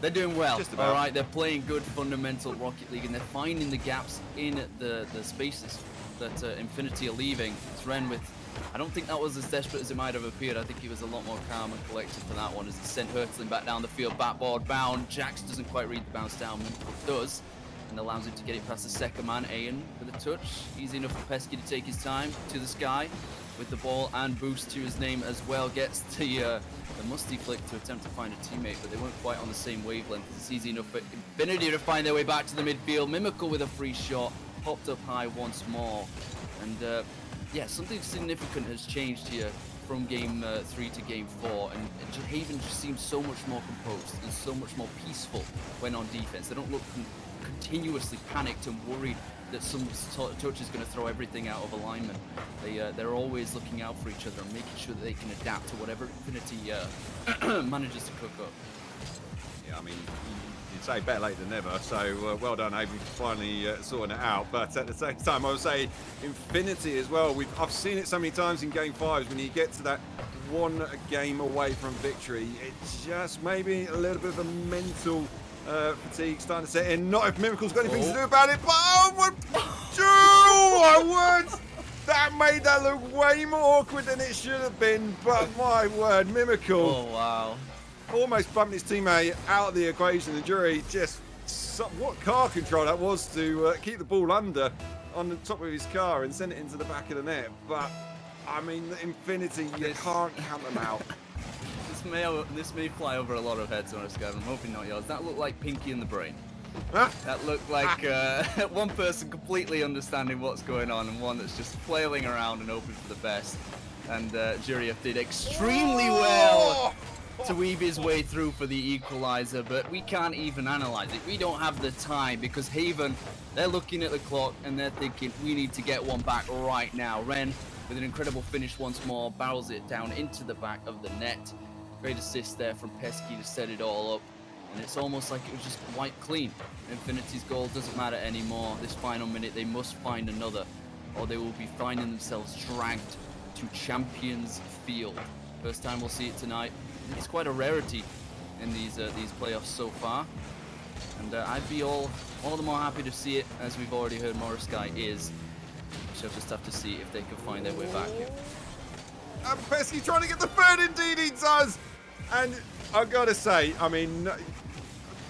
They're doing well, Just about. all right? They're playing good fundamental Rocket League, and they're finding the gaps in the spaces that Infinity are leaving. It's Ren with, I don't think that was as desperate as it might have appeared. I think he was a lot more calm and collected for that one as he sent hurtling back down the field, backboard bound. Jax doesn't quite read the bounce down, Mimikul does, and allows him to get it past the second man. Ayan with a touch. Easy enough for Pesky to take his time to the sky with the ball and boost to his name as well. Gets the musty flick to attempt to find a teammate, but they weren't quite on the same wavelength. It's easy enough for Infinity to find their way back to the midfield. Mimikul with a free shot, popped up high once more. And yeah, something significant has changed here from game 3 to game 4, and Haven just seems so much more composed and so much more peaceful when on defense. They don't look continuously panicked and worried that some sort of touch is going to throw everything out of alignment. They're always looking out for each other and making sure that they can adapt to whatever Infinity manages to cook up. Yeah, I mean, you'd say better late than never, so well done, Haven, for finally sorting it out. But at the same time, I would say Infinity as well. I've seen it so many times in game 5s when you get to that one game away from victory. It's just maybe a little bit of a mental fatigue starting to set in. Not if Mimikul's got anything to do about it, but oh my word! That made that look way more awkward than it should have been. But my word, Mimikul. Oh, wow. Almost bumped his teammate out of the equation. The jury just, what car control that was to keep the ball under on the top of his car and send it into the back of the net. But I mean, Infinity, you can't count them out. This may fly over a lot of heads on us, guys. I'm hoping not yours. That looked like Pinky in the Brain. Huh? That looked like one person completely understanding what's going on and one that's just flailing around and hoping for the best. And Juriev did extremely well to weave his way through for the equalizer, but we can't even analyze it. We don't have the time because Haven, they're looking at the clock and they're thinking we need to get one back right now. Ren with an incredible finish once more, barrels it down into the back of the net. Great assist there from Pesky to set it all up. And it's almost like it was just wiped clean. Infinity's goal doesn't matter anymore. This final minute, they must find another, or they will be finding themselves dragged to Champions Field. First time we'll see it tonight. It's quite a rarity in these playoffs so far. And I'd be all the more happy to see it, as we've already heard Hosky is. So just have to see if they can find their way back here. And Pesky trying to get the third, indeed he does. And I've got to say, I mean,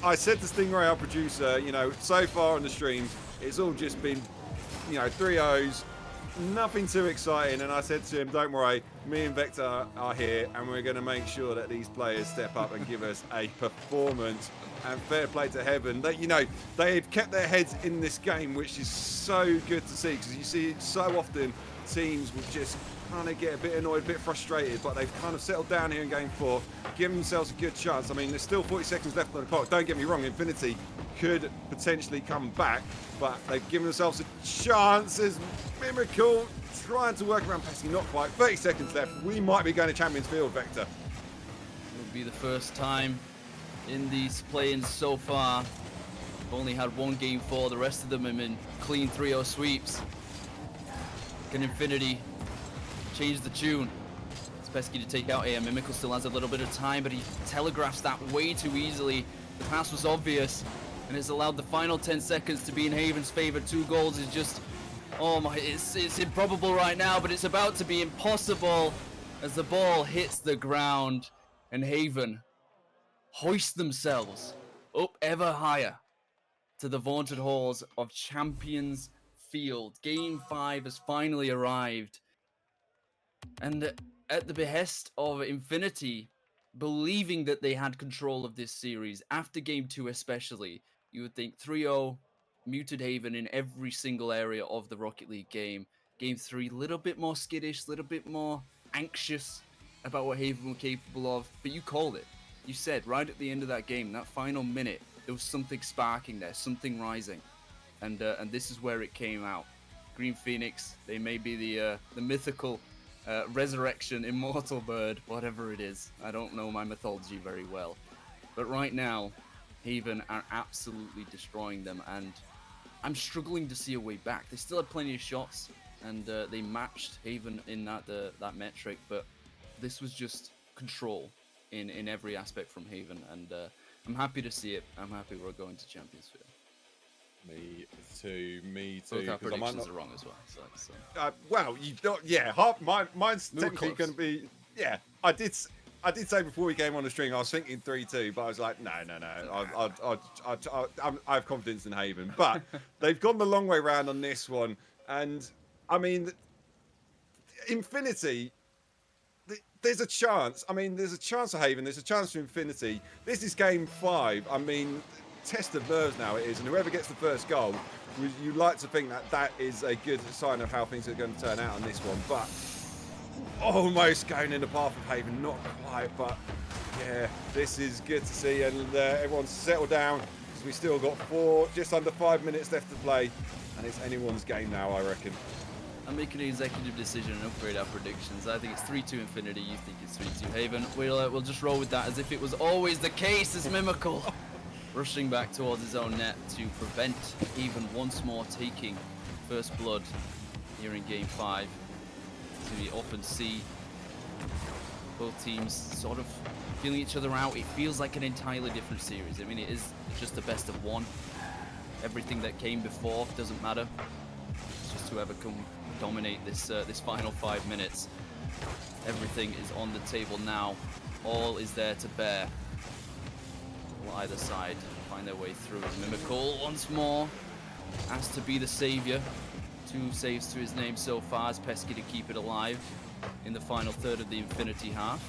I said to Stingray, our producer, you know, so far on the stream, it's all just been, you know, 3-0s, nothing too exciting. And I said to him, don't worry, me and Vector are here and we're going to make sure that these players step up and give us a performance. And fair play to Heaven. That, you know, they've kept their heads in this game, which is so good to see, because you see so often teams will just kind of get a bit annoyed, a bit frustrated, but they've kind of settled down here in game 4, given themselves a good chance. I mean, there's still 40 seconds left on the clock. Don't get me wrong, Infinity could potentially come back, but they've given themselves a chance. As Mimikul trying to work around Pesky, not quite. 30 seconds left. We might be going to Champions Field, Vector. It will be the first time in these play-ins so far. We've only had one game 4. The rest of them have been clean 3-0 sweeps. Can Infinity change the tune? It's Pesky to take out AM. Mimikul still has a little bit of time, but he telegraphs that way too easily. The pass was obvious, and it's allowed the final 10 seconds to be in Haven's favor. 2 goals is just, oh my, it's improbable right now, but it's about to be impossible as the ball hits the ground, and Haven hoist themselves up ever higher to the vaunted halls of Champions Field. Game 5 has finally arrived. And at the behest of Infinity, believing that they had control of this series, after Game 2 especially, you would think 3-0 muted Haven in every single area of the Rocket League game. Game 3, a little bit more skittish, a little bit more anxious about what Haven were capable of, but you called it. You said right at the end of that game, that final minute, there was something sparking there, something rising. And this is where it came out. Green Phoenix, they may be the mythical resurrection, immortal bird, whatever it is. I don't know my mythology very well. But right now, Haven are absolutely destroying them, and I'm struggling to see a way back. They still have plenty of shots. and they matched Haven in that metric, but this was just control in every aspect from Haven, and I'm happy to see it. I'm happy we're going to Champions Field. Me too. Both our 'cause I might predictions not- are wrong as well. So. Well, you don't. Yeah, mine's We were technically close. going to be. Yeah, I did say before we came on the string, I was thinking 3-2, but I was like, no. I have confidence in Haven, but they've gone the long way round on this one, and I mean, Infinity. There's a chance. I mean, there's a chance for Haven. There's a chance for Infinity. This is game 5. I mean, test of nerves now it is, and whoever gets the first goal, you like to think that is a good sign of how things are going to turn out on this one. But almost going in the path of Haven, not quite. But yeah, this is good to see, and everyone's settled down because we still got just under 5 minutes left to play, and it's anyone's game now, I reckon. I'm making an executive decision and upgrade our predictions. I think it's 3-2 Infinity. You think it's 3-2 Haven. We'll just roll with that as if it was always the case. As Mimical rushing back towards his own net to prevent Haven once more taking first blood here in Game 5. So we often see both teams sort of feeling each other out. It feels like an entirely different series. I mean, it is just the best of one. Everything that came before doesn't matter. It's just whoever can dominate this final 5 minutes. Everything is on the table now. All is there to bear. Will either side find their way through. As Mimical once more asked to be the savior. 2 saves to his name so far as Pesky to keep it alive in the final third of the Infinity half.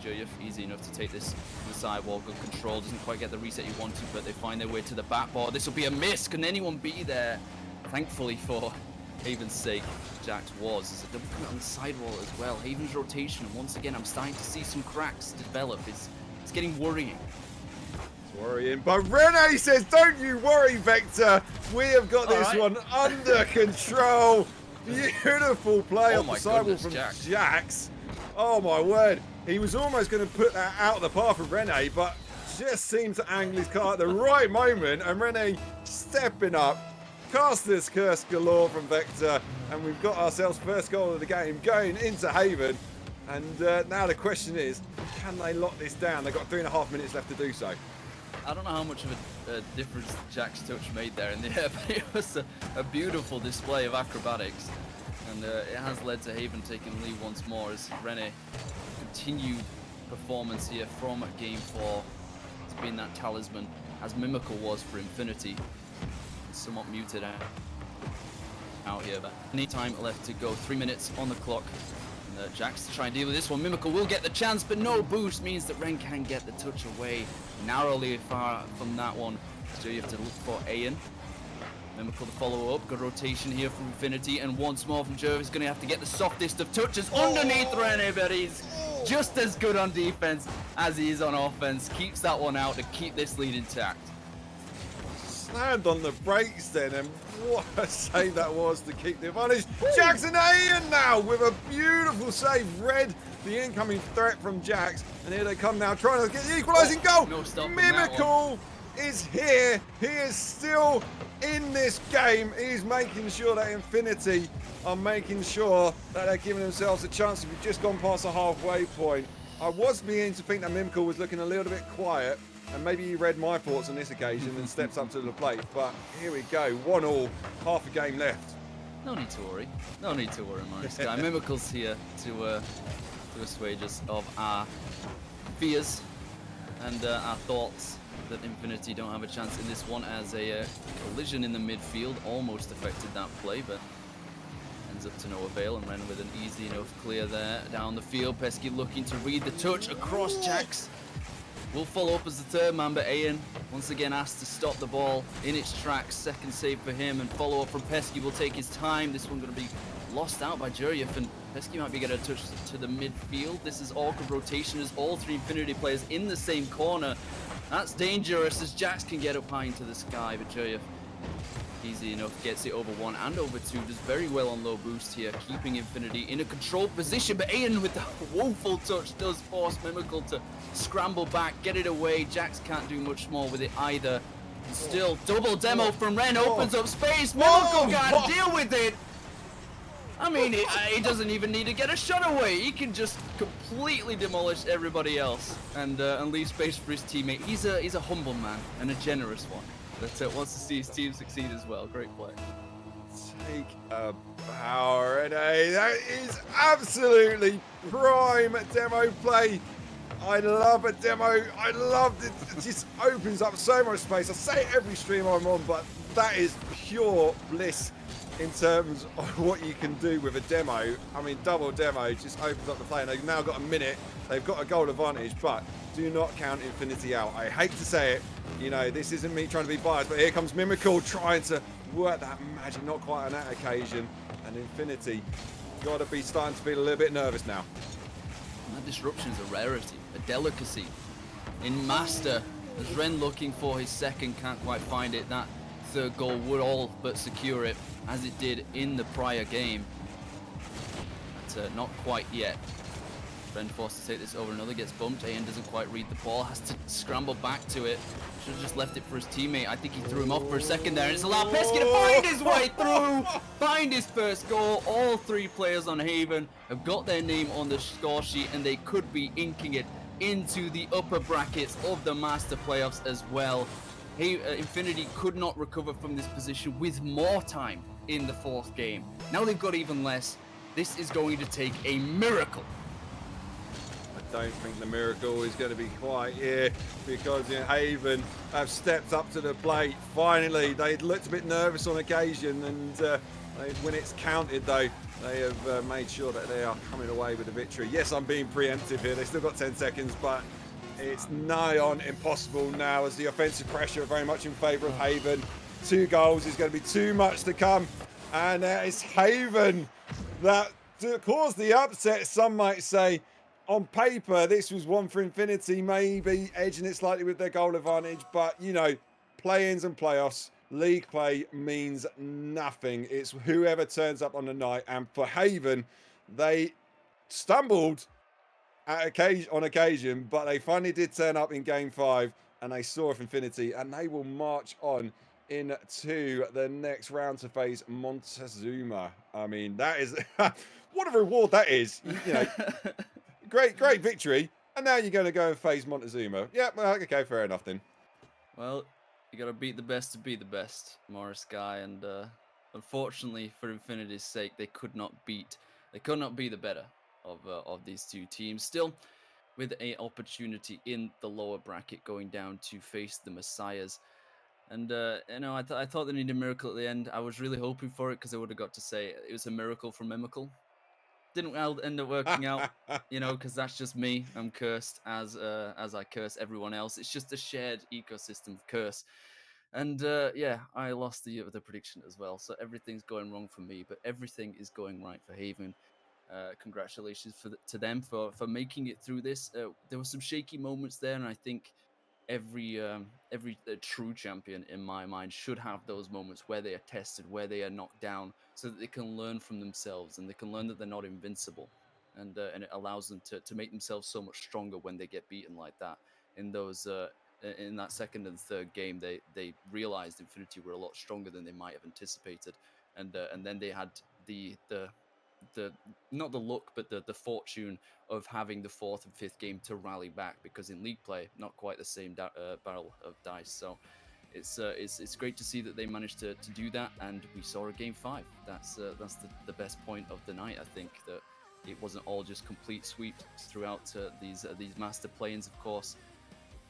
Juryev easy enough to take this to the sidewall. Good control. Doesn't quite get the reset he wanted, but they find their way to the backboard. This will be a miss. Can anyone be there? Thankfully for Haven's sake, Jax was. There's a double commit on the sidewall as well. Haven's rotation, and once again, I'm starting to see some cracks develop. It's getting worrying. It's worrying, but Rene says, don't you worry, Vector. We have got this right. one under control. Beautiful play Oh off the my sidewall goodness, from Jax. Jax. Oh my word. He was almost going to put that out of the path of Rene, but just seemed to angle his car at the right moment, and Rene stepping up. Caster's curse galore from Vector, and we've got ourselves first goal of the game going into Haven. And now the question is, can they lock this down? They've got 3.5 minutes left to do so. I don't know how much of a difference Jack's touch made there in the air, but it was a beautiful display of acrobatics. And it has led to Haven taking the lead once more as Rene continued performance here from Game 4. It's been that talisman, as Mimical was for Infinity. It's somewhat muted out here, but any time left to go. 3 minutes on the clock. And Jax to try and deal with this one. Mimical will get the chance, but no boost means that Ren can get the touch away. Narrowly far from that one. So you have to look for Ayan. Mimical to follow up. Good rotation here from Infinity. And once more from Jervis. Going to have to get the softest of touches underneath Rene, but he's just as good on defense as he is on offense. Keeps that one out to keep this lead intact. Slammed on the brakes then, and what a save that was to keep the advantage. Jackson Ayan now with a beautiful save. Read the incoming threat from Jax, and here they come now trying to get the equalising goal. No stopping that Mimical is here. He is still in this game. He's making sure that Infinity are making sure that they're giving themselves a chance. We've just gone past the halfway point. I was beginning to think that Mimical was looking a little bit quiet, and maybe he read my thoughts on this occasion and steps up to the plate. But here we go, 1-1, half a game left. No need to worry. No need to worry, Mario Sky. Mimical's here to assuage us of our fears and our thoughts that Infinity don't have a chance in this one, as a collision in the midfield almost affected that play, but ends up to no avail, and Ren with an easy enough clear there down the field. Pesky looking to read the touch across Jax. Will follow up as the third man, but Ayan once again asked to stop the ball in its tracks. Second save for him, and follow up from Pesky will take his time. This one going to be lost out by Juryev, and Pesky might be getting a touch to the midfield. This is awkward rotation as all 3 Infinity players in the same corner. That's dangerous as Jax can get up high into the sky, but Juryev easy enough, gets it over 1 and over 2, does very well on low boost here, keeping Infinity in a controlled position, but Ayan with the woeful touch does force Mimical to scramble back, get it away. Jax can't do much more with it either. And still, double demo from Ren opens up space. Mimical can't deal with it. I mean, he doesn't even need to get a shot away. He can just completely demolish everybody else and leave space for his teammate. He's a humble man and a generous one that wants to see his team succeed as well. Great play. Take a power, and that is absolutely prime demo play. I love a demo. I love it. It just opens up so much space. I say it every stream I'm on, but that is pure bliss in terms of what you can do with a demo. I mean, double demo just opens up the play, and they've now got a minute. They've got a goal advantage, but do not count Infinity out. I hate to say it. You know, this isn't me trying to be biased, but here comes Mimical trying to work that magic, not quite on that occasion. And Infinity got to be starting to feel a little bit nervous now. That disruption is a rarity, a delicacy. In Master, as Ren looking for his second, can't quite find it. That third goal would all but secure it, as it did in the prior game. But not quite yet. Ren forced to take this over another, gets bumped. AN doesn't quite read the ball, has to scramble back to it. Should have just left it for his teammate. I think he threw him off for a second there, and it's allowed Pesky to find his way through, find his first goal. All three players on Haven have got their name on the score sheet, and they could be inking it into the upper brackets of the Master Playoffs as well. Infinity could not recover from this position with more time in the fourth game. Now they've got even less. This is going to take a miracle. I don't think the miracle is going to be quite here, because Haven have stepped up to the plate. Finally, they looked a bit nervous on occasion, and when it's counted, though, they have made sure that they are coming away with the victory. Yes, I'm being preemptive here. They've still got 10 seconds, but it's nigh on impossible now, as the offensive pressure very much in favour of Haven. 2 goals is going to be too much to come, and it's Haven that caused the upset, some might say. On paper, this was one for Infinity, maybe edging it slightly with their goal advantage, but, you know, play-ins and playoffs, league play means nothing. It's whoever turns up on the night, and for Haven, they stumbled on occasion, but they finally did turn up in Game 5, and they saw off Infinity, and they will march on into the next round to face Montezuma. I mean, that is... what a reward that is, you know. Great victory, and now you're going to go and face Montezuma. Yeah, well, okay, fair enough then. Well, you got to beat the best to be the best, Morris Guy, and unfortunately for Infinity's sake, they could not be the better of these two teams. Still, with an opportunity in the lower bracket, going down to face the Messiahs. And you know, I thought they needed a miracle at the end. I was really hoping for it, because I would have got to say it was a miracle from Mimical. Didn't end up working out, you know, because that's just me. I'm cursed as I curse everyone else. It's just a shared ecosystem of curse. And yeah, I lost the prediction as well. So everything's going wrong for me, but everything is going right for Haven. Congratulations to them for making it through this. There were some shaky moments there, and I think every true champion in my mind should have those moments where they are tested, where they are knocked down, so that they can learn from themselves and they can learn that they're not invincible, and it allows them to make themselves so much stronger when they get beaten like that. In those in that second and third game, they realized Infinity were a lot stronger than they might have anticipated, and then they had the not the luck, but the fortune of having the fourth and fifth game to rally back, because in league play, not quite the same barrel of dice. So it's great to see that they managed to do that, and we saw a Game 5. That's the best point of the night. I think that it wasn't all just complete sweeps throughout these master play-ins, of course.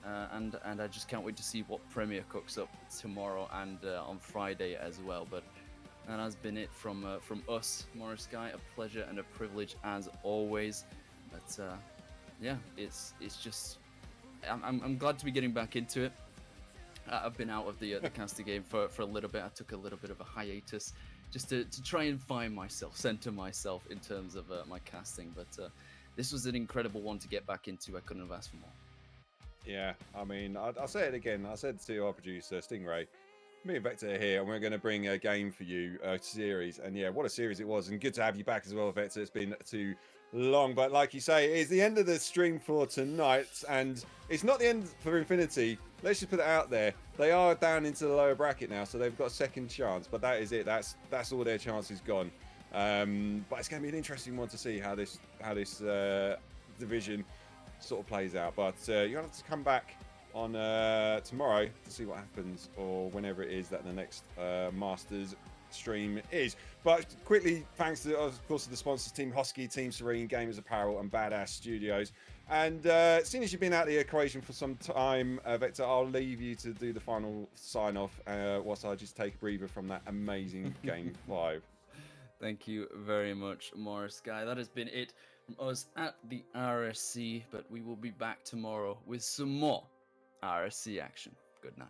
And I just can't wait to see what Premier cooks up tomorrow and on Friday as well. But that has been it from us, Morris Guy. A pleasure and a privilege as always. But yeah, it's just I'm glad to be getting back into it. I've been out of the caster game for a little bit. I took a little bit of a hiatus just to try and find myself, center myself in terms of my casting. But this was an incredible one to get back into. I couldn't have asked for more. Yeah, I mean, I'll say it again. I said to our producer, Stingray, me and Vector are here, and we're going to bring a game for you, a series. And yeah, what a series it was. And good to have you back as well, Vector. It's been too long. But like you say, it is the end of the stream for tonight. And it's not the end for Infinity. Let's just put it out there. They are down into the lower bracket now, so they've got a second chance. But that is it. That's all their chances gone. But it's going to be an interesting one to see how this division sort of plays out. But you'll have to come back on tomorrow to see what happens, or whenever it is that the next Masters stream is. But quickly, thanks to, of course, to the sponsors, Team Hosky, Team Serene, Gamers Apparel, and Badass Studios. And seeing as you've been out of the equation for some time, Vector, I'll leave you to do the final sign-off whilst I just take a breather from that amazing Game 5. Thank you very much, Morris Guy. That has been it from us at the RSC, but we will be back tomorrow with some more RSC action. Good night.